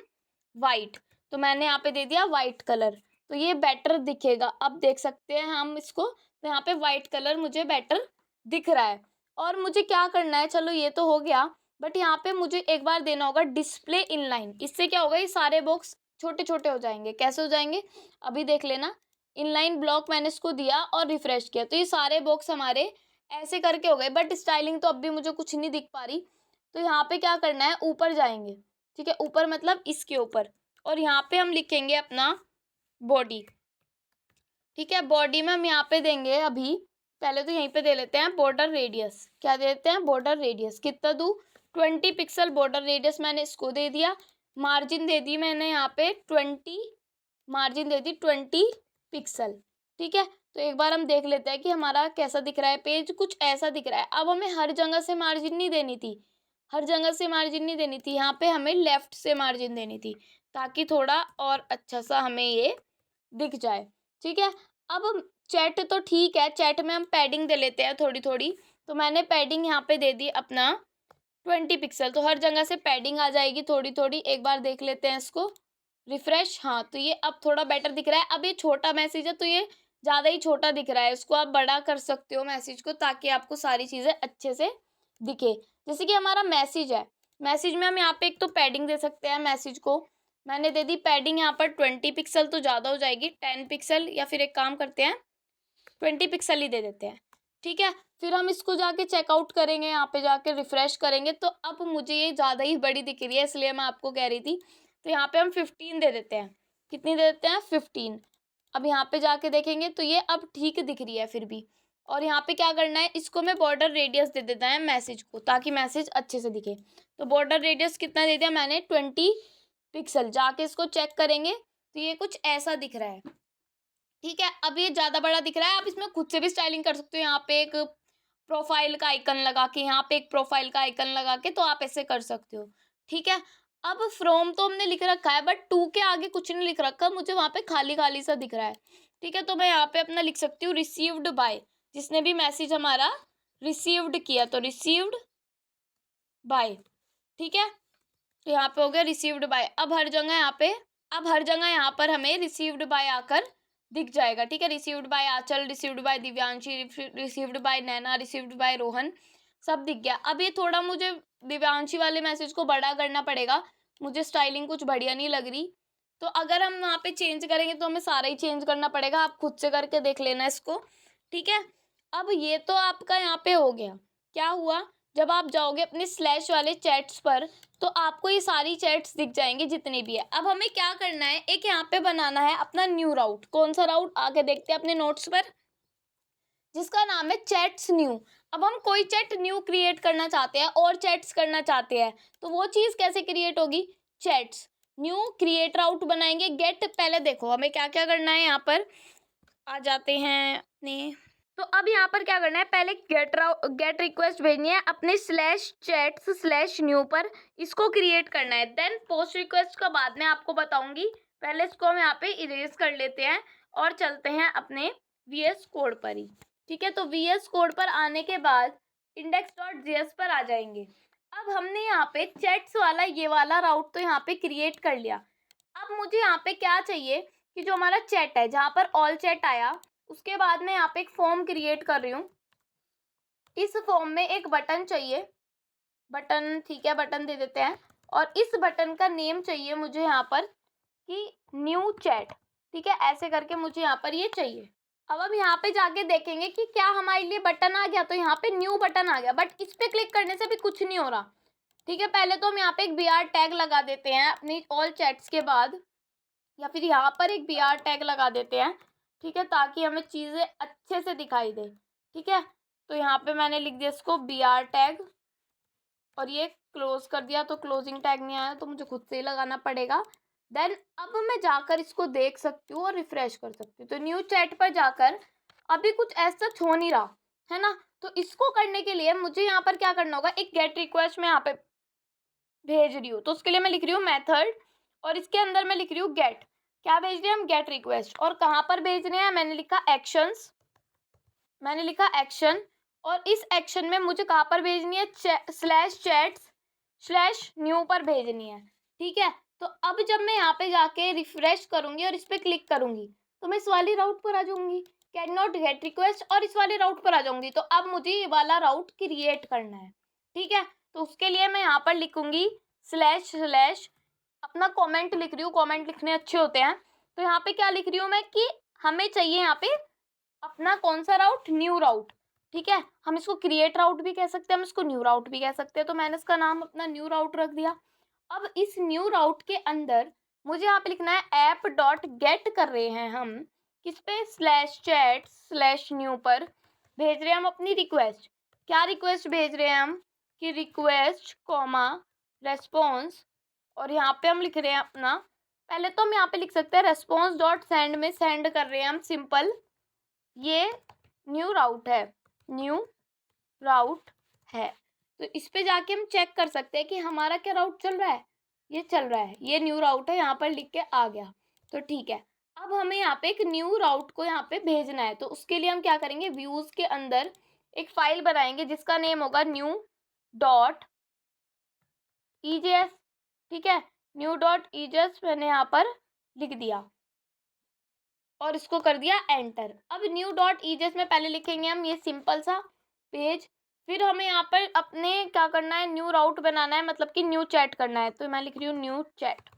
[SPEAKER 2] वाइट। तो मैंने यहाँ पे दे दिया वाइट कलर, तो ये बेटर दिखेगा। अब देख सकते हैं हम इसको, तो यहाँ पे वाइट कलर मुझे बेटर दिख रहा है। और मुझे क्या करना है, चलो ये तो हो गया, बट यहाँ पे मुझे एक बार देना होगा डिस्प्ले इनलाइन। इससे क्या होगा, ये सारे बॉक्स छोटे छोटे हो जाएंगे। कैसे हो जाएंगे अभी देख लेना। इनलाइन ब्लॉक मैंने इसको दिया और रिफ्रेश किया तो ये सारे बॉक्स हमारे ऐसे करके हो गए, बट स्टाइलिंग तो अब भी मुझे कुछ नहीं दिख पा रही। तो यहाँ पे क्या करना है, ऊपर जाएंगे। ठीक है, ऊपर मतलब इसके ऊपर, और यहाँ पे हम लिखेंगे अपना बॉडी। ठीक है, बॉडी में हम यहाँ पे देंगे, अभी पहले तो यहीं पे दे लेते हैं बॉर्डर रेडियस। क्या देते हैं, बॉर्डर रेडियस। कितना दूँ, 20 पिक्सल बॉर्डर रेडियस मैंने इसको दे दिया। मार्जिन दे दी मैंने यहाँ पे 20, मार्जिन दे दी 20 पिक्सल। ठीक है, तो एक बार हम देख लेते हैं कि हमारा कैसा दिख रहा है पेज। कुछ ऐसा दिख रहा है। अब हमें हर जगह से मार्जिन नहीं देनी थी, हर जगह से मार्जिन नहीं देनी थी, यहाँ पे हमें लेफ्ट से मार्जिन देनी थी ताकि थोड़ा और अच्छा सा हमें ये दिख जाए। ठीक है, अब चैट तो ठीक है, चैट में हम पैडिंग दे लेते हैं थोड़ी थोड़ी। तो मैंने पैडिंग यहाँ पे दे दी अपना 20 पिक्सल, तो हर जगह से पैडिंग आ जाएगी थोड़ी थोड़ी। एक बार देख लेते हैं इसको रिफ्रेश। हाँ, तो ये अब थोड़ा बेटर दिख रहा है। अब ये छोटा मैसेज है तो ये ज़्यादा ही छोटा दिख रहा है, इसको आप बड़ा कर सकते हो मैसेज को, ताकि आपको सारी चीज़ें अच्छे से दिखे। जैसे कि हमारा मैसेज है, मैसेज में हम यहाँ पे एक तो पैडिंग दे सकते हैं। मैसेज को मैंने दे दी पैडिंग यहाँ पर 20 पिक्सल, तो ज़्यादा हो जाएगी 10 पिक्सल, या फिर एक काम करते हैं 20 पिक्सल ही दे देते हैं, ठीक है। फिर हम इसको जाके चेकआउट करेंगे, यहाँ पे जाके रिफ्रेश करेंगे तो अब मुझे ये ज़्यादा ही बड़ी दिख रही है, इसलिए मैं आपको कह रही थी। तो यहाँ पे हम 15 दे देते हैं। कितनी दे देते हैं? 15। अब यहाँ पे जाके देखेंगे तो ये अब ठीक दिख रही है फिर भी। और यहाँ पे क्या करना है, इसको मैं बॉर्डर रेडियस दे देता है मैसेज को, ताकि मैसेज अच्छे से दिखे। तो बॉर्डर रेडियस कितना दे दिया मैंने? 20 पिक्सल। जाके इसको चेक करेंगे तो ये कुछ ऐसा दिख रहा है, ठीक है। अब ये ज़्यादा बड़ा दिख रहा है, आप इसमें खुद से भी स्टाइलिंग कर सकते हो। यहाँ पे एक प्रोफाइल का आइकन लगा के, यहाँ पे एक प्रोफाइल का आइकन लगा के, तो आप ऐसे कर सकते हो, ठीक है। अब फ्रॉम तो हमने लिख रखा है, बट टू के आगे कुछ नहीं लिख रखा, मुझे वहाँ पे खाली खाली सा दिख रहा है, ठीक है। तो मैं यहाँ पे अपना लिख सकती हूँ रिसीव्ड बाय, जिसने भी मैसेज हमारा रिसीव्ड किया, तो रिसीव्ड बाय, ठीक है। तो यहाँ पे हो गया रिसीव्ड बाय। अब हर जगह यहाँ पर हमें रिसीव्ड बाय आकर दिख जाएगा, ठीक है। Received by Aanchal, received by Divyanshi, received by Naina, received by Rohan, सब दिख गया। अब ये थोड़ा मुझे दिव्यांशी वाले मैसेज को बड़ा करना पड़ेगा, मुझे स्टाइलिंग कुछ बढ़िया नहीं लग रही। तो अगर हम वहाँ पे चेंज करेंगे तो हमें सारा ही चेंज करना पड़ेगा, आप खुद से करके देख लेना इसको, ठीक है। अब ये तो आपका यहाँ पे हो गया। क्या हुआ, जब आप जाओगे अपने स्लैश वाले चैट्स पर तो आपको ये सारी चैट्स दिख जाएंगे जितनी भी है। अब हमें क्या करना है, एक यहाँ पे बनाना है अपना न्यू राउट। कौन सा राउट, आगे देखते हैं अपने नोट्स पर, जिसका नाम है चैट्स न्यू। अब हम कोई चैट न्यू क्रिएट करना चाहते हैं और चैट्स करना चाहते हैं, तो वो चीज़ कैसे क्रिएट होगी? चैट्स न्यू क्रिएट राउट बनाएंगे। गेट, पहले देखो हमें क्या क्या करना है, यहाँ पर आ जाते हैं अपने। तो अब यहाँ पर क्या करना है, पहले गेट रिक्वेस्ट भेजनी है अपने स्लैश चैट्स स्लैश न्यू पर, इसको क्रिएट करना है। देन पोस्ट रिक्वेस्ट का बाद में आपको बताऊंगी, पहले इसको हम यहाँ पे इरेज कर लेते हैं और चलते हैं अपने VS कोड पर ही, ठीक है। तो VS कोड पर आने के बाद index.js पर आ जाएंगे। अब हमने यहाँ पे चैट्स वाला ये वाला राउट तो यहाँ पे क्रिएट कर लिया। अब मुझे यहाँ पे क्या चाहिए कि जो हमारा चैट है, जहाँ पर ऑल चैट आया, उसके बाद मैं यहाँ पे एक फॉर्म क्रिएट कर रही हूँ। इस फॉर्म में एक बटन चाहिए, बटन, ठीक है, बटन दे देते हैं। और इस बटन का नेम चाहिए मुझे यहाँ पर कि न्यू चैट, ठीक है, ऐसे करके मुझे यहाँ पर ये चाहिए। अब हम यहाँ पे जाके देखेंगे कि क्या हमारे लिए बटन आ गया, तो यहाँ पे न्यू बटन आ गया, बट इस पे क्लिक करने से भी कुछ नहीं हो रहा, ठीक है। पहले तो हम यहाँ पे एक BR टैग लगा देते हैं अपनी ऑल चैट्स के बाद, या फिर यहाँ पर एक BR टैग लगा देते हैं, ठीक है, ताकि हमें चीज़ें अच्छे से दिखाई दे, ठीक है। तो यहाँ पे मैंने लिख दिया इसको BR टैग और ये क्लोज कर दिया, तो क्लोजिंग टैग नहीं आया तो मुझे खुद से ही लगाना पड़ेगा। देन अब मैं जाकर इसको देख सकती हूँ और रिफ्रेश कर सकती हूँ। तो न्यू चैट पर जाकर अभी कुछ ऐसा हो नहीं रहा है ना, तो इसको करने के लिए मुझे यहाँ पर क्या करना होगा, एक गेट रिक्वेस्ट मैं यहाँ पे भेज रही हूँ, तो उसके लिए मैं लिख रही हूँ मेथड और इसके अंदर मैं लिख रही हूँ गेट। क्या भेज रहे हैं हम? Gate request. और कहाँ पर भेज रहे हैं? मैंने लिखा एक्शंस, मैंने लिखा एक्शन। और इस एक्शन में मुझे कहाँ पर भेजनी है? स्लैश चैट्स स्लैश न्यू पर भेजनी है, ठीक है। तो अब जब मैं यहाँ पे जाके रिफ्रेश करूंगी और इस पर क्लिक करूंगी तो मैं इस वाली राउट पर आ जाऊंगी, कैन नॉट गेट रिक्वेस्ट, और इस वाले राउट पर आ जाऊंगी। तो अब मुझे ये वाला राउट क्रिएट करना है, ठीक है। तो उसके लिए मैं यहाँ पर लिखूंगी स्लैश स्लैश, अपना कमेंट लिख रही हूँ, कमेंट लिखने अच्छे होते हैं। तो यहाँ पे क्या लिख रही हूँ मैं कि हमें चाहिए यहाँ पे अपना कौन सा राउट? न्यू राउट, ठीक है। हम इसको क्रिएट राउट भी कह सकते हैं, हम इसको न्यू राउट भी कह सकते हैं, तो मैंने इसका नाम अपना न्यू राउट रख दिया। अब इस न्यू राउट के अंदर मुझे यहाँ पे लिखना है ऐप डॉट गेट कर रहे हैं हम किस पे? स्लैश चैट स्लैश न्यू पर भेज रहे हैं हम अपनी रिक्वेस्ट। क्या रिक्वेस्ट भेज रहे हैं हम? कि रिक्वेस्ट कॉमा रेस्पॉन्स, और यहाँ पे हम लिख रहे हैं अपना, पहले तो हम यहाँ पे लिख सकते हैं रेस्पॉन्स डॉट सेंड में सेंड कर रहे हैं हम सिंपल, ये न्यू राउट है, न्यू राउट है। तो इस पे जाके हम चेक कर सकते हैं कि हमारा क्या राउट चल रहा है, ये चल रहा है, ये न्यू राउट है, यहाँ पर लिख के आ गया, तो ठीक है। अब हमें यहाँ पे एक न्यू राउट को यहाँ पे भेजना है, तो उसके लिए हम क्या करेंगे, व्यूज के अंदर एक फाइल बनाएंगे जिसका नेम होगा न्यू डॉट EJS, ठीक है। न्यू डॉट EJS मैंने यहाँ पर लिख दिया और इसको कर दिया एंटर। अब न्यू डॉट EJS में पहले लिखेंगे हम ये सिंपल सा पेज, फिर हमें यहाँ पर अपने क्या करना है, न्यू राउट बनाना है, मतलब कि न्यू चैट करना है। तो मैं लिख रही हूँ न्यू चैट,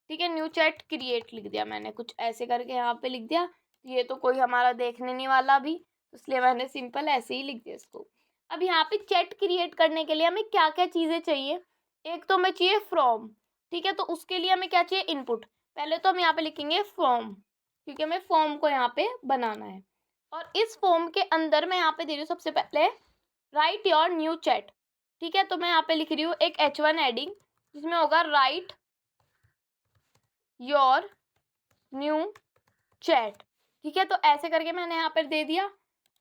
[SPEAKER 2] ठीक है। न्यू चैट क्रिएट लिख दिया मैंने, कुछ ऐसे करके यहाँ पे लिख दिया ये तो कोई हमारा देखने नहीं वाला भी, इसलिए मैंने सिंपल ऐसे ही लिख दिया इसको। अब यहाँ पे चैट क्रिएट करने के लिए हमें क्या क्या चीज़ें चाहिए, एक तो हमें चाहिए फ्रॉम, ठीक है, तो उसके लिए हमें क्या चाहिए, इनपुट। पहले तो हम यहाँ पे लिखेंगे फॉर्म, क्योंकि हमें फॉर्म को यहाँ पे बनाना है। और इस फॉर्म के अंदर मैं यहाँ पे दे रही हूँ सबसे पहले राइट योर न्यू चैट, ठीक है, तो मैं यहाँ पे लिख रही हूँ एक H1 हेडिंग जिसमें होगा राइट योर न्यू चैट, ठीक है, तो ऐसे करके मैंने यहाँ पर दे दिया।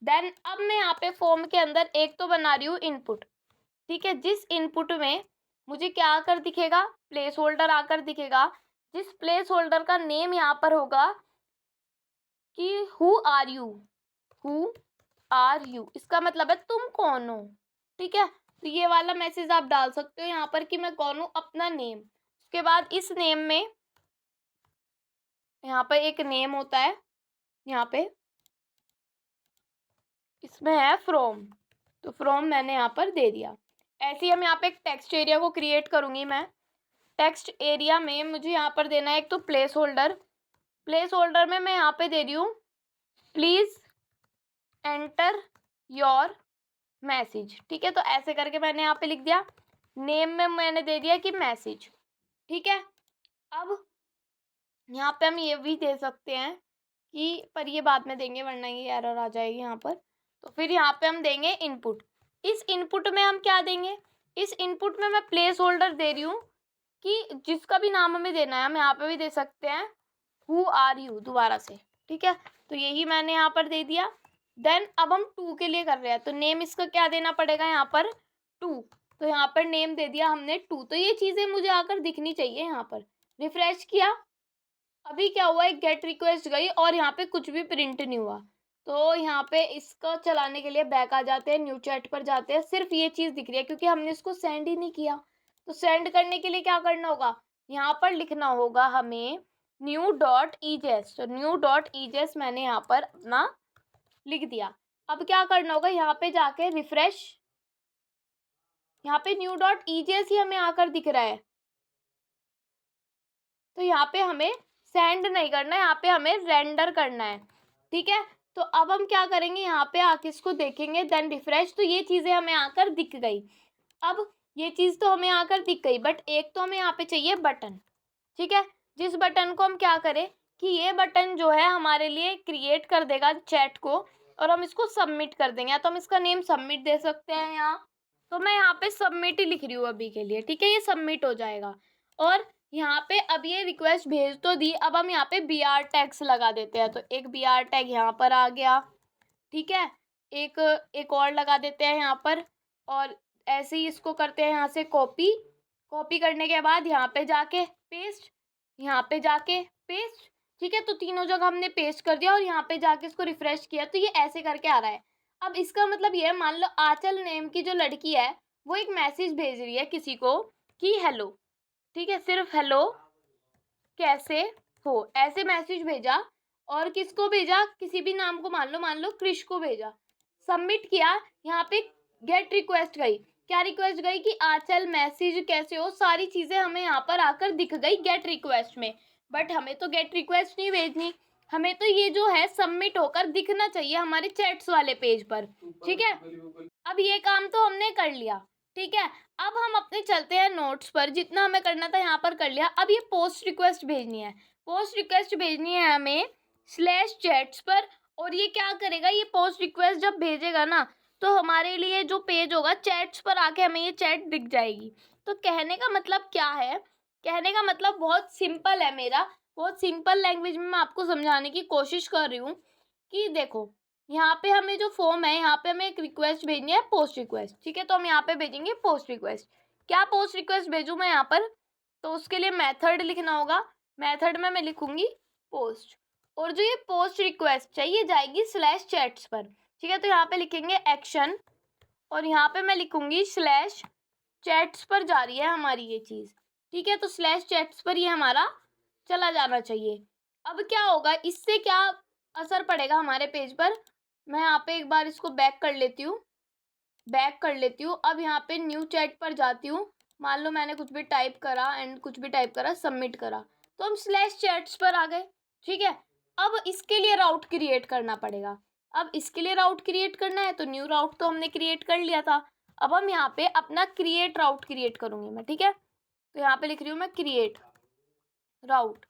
[SPEAKER 2] देन अब मैं यहाँ पे फॉर्म के अंदर एक तो बना रही हूँ इनपुट, ठीक है, जिस इनपुट में मुझे क्या आकर दिखेगा, प्लेस होल्डर आकर दिखेगा, जिस प्लेस होल्डर का नेम यहाँ पर होगा कि हु आर यू, इसका मतलब है तुम कौन हो, ठीक है, तो ये वाला मैसेज आप डाल सकते हो यहाँ पर कि मैं कौन हूँ, अपना नेम। उसके बाद इस नेम में यहाँ पर एक नेम होता है, यहाँ पे इसमें है फ्रॉम, तो फ्रॉम मैंने यहाँ पर दे दिया। ऐसे ही हम यहाँ पे एक टेक्स्ट एरिया को क्रिएट करूँगी मैं। टेक्स्ट एरिया में मुझे यहाँ पर देना है एक तो प्लेस होल्डर, प्लेस होल्डर में मैं यहाँ पे दे रही हूँ प्लीज़ एंटर योर मैसेज, ठीक है, तो ऐसे करके मैंने यहाँ पे लिख दिया। नेम में मैंने दे दिया कि मैसेज, ठीक है। अब यहाँ पे हम ये भी दे सकते हैं कि, पर ये बाद में देंगे वरना ये एरर आ जाएगी यहाँ पर, तो फिर यहाँ पे हम देंगे इनपुट। इस इनपुट में हम क्या देंगे, इस इनपुट में मैं प्लेस होल्डर दे रही हूँ कि जिसका भी नाम हमें देना है हम यहाँ पे भी दे सकते हैं हु आर यू दोबारा से, ठीक है, तो यही मैंने यहाँ पर दे दिया। देन अब हम टू के लिए कर रहे हैं, तो नेम इसका क्या देना पड़ेगा यहाँ पर, टू, तो यहाँ पर नेम दे दिया हमने टू। तो ये चीज़ें मुझे आकर दिखनी चाहिए। यहाँ पर रिफ्रेश किया, अभी क्या हुआ, एक गेट रिक्वेस्ट गई और यहाँ पे कुछ भी प्रिंट नहीं हुआ, तो यहाँ पे इसको चलाने के लिए बैक आ जाते हैं, न्यू चैट पर जाते हैं, सिर्फ ये चीज़ दिख रही है क्योंकि हमने इसको सेंड ही नहीं किया। तो सेंड करने के लिए क्या करना होगा, यहाँ पर लिखना होगा हमें new.ejes, तो new.ejes मैंने यहाँ पर अपना लिख दिया। अब क्या करना होगा, यहाँ पे जाके रिफ्रेश, यहाँ पे new.ejes ही हमें आकर दिख रहा है, तो यहाँ पे हमें सेंड नहीं करना है, यहाँ पे हमें रेंडर करना है, ठीक है। तो अब हम क्या करेंगे, यहाँ पे आके इसको देखेंगे, देन रिफ्रेश, तो ये चीज़ें हमें आकर दिख गई। अब ये चीज़ तो हमें आकर दिख गई, बट एक तो हमें यहाँ पे चाहिए बटन, ठीक है, जिस बटन को हम क्या करें कि ये बटन जो है हमारे लिए क्रिएट कर देगा चैट को और हम इसको सबमिट कर देंगे, या तो हम इसका नेम सबमिट दे सकते हैं यहाँ, तो मैं यहाँ पे सबमिट ही लिख रही हूँ अभी के लिए, ठीक है, ये सबमिट हो जाएगा। और यहाँ पे अब ये रिक्वेस्ट भेज तो दी, अब हम यहाँ पे BR टैग्स लगा देते हैं, तो एक BR टैग यहाँ पर आ गया, ठीक है, एक और लगा देते हैं यहाँ पर, और ऐसे ही इसको करते हैं यहाँ से कॉपी करने के बाद यहाँ पे जाके पेस्ट, यहाँ पे जाके पेस्ट, ठीक है, तो तीनों जगह हमने पेस्ट कर दिया और यहाँ पे जाके इसको रिफ्रेश किया, तो ये ऐसे करके आ रहा है। अब इसका मतलब ये है, मान लो आंचल नेम की जो लड़की है वो एक मैसेज भेज रही है किसी को कि हेलो, ठीक है, सिर्फ हेलो कैसे हो, ऐसे मैसेज भेजा, और किसको भेजा, किसी भी नाम को, मान लो क्रिश को भेजा, सबमिट किया, यहाँ पे गेट रिक्वेस्ट गई, क्या रिक्वेस्ट गई कि आंचल मैसेज कैसे हो, सारी चीज़ें हमें यहाँ पर आकर दिख गई गेट रिक्वेस्ट में, बट हमें तो गेट रिक्वेस्ट नहीं भेजनी, हमें तो ये जो है सबमिट होकर दिखना चाहिए हमारे चैट्स वाले पेज पर, ठीक है। अब ये काम तो हमने कर लिया, ठीक है, अब हम अपने चलते हैं नोट्स पर, जितना हमें करना था यहाँ पर कर लिया। अब ये पोस्ट रिक्वेस्ट भेजनी है, पोस्ट रिक्वेस्ट भेजनी है हमें /chats पर, और ये क्या करेगा, ये पोस्ट रिक्वेस्ट जब भेजेगा ना तो हमारे लिए जो पेज होगा चैट्स पर आके हमें ये चैट दिख जाएगी। तो कहने का मतलब क्या है, कहने का मतलब बहुत सिंपल है, मेरा बहुत सिंपल लैंग्वेज में मैं आपको समझाने की कोशिश कर रही हूँ कि देखो, यहाँ पे हमें जो फॉर्म है, यहाँ पे हमें एक रिक्वेस्ट भेजनी है पोस्ट रिक्वेस्ट, ठीक है, तो हम यहाँ पे भेजेंगे पोस्ट रिक्वेस्ट। क्या पोस्ट रिक्वेस्ट भेजूँ मैं यहाँ पर, तो उसके लिए मेथड लिखना होगा, मेथड में मैं लिखूंगी पोस्ट, और जो ये पोस्ट रिक्वेस्ट है ये जाएगी /chats पर, ठीक है, तो यहाँ पे लिखेंगे एक्शन, और यहाँ पे मैं लिखूंगी /chats पर जा रही है हमारी ये चीज़, ठीक है, तो /chats पर ये हमारा चला जाना चाहिए। अब क्या होगा, इससे क्या असर पड़ेगा हमारे पेज पर, मैं यहाँ पे एक बार इसको बैक कर लेती हूँ, अब यहाँ पे न्यू चैट पर जाती हूँ, मान लो मैंने कुछ भी टाइप करा एंड कुछ भी टाइप करा, सबमिट करा, तो हम /chats पर आ गए, ठीक है। अब इसके लिए राउट क्रिएट करना पड़ेगा। अब इसके लिए राउट क्रिएट करना है तो न्यू राउट तो हमने क्रिएट कर लिया था। अब हम यहाँ पे अपना क्रिएट राउट क्रिएट करूँगी मैं, ठीक है। तो यहाँ पे लिख रही हूँ मैं क्रिएट राउट।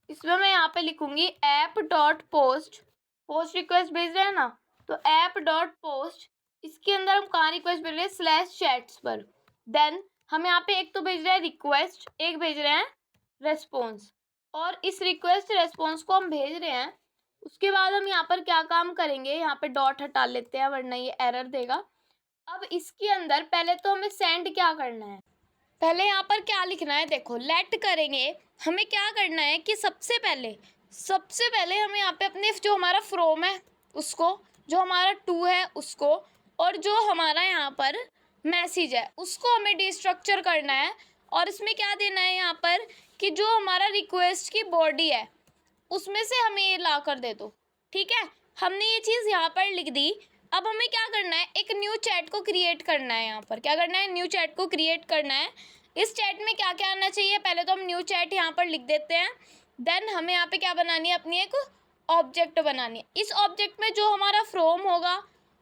[SPEAKER 2] इसमें मैं यहाँ पे लिखूँगी app dot post, post request भेज रहे हैं ना, तो ऐप डॉट पोस्ट, इसके अंदर हम कहाँ रिक्वेस्ट भेज रहे हैं, स्लैश चैट्स पर। देन हम यहाँ पे एक तो भेज रहे हैं रिक्वेस्ट, एक भेज रहे हैं रेस्पॉन्स, और इस रिक्वेस्ट रेस्पॉन्स को हम भेज रहे हैं। उसके बाद हम यहाँ पर क्या काम करेंगे, यहाँ पे डॉट हटा लेते हैं वरना ये एरर देगा। अब इसके अंदर पहले तो हमें सेंड क्या करना है, पहले यहाँ पर क्या लिखना है, देखो लेट करेंगे। हमें क्या करना है कि सबसे पहले हमें यहाँ पे अपने जो हमारा फ्रॉम है उसको, जो हमारा टू है उसको, और जो हमारा यहाँ पर मैसेज है उसको हमें डिस्ट्रक्चर करना है। और इसमें क्या देना है यहाँ पर कि जो हमारा रिक्वेस्ट की बॉडी है उसमें से हमें ये ला कर दे दो, ठीक है। हमने ये चीज़ यहाँ पर लिख दी। अब हमें क्या करना है, एक न्यू चैट को क्रिएट करना है। यहाँ पर क्या करना है, न्यू चैट को क्रिएट करना है। इस चैट में क्या क्या आना चाहिए, पहले तो हम न्यू चैट यहाँ पर लिख देते हैं। देन हमें यहाँ पे क्या बनानी है, अपनी एक ऑब्जेक्ट बनानी है। इस ऑब्जेक्ट में जो हमारा फ्रॉम होगा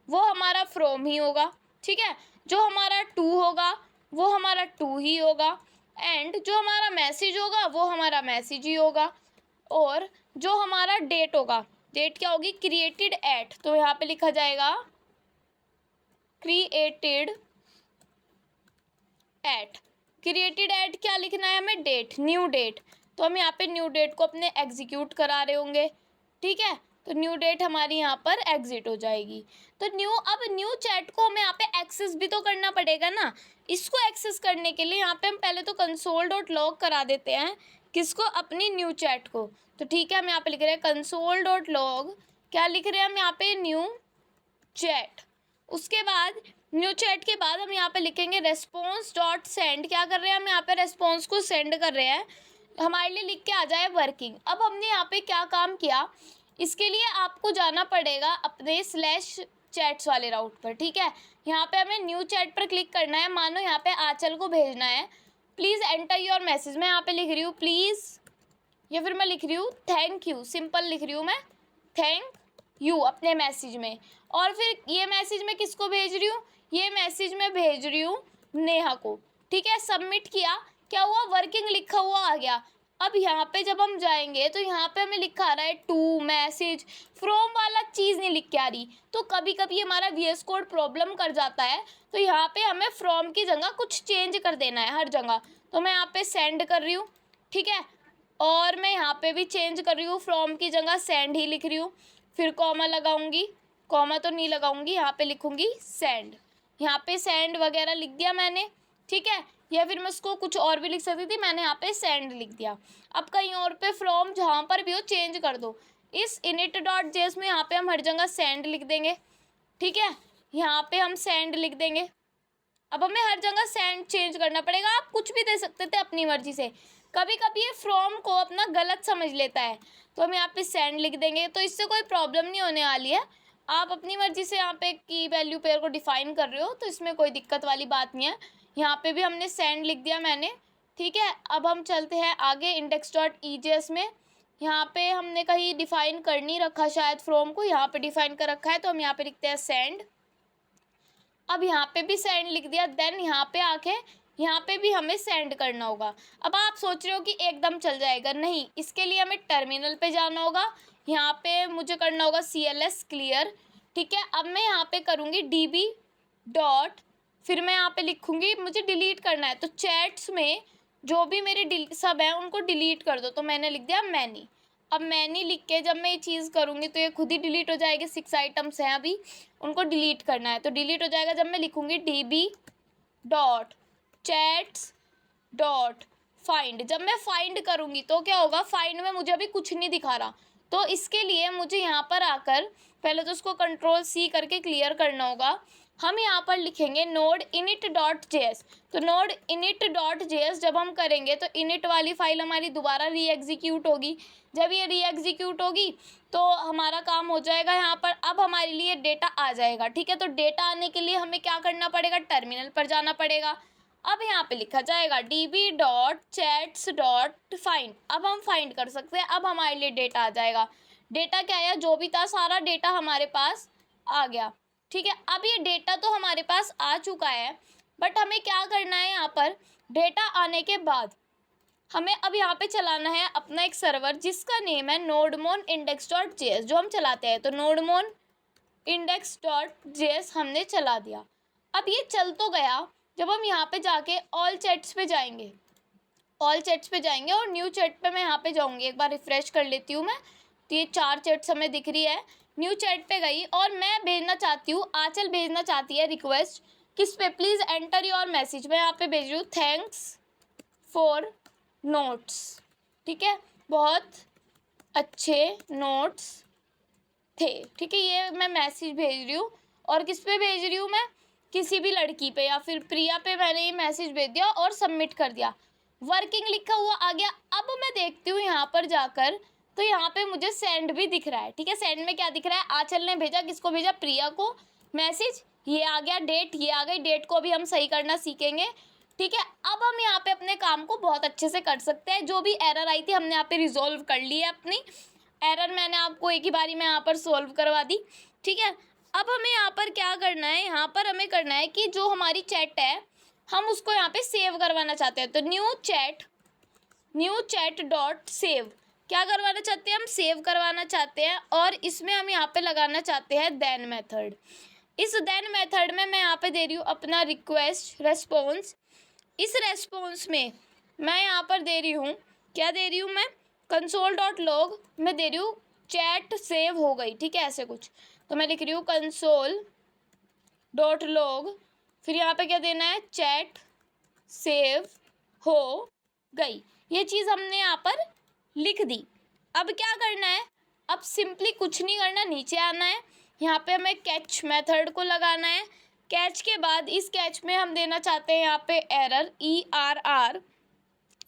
[SPEAKER 2] वो हमारा फ्रॉम ही होगा, ठीक है। जो हमारा टू होगा वो हमारा टू ही होगा, एंड जो हमारा मैसेज होगा वो हमारा मैसेज ही होगा। और जो हमारा डेट होगा, डेट क्या होगी, क्रिएटेड एट, तो यहाँ पे लिखा जाएगा क्रिएटेड एट। क्रिएटेड एट क्या लिखना है हमें, डेट, न्यू डेट। तो हम यहाँ पे न्यू डेट को अपने एग्जीक्यूट करा रहे होंगे, ठीक है। तो न्यू डेट हमारी यहाँ पर एग्जिट हो जाएगी। तो अब न्यू चैट को हमें यहाँ पे एक्सेस भी तो करना पड़ेगा ना। इसको एक्सेस करने के लिए यहाँ पे हम पहले तो कंसोल डॉट लॉग करा देते हैं, किसको, अपनी न्यू चैट को। तो ठीक है, हम यहाँ पे लिख रहे हैं कंसोल डॉट लॉग, क्या लिख रहे हैं हम यहाँ पे, न्यू चैट। उसके बाद न्यू चैट के बाद हम यहाँ पे लिखेंगे रेस्पॉन्स डॉट सेंड। क्या कर रहे हैं हम यहाँ पे, रेस्पॉन्स को सेंड कर रहे हैं। हमारे लिए लिख के आ जाए वर्किंग। अब हमने यहाँ पे क्या काम किया, इसके लिए आपको जाना पड़ेगा अपने स्लैश चैट्स वाले राउट पर, ठीक है। यहाँ पे हमें न्यू चैट पर क्लिक करना है। मानो यहाँ पे आंचल को भेजना है, प्लीज़ एंटर योर मैसेज। मैं यहाँ पे लिख रही हूँ प्लीज़, या फिर मैं लिख रही हूँ थैंक यू, सिंपल लिख रही हूँ मैं थैंक यू अपने मैसेज में। और फिर ये मैसेज मैं किसको भेज रही हूँ, ये मैसेज मैं भेज रही हूँ नेहा को, ठीक है। सबमिट किया, क्या हुआ, वर्किंग लिखा हुआ आ गया। अब यहाँ पे जब हम जाएंगे तो यहाँ पे हमें लिखा आ रहा है टू मैसेज, फ्रॉम वाला चीज़ नहीं लिख के आ रही। तो कभी कभी हमारा VS कोड प्रॉब्लम कर जाता है, तो यहाँ पे हमें फ्रॉम की जगह कुछ चेंज कर देना है हर जगह। तो मैं यहाँ पे सेंड कर रही हूँ, ठीक है। और मैं यहाँ पे भी चेंज कर रही हूँ, फ्रॉम की जगह सेंड ही लिख रही हूँ। फिर कॉमा लगाऊंगी, कॉमा तो नहीं लगाऊंगी, यहाँ पे लिखूंगी सेंड। यहाँ पे सेंड वगैरह लिख दिया मैंने, ठीक है। या फिर मैं उसको कुछ और भी लिख सकती थी, मैंने यहाँ पे सेंड लिख दिया। अब कहीं और पे फ्रॉम जहाँ पर भी हो चेंज कर दो। इस init.js में यहाँ पे हम हर जगह सेंड लिख देंगे, ठीक है। यहाँ पे हम सेंड लिख देंगे। अब हमें हर जगह सेंड चेंज करना पड़ेगा। आप कुछ भी दे सकते थे अपनी मर्जी से, कभी कभी ये फ्रॉम को अपना गलत समझ लेता है, तो हम यहाँ पे सेंड लिख देंगे। तो इससे कोई प्रॉब्लम नहीं होने वाली है। आप अपनी मर्जी से यहाँ पे की वैल्यू पेयर को डिफाइन कर रहे हो, तो इसमें कोई दिक्कत वाली बात नहीं है। यहाँ पे भी हमने सेंड लिख दिया मैंने, ठीक है। अब हम चलते हैं आगे index.ejs में। यहाँ पे हमने कहीं डिफाइन कर नहीं रखा शायद फ्रॉम को, यहाँ पे डिफाइन कर रखा है, तो हम यहाँ पे लिखते हैं सेंड। अब यहाँ पे भी सेंड लिख दिया। देन यहाँ पे आके यहाँ पे भी हमें सेंड करना होगा। अब आप सोच रहे हो कि एकदम चल जाएगा, नहीं, इसके लिए हमें टर्मिनल पे जाना होगा। यहाँ पे मुझे करना होगा CLS क्लियर, ठीक है। अब मैं यहाँ पे करूँगी DB डॉट, फिर मैं यहाँ पे लिखूँगी, मुझे डिलीट करना है, तो चैट्स में जो भी मेरे सब हैं उनको डिलीट कर दो। तो मैंने लिख दिया मैनी। अब मैनी लिख के जब मैं ये चीज़ करूँगी तो ये खुद ही डिलीट हो जाएगी। 6 आइटम्स हैं अभी, उनको डिलीट करना है, तो डिलीट हो जाएगा जब मैं लिखूँगी DB dot chats dot find. जब मैं फाइंड करूँगी तो क्या होगा, फाइंड में मुझे अभी कुछ नहीं दिखा रहा। तो इसके लिए मुझे यहाँ पर आकर पहले तो उसको Ctrl+C करके क्लियर करना होगा। हम यहाँ पर लिखेंगे नोड init.js। तो नोड init.js जब हम करेंगे तो init वाली फाइल हमारी दोबारा री-एग्जीक्यूट होगी। जब ये री-एग्जीक्यूट होगी तो हमारा काम हो जाएगा यहाँ पर। अब हमारे लिए डेटा आ जाएगा, ठीक है। तो डेटा आने के लिए हमें क्या करना पड़ेगा, टर्मिनल पर जाना पड़ेगा। अब यहाँ पे लिखा जाएगा DB dot chats dot find. अब हम फाइंड कर सकते हैं, अब हमारे लिए डेटा आ जाएगा। डेटा क्या आया, जो भी था सारा डेटा हमारे पास आ गया। ठीक है, अब ये डेटा तो हमारे पास आ चुका है, बट हमें क्या करना है, यहाँ पर डेटा आने के बाद हमें अब यहाँ पे चलाना है अपना एक सर्वर जिसका नेम है नोडमोन index.js जो हम चलाते हैं। तो नोडमोन index.js हमने चला दिया। अब ये चल तो गया, जब हम यहाँ पे जाके ऑल चैट्स पे जाएंगे, ऑल चैट्स पे जाएंगे और न्यू चैट पे मैं यहाँ पे जाऊँगी, एक बार रिफ्रेश कर लेती हूँ मैं। तो ये 4 चैट्स हमें दिख रही है। न्यू चैट पे गई और मैं भेजना चाहती हूँ, आंचल भेजना चाहती है रिक्वेस्ट, किस पे, प्लीज़ एंटर योर मैसेज। मैं यहाँ पे भेज रही हूँ थैंक्स फॉर नोट्स। ठीक है, बहुत अच्छे नोट्स थे। ठीक है, ये मैं मैसेज भेज रही हूँ। और किस पे भेज रही हूँ मैं, किसी भी लड़की पे या फिर प्रिया पे मैंने ये मैसेज भेज दिया और सबमिट कर दिया। वर्किंग लिखा हुआ आ गया। अब मैं देखती हूँ यहाँ पर जाकर, तो यहाँ पे मुझे सेंड भी दिख रहा है। ठीक है, सेंड में क्या दिख रहा है, आंचल ने भेजा, किसको भेजा, प्रिया को मैसेज। ये आ गया डेट, ये आ गई डेट, को भी हम सही करना सीखेंगे। ठीक है, अब हम यहाँ पे अपने काम को बहुत अच्छे से कर सकते हैं। जो भी एरर आई थी हमने यहाँ पे रिजॉल्व कर ली है अपनी एरर, मैंने आपको एक ही बारी में यहाँ पर सोल्व करवा दी। ठीक है, अब हमें यहाँ पर क्या करना है, यहाँ पर हमें करना है कि जो हमारी चैट है हम उसको यहाँ पे सेव करवाना चाहते हैं। तो न्यू चैट डॉट सेव, क्या करवाना चाहते हैं हम, सेव करवाना चाहते हैं। और इसमें हम यहाँ पे लगाना चाहते हैं देन मेथड। इस देन मेथड में मैं यहाँ पे दे रही हूँ अपना रिक्वेस्ट रेस्पॉन्स। इस रेस्पॉन्स में मैं यहाँ पर दे रही हूँ, क्या दे रही हूँ मैं, कंसोल डॉट लॉग में दे रही हूँ चैट सेव हो गई। ठीक है, ऐसे कुछ। तो मैं लिख रही हूँ कंसोल डॉट लॉग, फिर यहाँ पे क्या देना है, चैट सेव हो गई। ये चीज़ हमने यहाँ पर लिख दी। अब क्या करना है, अब सिंपली कुछ नहीं करना, नीचे आना है, यहाँ पे हमें कैच मेथड को लगाना है। कैच के बाद इस कैच में हम देना चाहते हैं यहाँ पे एरर ERR,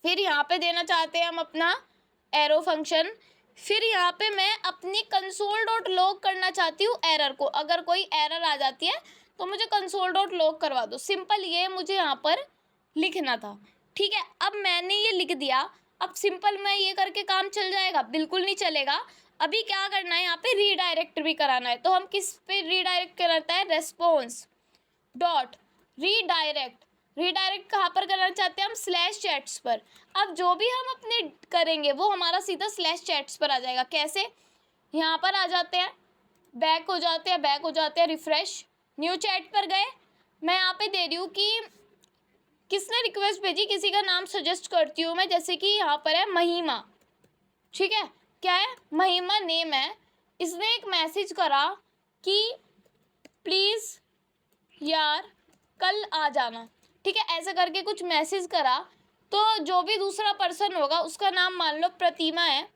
[SPEAKER 2] फिर यहाँ पे देना चाहते हैं हम अपना एरो फंक्शन, फिर यहाँ पे मैं अपनी कंसोल डॉट लॉग करना चाहती हूँ एरर को। अगर कोई एरर आ जाती है तो मुझे कंसोल डॉट लॉग करवा दो, सिंपल ये मुझे यहाँ पर लिखना था। ठीक है, अब मैंने ये लिख दिया। अब सिंपल मैं ये करके काम चल जाएगा, बिल्कुल नहीं चलेगा। अभी क्या करना है, यहाँ पे रीडायरेक्ट भी कराना है। तो हम किस पे रीडायरेक्ट कराता है, रेस्पॉन्स डॉट रीडायरेक्ट। रीडायरेक्ट कहाँ पर करना चाहते हैं हम, स्लैश चैट्स पर। अब जो भी हम अपने करेंगे वो हमारा सीधा स्लैश चैट्स पर आ जाएगा। कैसे, यहाँ पर आ जाते हैं, बैक हो जाते हैं, रिफ्रेश, न्यू चैट पर गए। मैं यहाँ पे दे रही हूँ कि किसने रिक्वेस्ट भेजी, किसी का नाम सजेस्ट करती हूँ मैं, जैसे कि यहाँ पर है महिमा। ठीक है, क्या है, महिमा नेम है। इसने एक मैसेज करा कि प्लीज़ यार कल आ जाना। ठीक है, ऐसे करके कुछ मैसेज करा। तो जो भी दूसरा पर्सन होगा उसका नाम मान लो प्रतिमा है।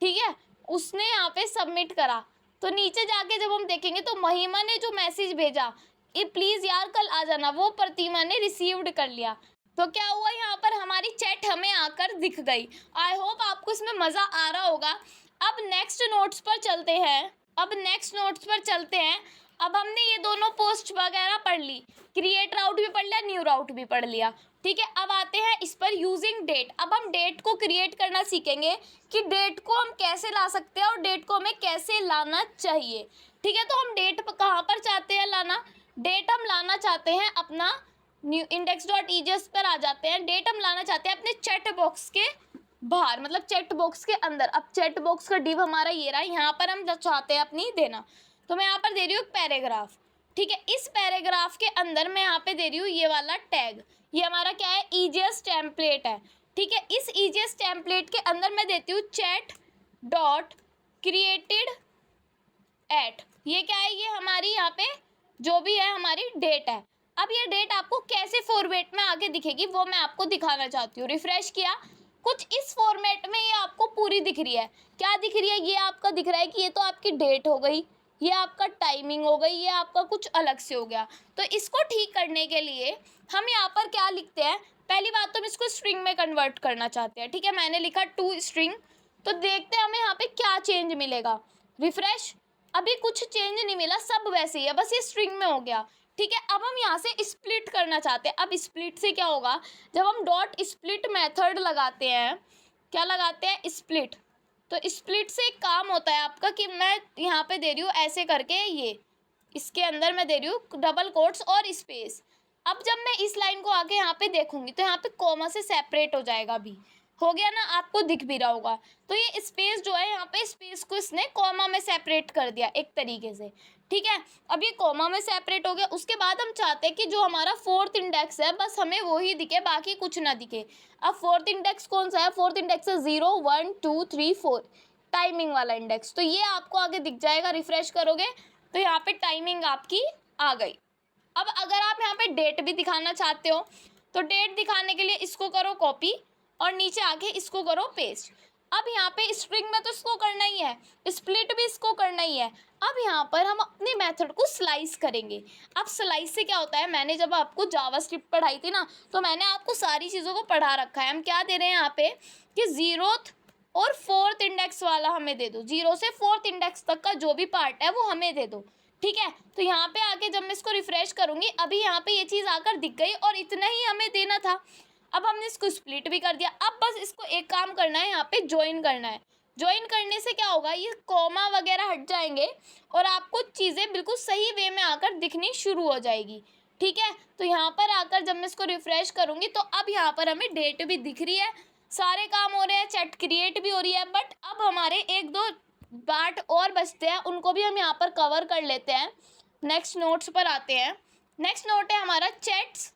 [SPEAKER 2] ठीक है, उसने यहाँ पे सबमिट करा। तो नीचे जाके जब हम देखेंगे तो महिमा ने जो मैसेज भेजा, ये प्लीज़ यार कल आ जाना, वो प्रतिमा ने रिसीव्ड कर लिया। तो क्या हुआ, यहाँ पर हमारी चैट हमें आकर दिख गई। आई होप आपको इसमें मज़ा आ रहा होगा। अब नेक्स्ट नोट्स पर चलते हैं। अब हमने ये दोनों पोस्ट वगैरह पढ़ ली, क्रिएट राउट भी पढ़ लिया, न्यू राउट भी पढ़ लिया। ठीक है, अब आते हैं इस पर यूजिंग डेट। अब हम डेट को क्रिएट करना सीखेंगे कि डेट को हम कैसे ला सकते हैं और डेट को हमें कैसे लाना चाहिए। ठीक है, तो हम डेट कहाँ पर चाहते हैं लाना, डेट हम लाना चाहते हैं अपना न्यू index.ejs पर आ जाते हैं। डेट हम लाना चाहते हैं अपने चैट बॉक्स के बाहर, मतलब चैट बॉक्स के अंदर। अब चैट बॉक्स का डिव हमारा ये रहा, यहाँ पर हम चाहते हैं अपनी देना। तो मैं यहाँ पर दे रही हूँ एक पैराग्राफ। ठीक है, इस पैराग्राफ के अंदर मैं यहाँ पे दे रही हूँ ये वाला टैग। ये हमारा क्या है, EJS टेम्पलेट है। ठीक है, इस EJS टेम्पलेट के अंदर मैं देती हूँ चैट डॉट क्रिएटेड एट। ये क्या है, ये हमारी यहाँ पे जो भी है हमारी डेट है। अब ये डेट आपको कैसे फॉर्मेट में आगे दिखेगी वो मैं आपको दिखाना चाहती हूँ। रिफ्रेश किया, कुछ इस फॉर्मेट में ये आपको पूरी दिख रही है। क्या दिख रही है, ये आपका दिख रहा है कि ये तो आपकी डेट हो गई, ये आपका टाइमिंग हो गई, ये आपका कुछ अलग से हो गया। तो इसको ठीक करने के लिए हम यहाँ पर क्या लिखते हैं, पहली बात तो हम इसको स्ट्रिंग में कन्वर्ट करना चाहते हैं। ठीक है, मैंने लिखा टू स्ट्रिंग। तो देखते हैं हमें यहाँ पे क्या चेंज मिलेगा। रिफ्रेश, अभी कुछ चेंज नहीं मिला, सब वैसे ही है, बस ये स्ट्रिंग में हो गया। ठीक है, अब हम यहाँ से स्प्लिट करना चाहते हैं। अब स्प्लिट से क्या होगा, जब हम डॉट स्प्लिट मेथड लगाते हैं, क्या लगाते हैं, स्प्लिट। तो स्प्लिट से एक काम होता है आपका कि मैं यहाँ पे दे रही हूँ ऐसे करके, ये इसके अंदर मैं दे रही हूँ डबल कोट्स और स्पेस। अब जब मैं इस लाइन को आके यहाँ पे देखूंगी तो यहाँ पे कॉमा से सेपरेट हो जाएगा, अभी हो गया ना, आपको दिख भी रहा होगा। तो ये स्पेस जो है, यहाँ पे स्पेस को इसने कॉमा में सेपरेट कर दिया एक तरीके से, ठीक है। अब ये कॉमा में सेपरेट हो गया। उसके बाद हम चाहते हैं कि जो हमारा फोर्थ इंडेक्स है बस हमें वो ही दिखे, बाकी कुछ ना दिखे। अब फोर्थ इंडेक्स कौन सा है? फोर्थ इंडेक्स है 0 1 2 3 4, टाइमिंग वाला इंडेक्स। तो ये आपको आगे दिख जाएगा, रिफ्रेश करोगे तो यहाँ पे टाइमिंग आपकी आ गई। अब अगर आप यहाँ पे डेट भी दिखाना चाहते हो तो डेट दिखाने के लिए इसको करो कॉपी और नीचे आके इसको करो पेस्ट। अब यहाँ पे स्ट्रिंग में तो इसको करना ही है, स्प्लिट भी इसको करना ही है। अब यहाँ पर हम अपने मेथड को स्लाइस करेंगे। अब स्लाइस से क्या होता है, मैंने जब आपको जावास्क्रिप्ट पढ़ाई थी ना तो मैंने आपको सारी चीज़ों को पढ़ा रखा है। हम क्या दे रहे हैं यहाँ पे कि 0th और 4th इंडेक्स वाला हमें दे दो, 0 से 4th इंडेक्स तक का जो भी पार्ट है वो हमें दे दो, ठीक है। तो यहाँ पे आके जब मैं इसको रिफ्रेश करूंगी, अभी यहाँ पे ये चीज़ आकर दिख गई और इतना ही हमें देना था। अब हमने इसको स्प्लिट भी कर दिया। अब बस इसको एक काम करना है, यहाँ पे ज्वाइन करना है। ज्वाइन करने से क्या होगा, ये कॉमा वगैरह हट जाएंगे और आपको चीज़ें बिल्कुल सही वे में आकर दिखनी शुरू हो जाएगी, ठीक है। तो यहाँ पर आकर जब मैं इसको रिफ्रेश करूँगी तो अब यहाँ पर हमें डेट भी दिख रही है, सारे काम हो रहे हैं, चैट क्रिएट भी हो रही है। बट अब हमारे एक दो पार्ट और बचते हैं, उनको भी हम यहाँ पर कवर कर लेते हैं। नेक्स्ट नोट्स पर आते हैं। नेक्स्ट नोट है हमारा चैट्स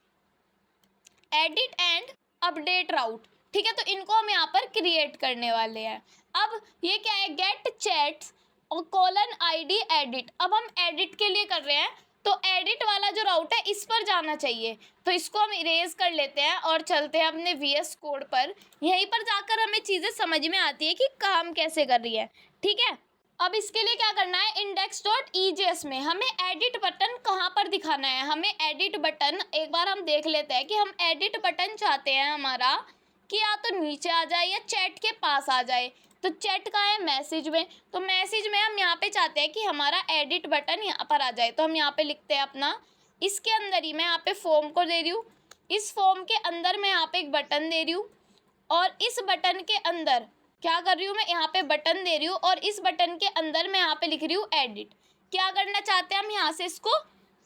[SPEAKER 2] एडिट एंड अपडेट राउट, ठीक है। तो इनको हम यहाँ पर क्रिएट करने वाले हैं। अब ये क्या है, गेट चैट्स और कोलन ID एडिट। अब हम एडिट के लिए कर रहे हैं तो एडिट वाला जो राउट है इस पर जाना चाहिए, तो इसको हम इरेज कर लेते हैं और चलते हैं अपने VS कोड पर। यहीं पर जाकर हमें चीज़ें समझ में आती है कि काम कैसे कर रही है, ठीक है। अब इसके लिए क्या करना है, index.ejs में हमें एडिट बटन कहाँ पर दिखाना है। हमें एडिट बटन एक बार हम देख लेते हैं कि हम एडिट बटन चाहते हैं हमारा कि या तो नीचे आ जाए या चैट के पास आ जाए। तो चैट का है मैसेज में, तो मैसेज में हम यहाँ पे चाहते हैं कि हमारा एडिट बटन यहाँ पर आ जाए। तो हम यहाँ पे लिखते हैं अपना, इसके अंदर ही मैं यहाँ पे फॉर्म को दे रही हूँ, इस फॉर्म के अंदर मैं यहाँ पे एक बटन दे रही हूँ और इस बटन के अंदर क्या कर रही हूँ, मैं यहाँ पे बटन दे रही हूँ और इस बटन के अंदर मैं यहाँ पे लिख रही हूँ एडिट। क्या करना चाहते हैं हम, यहाँ से इसको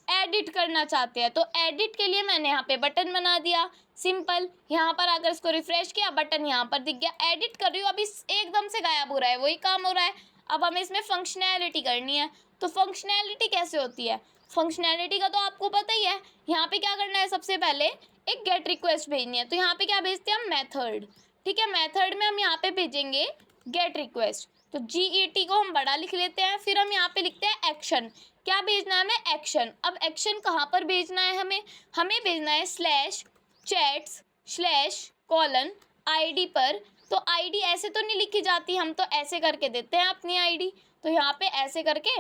[SPEAKER 2] एडिट करना चाहते हैं। तो एडिट के लिए मैंने यहाँ पे बटन बना दिया, सिंपल। यहाँ पर आकर इसको रिफ्रेश किया, बटन यहाँ पर दिख गया। एडिट कर रही हूँ, अभी एकदम से गायब हो रहा है, वही काम हो रहा है। अब हमें इसमें फंक्शनैलिटी करनी है। तो फंक्शनैलिटी कैसे होती है, फंक्शनैलिटी का तो आपको पता ही है। यहाँ पे क्या करना है, सबसे पहले एक गेट रिक्वेस्ट भेजनी है। तो यहाँ पे क्या भेजते हैं हम, मेथड, ठीक है। मेथड में हम यहाँ पे भेजेंगे गेट रिक्वेस्ट। तो GET को हम बड़ा लिख लेते हैं, फिर हम यहाँ पे लिखते हैं एक्शन। क्या भेजना है हमें, एक्शन। अब एक्शन कहाँ पर भेजना है हमें भेजना है /chats/:ID पर। तो ID ऐसे तो नहीं लिखी जाती, हम तो ऐसे करके देते हैं अपनी ID। तो यहाँ पे ऐसे करके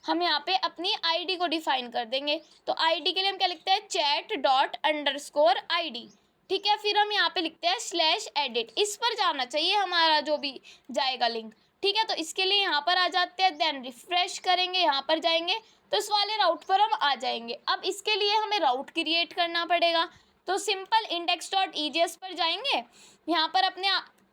[SPEAKER 2] हम यहाँ पे अपनी ID को डिफाइन कर देंगे। तो ID के लिए हम क्या लिखते हैं, chat._ID, ठीक है। फिर हम यहाँ पे लिखते हैं /edit, इस पर जाना चाहिए हमारा जो भी जाएगा लिंक, ठीक है। तो इसके लिए यहाँ पर आ जाते हैं, देन रिफ्रेश करेंगे, यहाँ पर जाएंगे तो इस वाले राउट पर हम आ जाएंगे। अब इसके लिए हमें राउट क्रिएट करना पड़ेगा। तो सिंपल index.ejs पर जाएंगे, यहाँ पर अपने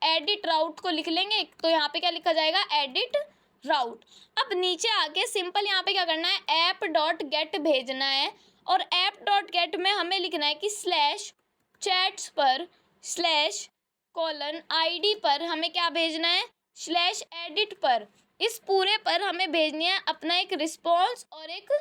[SPEAKER 2] एडिट राउट को लिख लेंगे। तो यहाँ पे क्या लिखा जाएगा, एडिट राउट। अब नीचे आके सिंपल यहाँ पे क्या करना है, app.get भेजना है और app.get में हमें लिखना है कि /chats पर /:ID पर हमें क्या भेजना है, /edit पर। इस पूरे पर हमें भेजनी है अपना एक रिस्पॉन्स और एक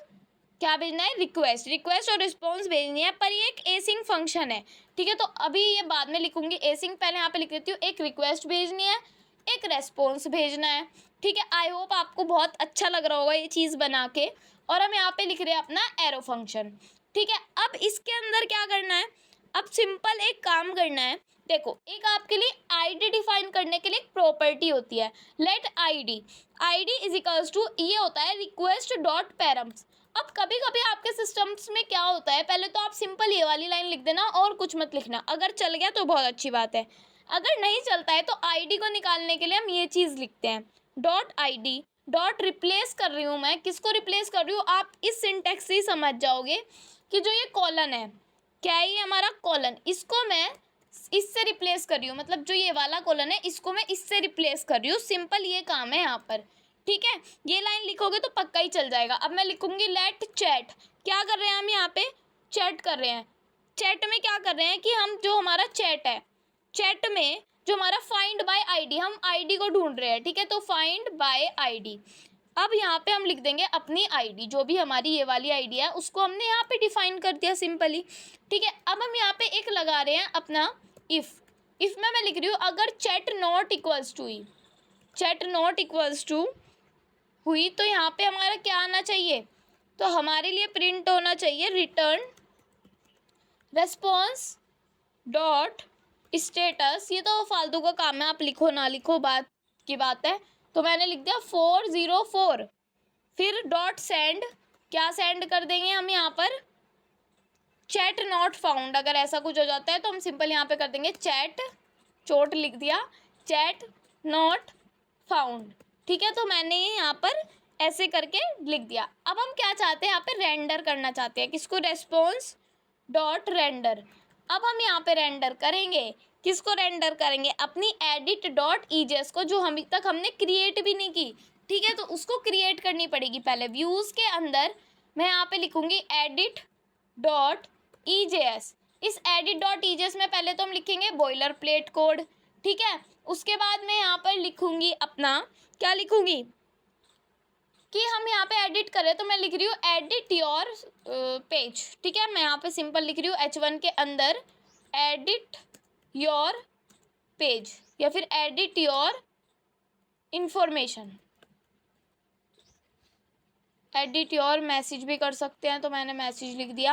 [SPEAKER 2] क्या भेजना है, रिक्वेस्ट और रिस्पॉन्स भेजनी है। पर ये एक एसिंग फंक्शन है, ठीक है। तो अभी ये बाद में लिखूंगी एसिंग, पहले यहाँ पे लिख देती हूँ। एक रिक्वेस्ट भेजनी है, एक रेस्पॉन्स भेजना है, ठीक है। आई होप आपको बहुत अच्छा लग रहा होगा ये चीज़ बना के। और हम यहाँ पे लिख रहे हैं अपना एरो फंक्शन, ठीक है। अब इसके अंदर क्या करना है, अब सिंपल एक काम करना है। देखो, एक आपके लिए ID डिफाइन करने के लिए एक प्रॉपर्टी होती है, let ID is equals to, ये होता है request.params। अब कभी कभी आपके सिस्टम्स में क्या होता है, पहले तो आप सिंपल ये वाली लाइन लिख देना और कुछ मत लिखना। अगर चल गया तो बहुत अच्छी बात है, अगर नहीं चलता है तो ID को निकालने के लिए हम ये चीज़ लिखते हैं, .id रिप्लेस कर रही हूँ मैं, किसको रिप्लेस कर रही हूँ, आप इस सिंटेक्स से ही समझ जाओगे कि जो ये कॉलन है, क्या है ये हमारा कॉलन, इसको मैं इससे रिप्लेस कर रही हूँ, मतलब जो ये वाला कॉलन है इसको मैं इससे रिप्लेस कर रही हूँ। सिंपल ये काम है यहाँ पर, ठीक है। ये लाइन लिखोगे तो पक्का ही चल जाएगा। अब मैं लिखूंगी लेट चैट। क्या कर रहे हैं हम यहाँ पे? चैट कर रहे हैं। चैट में क्या कर रहे हैं कि हम जो हमारा चैट है, चैट में जो हमारा फाइंड बाय आईडी, हम आईडी को ढूंढ रहे हैं, ठीक है। तो फाइंड बाय आईडी, अब यहाँ पे हम लिख देंगे अपनी आईडी, जो भी हमारी ये वाली आईडी है उसको हमने यहाँ पे डिफाइन कर दिया सिंपली, ठीक है। अब हम यहाँ पे एक लगा रहे हैं अपना इफ में मैं लिख रही हूँ अगर चैट नॉट इक्वल्स टू हुई, चैट नॉट इक्वल्स टू हुई तो यहाँ पे हमारा क्या आना चाहिए? तो हमारे लिए प्रिंट होना चाहिए रिटर्न रेस्पॉन्स डॉट स्टेटस। ये तो फालतू का काम है, आप लिखो ना लिखो बात की बात है। तो मैंने लिख दिया 404, फिर डॉट सेंड। क्या सेंड कर देंगे हम यहाँ पर? Chat not found. अगर ऐसा कुछ हो जाता है तो हम सिंपल यहाँ पे कर देंगे चैट, चोट लिख दिया, चैट नॉट फाउंड, ठीक है। तो मैंने ये यहाँ पर ऐसे करके लिख दिया। अब हम क्या चाहते हैं यहाँ पे? रेंडर करना चाहते हैं। किसको? Response dot render. अब हम यहाँ पे रेंडर करेंगे, किसको रेंडर करेंगे? अपनी एडिट डॉट ईजेएस को, जो अभी तक हमने क्रिएट भी नहीं की, ठीक है। तो उसको क्रिएट करनी पड़ेगी पहले। व्यूज़ के अंदर मैं यहाँ पे लिखूंगी एडिट डॉट ईजेएस। इस एडिट डॉट ईजेएस में पहले तो हम लिखेंगे बॉयलर प्लेट कोड, ठीक है। उसके बाद मैं यहाँ पर लिखूंगी अपना, क्या लिखूंगी कि हम यहाँ पे एडिट करें, तो मैं लिख रही हूँ एडिट योर पेज, ठीक है। मैं यहाँ पे सिंपल लिख रही हूँ H1 के अंदर एडिट योर पेज, या फिर edit your information, edit your message भी कर सकते हैं। तो मैंने मैसेज लिख दिया।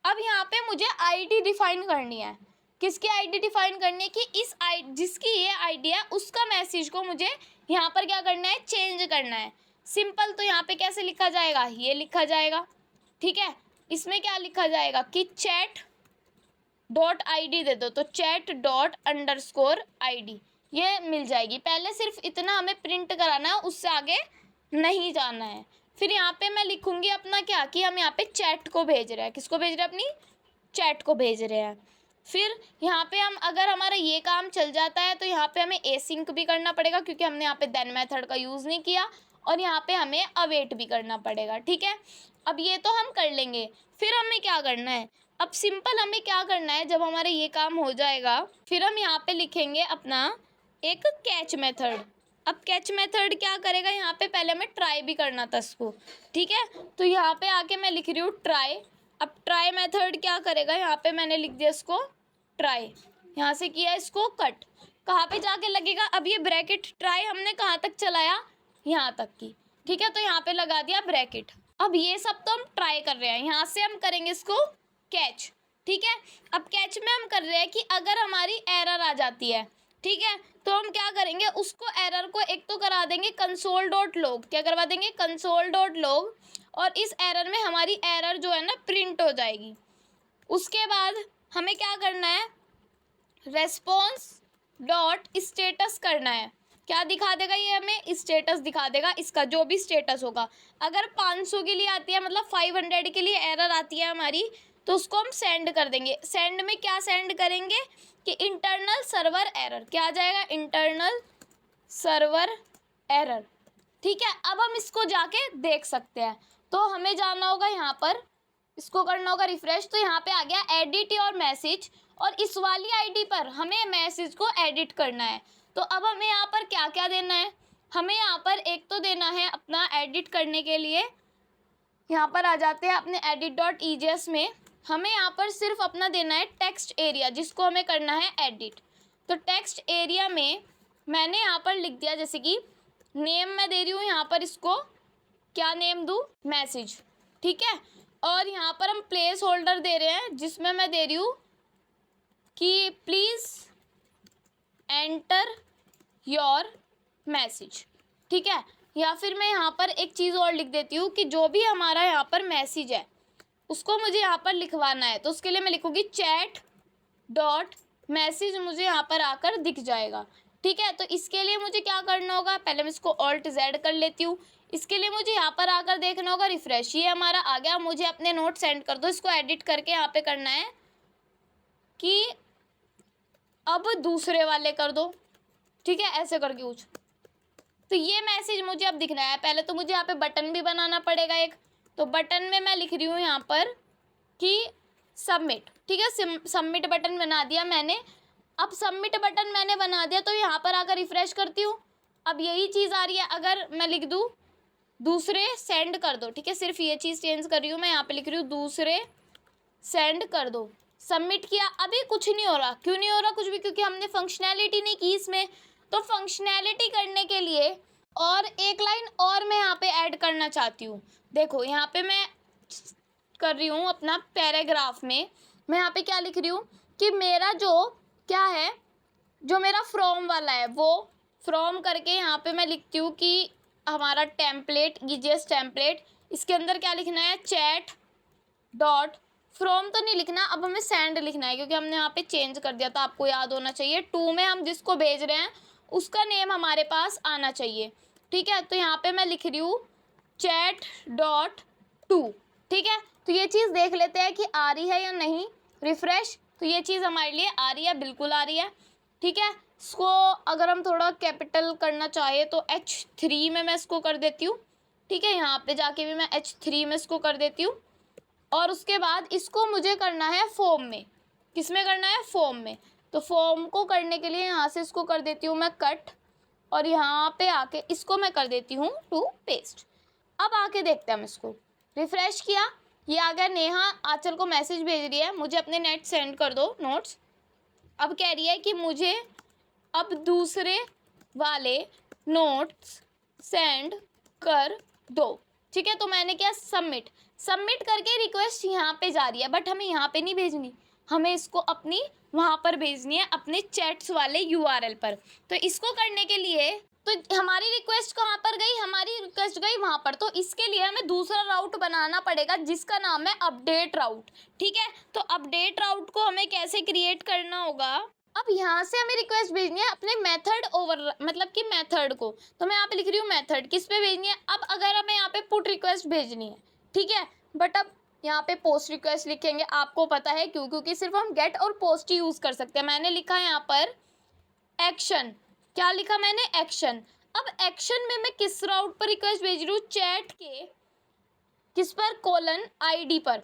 [SPEAKER 2] अब यहाँ पे मुझे आईडी डिफाइन करनी है। किसकी आईडी डिफाइन करनी है? कि इस जिसकी ये आईडी है उसका मैसेज को मुझे यहाँ पर क्या करना है? चेंज करना है। सिंपल, तो यहाँ पे कैसे लिखा जाएगा? ये लिखा जाएगा, ठीक है। इसमें क्या लिखा जाएगा कि चैट डॉट आईडी दे दो, तो चैट डॉट अंडरस्कोर आईडी ये मिल जाएगी। पहले सिर्फ इतना हमें प्रिंट कराना है, उससे आगे नहीं जाना है। फिर यहाँ पे मैं लिखूंगी अपना क्या, कि हम यहाँ पे चैट को भेज रहे हैं। किसको भेज रहे हैं? अपनी चैट को भेज रहे हैं। फिर यहाँ पे हम, अगर हमारा ये काम चल जाता है तो यहाँ पे हमें एसिंक भी करना पड़ेगा, क्योंकि हमने यहाँ पे देन मेथड का यूज़ नहीं किया। और यहाँ पे हमें अवेट भी करना पड़ेगा, ठीक है। अब ये तो हम कर लेंगे। फिर हमें क्या करना है? अब सिंपल हमें क्या करना है, जब हमारा ये काम हो जाएगा फिर हम यहाँ पे लिखेंगे अपना एक कैच मेथड। अब कैच मेथड क्या करेगा? यहाँ पे पहले हमें ट्राई भी करना था इसको, ठीक है। तो यहाँ पे आके मैं लिख रही हूँ ट्राई। अब ट्राई मेथड क्या करेगा? यहाँ पे मैंने लिख दिया इसको ट्राई, यहाँ से किया इसको कट। कहाँ पे जाके लगेगा? अब ये ब्रैकेट ट्राई हमने कहाँ तक चलाया? यहाँ तक की, ठीक है। तो यहाँ पे लगा दिया ब्रैकेट। अब ये सब तो हम ट्राई कर रहे हैं, यहाँ से हम करेंगे इसको कैच, ठीक है। अब कैच में हम कर रहे हैं कि अगर हमारी एरर आ जाती है, ठीक है, तो हम क्या करेंगे? उसको एरर को एक तो करा देंगे कंसोल डॉट लॉग। क्या करवा देंगे? Console dot log. और इस एरर में हमारी एरर जो है ना प्रिंट हो जाएगी। उसके बाद हमें क्या करना है? रेस्पॉन्स डॉट स्टेटस करना है। क्या दिखा देगा ये? हमें स्टेटस दिखा देगा, इसका जो भी स्टेटस होगा। अगर 500 के लिए आती है, मतलब 500 के लिए एरर आती है हमारी, तो उसको हम सेंड कर देंगे। सेंड में क्या सेंड करेंगे? कि इंटरनल सर्वर एरर। क्या आ जाएगा? इंटरनल सर्वर एरर, ठीक है। अब हम इसको जाके देख सकते हैं। तो हमें जाना होगा यहाँ पर, इसको करना होगा रिफ्रेश। तो यहाँ पे आ गया एडिट योर मैसेज, और इस वाली आईडी पर हमें मैसेज को एडिट करना है। तो अब हमें यहाँ पर क्या क्या देना है? हमें यहाँ पर एक तो देना है अपना एडिट करने के लिए, यहाँ पर आ जाते हैं अपने एडिट डॉट ईजेएस में। हमें यहाँ पर सिर्फ अपना देना है टेक्स्ट एरिया, जिसको हमें करना है एडिट। तो टेक्स्ट एरिया में मैंने यहाँ पर लिख दिया, जैसे कि नेम मैं दे रही हूँ यहाँ पर, इसको क्या नेम दूँ? मैसेज, ठीक है। और यहाँ पर हम प्लेस होल्डर दे रहे हैं, जिसमें मैं दे रही हूँ कि प्लीज़ एंटर योर मैसेज, ठीक है। या फिर मैं यहाँ पर एक चीज़ और लिख देती हूँ कि जो भी हमारा यहाँ पर मैसेज है उसको मुझे यहाँ पर लिखवाना है। तो उसके लिए मैं लिखूँगी चैट डॉट मैसेज, मुझे यहाँ पर आकर दिख जाएगा, ठीक है। तो इसके लिए मुझे क्या करना होगा? पहले मैं इसको ऑल्ट जेड कर लेती हूँ। इसके लिए मुझे यहाँ पर आकर देखना होगा रिफ्रेश, ये हमारा आ गया। मुझे अपने नोट सेंड कर दो। इसको एडिट करके यहाँ पे करना है कि अब दूसरे वाले कर दो, ठीक है, ऐसे करके कुछ। तो ये मैसेज मुझे अब दिखना है। पहले तो मुझे यहाँ पे बटन भी बनाना पड़ेगा एक, तो बटन में मैं लिख रही हूँ यहाँ पर कि सबमिट, ठीक है, सबमिट बटन बना दिया मैंने। अब सबमिट बटन मैंने बना दिया तो यहाँ पर आकर रिफ्रेश करती हूँ, अब यही चीज़ आ रही है। अगर मैं लिख दूँ दूसरे सेंड कर दो, ठीक है, सिर्फ ये चीज़ चेंज कर रही हूँ मैं, यहाँ पे लिख रही हूँ दूसरे सेंड कर दो। सबमिट किया, अभी कुछ नहीं हो रहा। क्यों नहीं हो रहा कुछ भी? क्योंकि हमने फंक्शनैलिटी नहीं की इसमें। तो फंक्शनैलिटी करने के लिए और एक लाइन और मैं यहाँ पे ऐड करना चाहती हूँ। देखो यहाँ पे मैं कर रही हूँ अपना पैराग्राफ में, मैं यहाँ पे क्या लिख रही हूँ कि मेरा जो क्या है, जो मेरा फ्रॉम वाला है वो फ्रॉम करके यहाँ पे मैं लिखती हूँ कि हमारा टेम्पलेट, ईजीएस टेम्पलेट, इसके अंदर क्या लिखना है, चैट डॉट फ्रॉम तो नहीं लिखना, अब हमें सेंड लिखना है क्योंकि हमने यहाँ पे चेंज कर दिया था, आपको याद होना चाहिए। टू में हम जिसको भेज रहे हैं उसका नेम हमारे पास आना चाहिए, ठीक है। तो यहाँ पे मैं लिख रही हूँ चैट डॉट टू, ठीक है। तो ये चीज़ देख लेते हैं कि आ रही है या नहीं, रिफ्रेश। तो ये चीज़ हमारे लिए आ रही है, बिल्कुल आ रही है, ठीक है। इसको अगर हम थोड़ा कैपिटल करना चाहे तो H3 में मैं इसको कर देती हूँ, ठीक है। यहाँ पे जाके भी मैं H3 में इसको कर देती हूँ। और उसके बाद इसको मुझे करना है फॉर्म में। किस में करना है? फॉर्म में। तो फॉर्म को करने के लिए यहाँ से इसको कर देती हूँ मैं कट, और यहाँ पे आके इसको मैं कर देती हूँ टू पेस्ट। अब आके देखते हैं हम इसको, रिफ्रेश किया, ये आ गया, नेहा आंचल को मैसेज भेज रही है, मुझे अपने नेट सेंड कर दो नोट्स। अब कह रही है कि मुझे अब दूसरे वाले नोट्स सेंड कर दो, ठीक है। तो मैंने क्या, सबमिट, सबमिट करके रिक्वेस्ट यहाँ पे जा रही है, बट हमें यहाँ पे नहीं भेजनी, हमें इसको अपनी वहाँ पर भेजनी है, अपने चैट्स वाले URL पर। तो इसको करने के लिए तो हमारी रिक्वेस्ट कहाँ पर गई, हमारी रिक्वेस्ट गई वहाँ पर। तो इसके लिए हमें दूसरा राउट बनाना पड़ेगा जिसका नाम है अपडेट राउट, ठीक है। तो अपडेट राउट को हमें कैसे क्रिएट करना होगा, अब यहाँ से हमें रिक्वेस्ट भेजनी है अपने मेथड ओवर, मतलब कि मेथड को। तो मैं यहाँ पे लिख रही हूँ मेथड, किस पे भेजनी है। अब अगर हमें यहाँ पे पुट रिक्वेस्ट भेजनी है, ठीक है, बट अब यहाँ पे पोस्ट रिक्वेस्ट लिखेंगे, आपको पता है क्यों, क्योंकि सिर्फ हम गेट और पोस्ट ही यूज़ कर सकते हैं। मैंने लिखा है यहाँ पर एक्शन, क्या लिखा मैंने, एक्शन। अब एक्शन में मैं किस राउट पर रिक्वेस्ट भेज रही हूँ, चैट के किस पर, कोलन ID पर,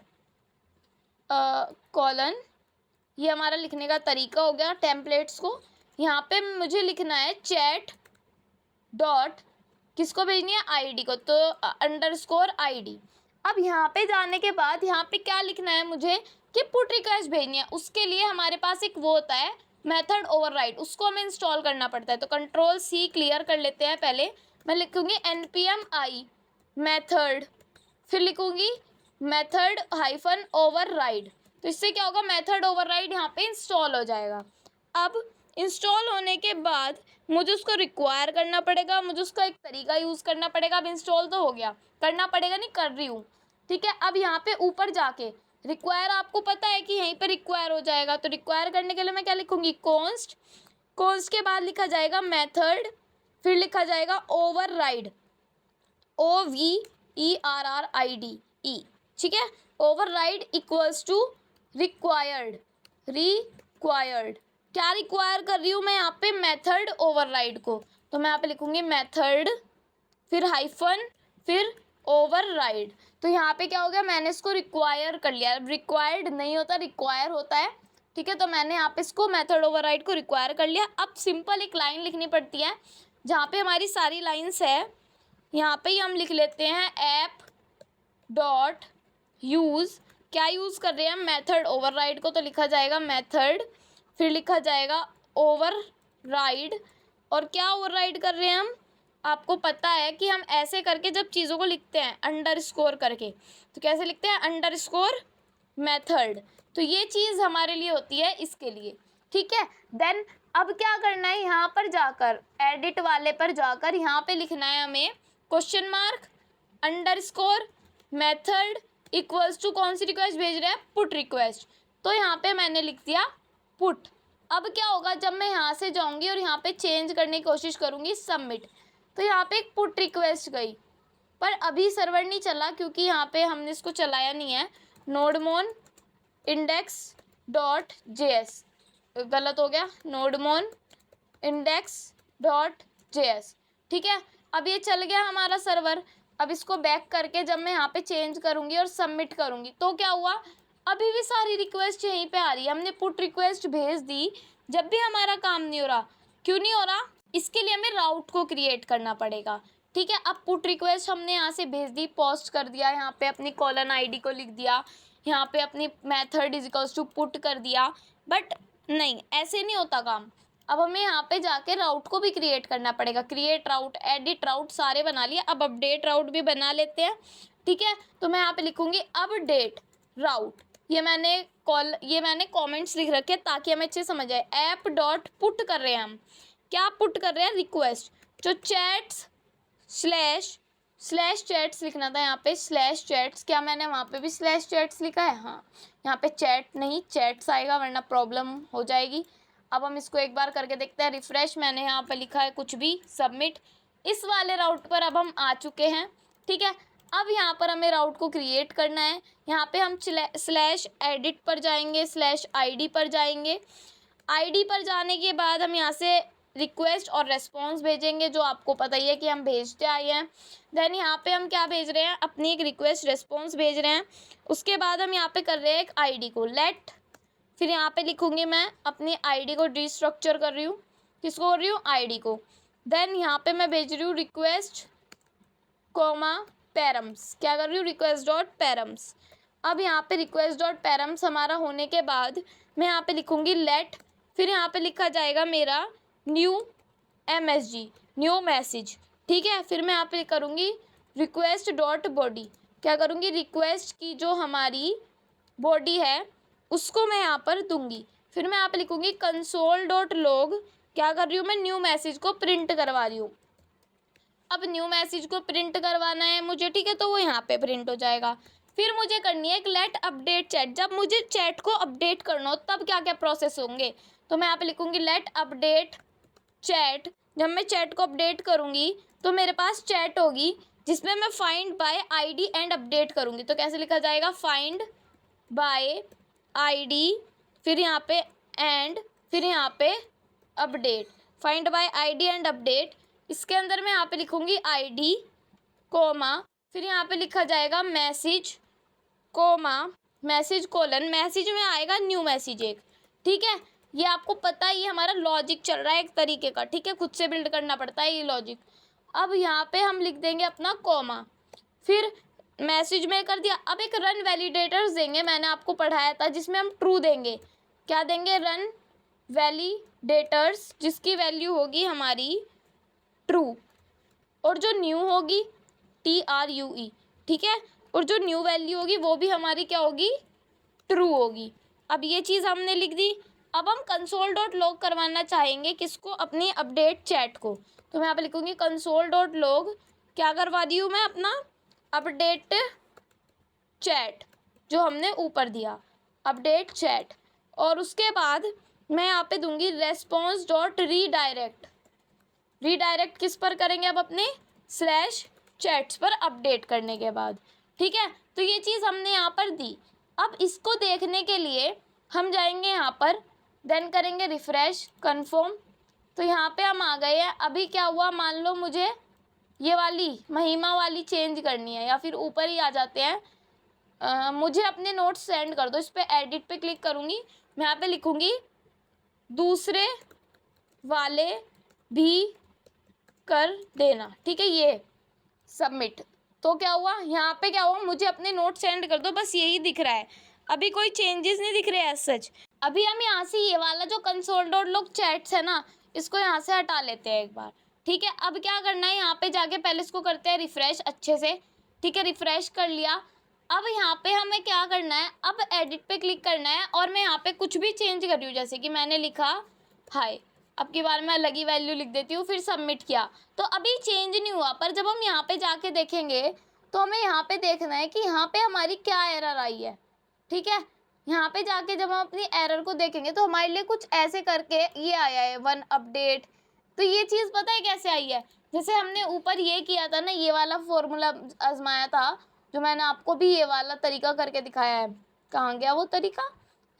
[SPEAKER 2] कोलन, ये हमारा लिखने का तरीका हो गया टेम्पलेट्स को। यहाँ पे मुझे लिखना है चैट डॉट, किसको भेजनी है, ID को, तो अंडरस्कोर ID। अब यहाँ पे जाने के बाद यहाँ पे क्या लिखना है मुझे कि पुट रिक्वेस्ट भेजनी है। उसके लिए हमारे पास एक वो होता है मेथड ओवरराइड, उसको हमें इंस्टॉल करना पड़ता है। तो Ctrl+C क्लियर कर लेते हैं। पहले मैं लिखूँगी npm i मेथड, फिर लिखूँगी मेथड हाइफन ओवरराइड। तो इससे क्या होगा, मेथड ओवरराइड यहाँ पे इंस्टॉल हो जाएगा। अब इंस्टॉल होने के बाद मुझे उसको रिक्वायर करना पड़ेगा, मुझे उसका एक तरीका यूज़ करना पड़ेगा। अब इंस्टॉल तो हो गया, करना पड़ेगा नहीं, कर रही हूँ, ठीक है। अब यहाँ पे ऊपर जाके रिक्वायर, आपको पता है कि यहीं पे रिक्वायर हो जाएगा। तो रिक्वायर करने के लिए मैं क्या लिखूँगी, कॉन्स्ट, कॉन्स्ट के बाद लिखा जाएगा मेथड, फिर लिखा जाएगा ओवरराइड, OVERRIDE, ठीक है। Override equals to required, required, क्या रिक्वायर कर रही हूँ मैं यहाँ पे, मेथड ओवरराइड को। तो मैं यहाँ पे लिखूँगी मेथड, फिर हाइफन, फिर ओवरराइड। तो यहाँ पे क्या हो गया, मैंने इसको रिक्वायर कर लिया। रिक्वायर्ड नहीं होता, रिक्वायर होता है, ठीक है। तो मैंने यहाँ पे इसको मेथड ओवरराइड को रिक्वायर कर लिया। अब सिंपल एक लाइन लिखनी पड़ती है जहाँ पे हमारी सारी लाइन्स है। यहाँ पे ही हम लिख लेते हैं ऐप डॉट यूज़, क्या यूज़ कर रहे हैं हम, मेथड ओवरराइड को। तो लिखा जाएगा मेथड, फिर लिखा जाएगा ओवरराइड, और क्या ओवरराइड कर रहे हैं हम, आपको पता है कि हम ऐसे करके जब चीज़ों को लिखते हैं अंडरस्कोर करके, तो कैसे लिखते हैं, अंडरस्कोर मेथड। तो ये चीज़ हमारे लिए होती है इसके लिए, ठीक है। देन अब क्या करना है, यहाँ पर जाकर एडिट वाले पर जाकर यहाँ पे लिखना है हमें question mark underscore method equals to, कौन सी रिक्वेस्ट भेज रहे हैं, पुट रिक्वेस्ट। तो यहाँ पे मैंने लिख दिया पुट। अब क्या होगा, जब मैं यहाँ से जाऊँगी और यहाँ पे चेंज करने की कोशिश करूँगी सबमिट, तो यहाँ पे एक पुट रिक्वेस्ट गई, पर अभी सर्वर नहीं चला क्योंकि यहाँ पे हमने इसको चलाया नहीं है। नोडमोन index.js, गलत हो गया, नोडमोन इंडेक्स डॉट जेएस। ठीक है, अब ये चल गया हमारा सर्वर। अब इसको बैक करके जब मैं यहाँ पे चेंज करूँगी और सबमिट करूँगी तो क्या हुआ, अभी भी सारी रिक्वेस्ट यहीं पे आ रही है। हमने पुट रिक्वेस्ट भेज दी, जब भी हमारा काम नहीं हो रहा। क्यों नहीं हो रहा, इसके लिए हमें राउट को क्रिएट करना पड़ेगा। ठीक है, अब पुट रिक्वेस्ट हमने यहाँ से भेज दी, पोस्ट कर दिया, यहाँ पे अपनी कॉलन आईडी को लिख दिया, यहाँ पे अपनी method is equals to put कर दिया। बट नहीं, ऐसे नहीं होता काम। अब हमें यहाँ पे जाके राउट को भी क्रिएट करना पड़ेगा। क्रिएट राउट, एडिट राउट सारे बना लिए, अब अपडेट राउट भी बना लेते हैं। ठीक है, तो मैं यहाँ पे लिखूंगी अपडेट राउट। ये मैंने कमेंट्स लिख रखे हैं ताकि हमें अच्छे समझ आए। ऐप डॉट पुट कर रहे हैं हम, क्या पुट कर रहे हैं, रिक्वेस्ट। जो चैट्स स्लैश चैट्स लिखना था यहाँ पे, स्लैश चैट्स, क्या मैंने वहाँ पे भी स्लैश चैट्स लिखा है, हाँ यहाँ पे चैट नहीं चैट्स आएगा वरना प्रॉब्लम हो जाएगी। अब हम इसको एक बार करके देखते हैं, रिफ्रेश, मैंने यहाँ पे लिखा है कुछ भी, सबमिट। इस वाले राउट पर अब हम आ चुके हैं। ठीक है, अब यहाँ पर हमें राउट को क्रिएट करना है। यहाँ पे हम स्लैश एडिट पर जाएंगे, स्लैश आईडी पर जाएंगे। आईडी पर जाने के बाद हम यहाँ से रिक्वेस्ट और रेस्पॉन्स भेजेंगे, जो आपको पता ही है कि हम भेजते आए हैं। देन यहाँ पे हम क्या भेज रहे हैं, अपनी एक रिक्वेस्ट रेस्पॉन्स भेज रहे हैं। उसके बाद हम यहाँ पे कर रहे हैं एक आईडी को लेट, फिर यहाँ पे लिखूंगी मैं अपनी आईडी को डिस्ट्रक्चर कर रही हूँ, किसको कर रही हूँ, आईडी को। देन यहाँ पे मैं भेज रही हूँ रिक्वेस्ट कोमा पैरम्स, क्या कर रही हूँ, रिक्वेस्ट डॉट पैरम्स। अब यहाँ पे रिक्वेस्ट डॉट पैरम्स हमारा होने के बाद मैं यहाँ पे लिखूंगी लेट, फिर यहाँ पे लिखा जाएगा मेरा न्यू MSG, न्यू मैसेज। ठीक है, फिर मैं यहाँ पे करूँगी रिक्वेस्ट डॉट बॉडी, क्या करूँगी, रिक्वेस्ट की जो हमारी बॉडी है उसको मैं यहाँ पर दूंगी। फिर मैं यहाँ पे लिखूँगी कंसोल डॉट लॉग, क्या कर रही हूँ मैं, न्यू मैसेज को प्रिंट करवा रही हूँ। अब न्यू मैसेज को प्रिंट करवाना है मुझे, ठीक है, तो वो यहाँ पे प्रिंट हो जाएगा। फिर मुझे करनी है एक लेट अपडेट चैट, जब मुझे चैट को अपडेट करना हो तब क्या क्या प्रोसेस होंगे, तो मैं यहाँ पे लिखूँगी लेट अपडेट चैट। जब मैं चैट को अपडेट करूँगी तो मेरे पास चैट होगी जिसमें मैं find by ID and update करूँगी। तो कैसे लिखा जाएगा, फाइंड बाय आईडी, फिर यहाँ पे एंड, फिर यहाँ पे update, find by ID and update. इसके अंदर मैं यहाँ पे लिखूँगी आईडी कोमा, फिर यहाँ पे लिखा जाएगा message comma message colon, message में आएगा न्यू मैसेज एक। ठीक है, ये आपको पता ही हमारा लॉजिक चल रहा है एक तरीके का। ठीक है, खुद से बिल्ड करना पड़ता है ये लॉजिक। अब यहाँ पे हम लिख देंगे अपना कोमा, फिर मैसेज में कर दिया। अब एक रन वैलिडेटर्स देंगे, मैंने आपको पढ़ाया था, जिसमें हम ट्रू देंगे। क्या देंगे, रन वैलिडेटर्स, जिसकी वैल्यू होगी हमारी ट्रू, और जो न्यू होगी TRUE। ठीक है, और जो न्यू वैल्यू होगी वो भी हमारी क्या होगी, ट्रू होगी। अब ये चीज़ हमने लिख दी। अब हम कंसोल डॉट लॉग करवाना चाहेंगे किसको, अपनी अपडेट चैट को। तो मैं यहाँ पे लिखूँगी कंसोल डॉट लॉग, क्या करवा दी हूँ मैं, अपना अपडेट चैट जो हमने ऊपर दिया, अपडेट चैट। और उसके बाद मैं यहाँ पे दूंगी रेस्पॉन्स डॉट रीडायरेक्ट। रीडायरेक्ट किस पर करेंगे, अब अपने स्लैश चैट्स पर अपडेट करने के बाद। ठीक है, तो ये चीज़ हमने यहाँ पर दी। अब इसको देखने के लिए हम जाएंगे यहाँ पर, देन करेंगे रिफ्रेश कन्फर्म। तो यहाँ पे हम आ गए हैं। अभी क्या हुआ, मान लो मुझे ये वाली महिमा वाली चेंज करनी है, या फिर ऊपर ही आ जाते हैं, मुझे अपने नोट्स सेंड कर दो। इस पर एडिट पे क्लिक करूँगी, मैं यहाँ पे लिखूँगी दूसरे वाले भी कर देना। ठीक है, ये सबमिट। तो क्या हुआ, यहाँ पे क्या हुआ, मुझे अपने नोट सेंड कर दो, बस यही दिख रहा है, अभी कोई चेंजेस नहीं दिख रहे एज सच। अभी हम यहाँ से ये वाला जो कंसोल डॉट लॉग चैट्स है ना, इसको यहाँ से हटा लेते हैं एक बार। ठीक है, अब क्या करना है, यहाँ पे जाके पहले इसको करते हैं रिफ्रेश अच्छे से। ठीक है, रिफ्रेश कर लिया। अब यहाँ पे हमें क्या करना है, अब एडिट पे क्लिक करना है, और मैं यहाँ पे कुछ भी चेंज कर रही हूँ, जैसे कि मैंने लिखा हाय, अब की बार मैं अलग ही वैल्यू लिख देती हूँ, फिर सबमिट किया तो अभी चेंज नहीं हुआ। पर जब हम यहाँ पे जाके देखेंगे तो हमें यहाँ पे देखना है कि यहाँ पे हमारी क्या एरर आई है। ठीक है, यहाँ पे जाके जब हम अपनी एरर को देखेंगे तो हमारे लिए कुछ ऐसे करके ये आया है, वन अपडेट। तो ये चीज़ पता है कैसे आई है, जैसे हमने ऊपर ये किया था ना, ये वाला फॉर्मूला आजमाया था, जो मैंने आपको भी ये वाला तरीका करके दिखाया है। कहाँ गया वो तरीका,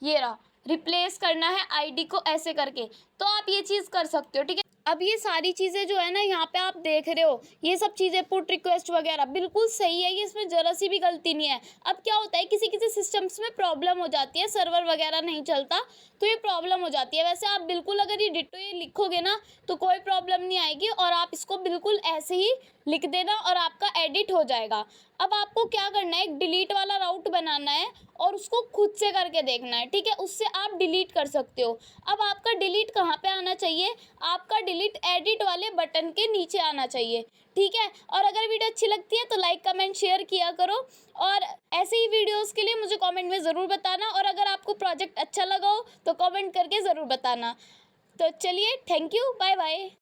[SPEAKER 2] ये रहा। रिप्लेस करना है आईडी को ऐसे करके, तो आप ये चीज़ कर सकते हो, ठीक है। अब ये सारी चीज़ें जो है ना यहाँ पे आप देख रहे हो, ये सब चीज़ें पुट रिक्वेस्ट वगैरह बिल्कुल सही है, ये इसमें ज़रा सी भी गलती नहीं है। अब क्या होता है, किसी किसी सिस्टम्स में प्रॉब्लम हो जाती है, सर्वर वगैरह नहीं चलता, तो ये प्रॉब्लम हो जाती है। वैसे आप बिल्कुल अगर ये डिट्टो ये लिखोगे ना तो कोई प्रॉब्लम नहीं आएगी, और आप इसको बिल्कुल ऐसे ही लिख देना और आपका एडिट हो जाएगा। अब आपको क्या करना है, एक डिलीट वाला राउट बनाना है और उसको खुद से करके देखना है, ठीक है। उससे आप डिलीट कर सकते हो। अब आपका डिलीट कहाँ पे आना चाहिए, आपका डिलीट एडिट वाले बटन के नीचे आना चाहिए, ठीक है। और अगर वीडियो अच्छी लगती है तो लाइक कमेंट शेयर किया करो, और ऐसे ही वीडियोस के लिए मुझे कमेंट में ज़रूर बताना, और अगर आपको प्रोजेक्ट अच्छा लगा हो तो कमेंट करके ज़रूर बताना। तो चलिए, थैंक यू, बाय बाय।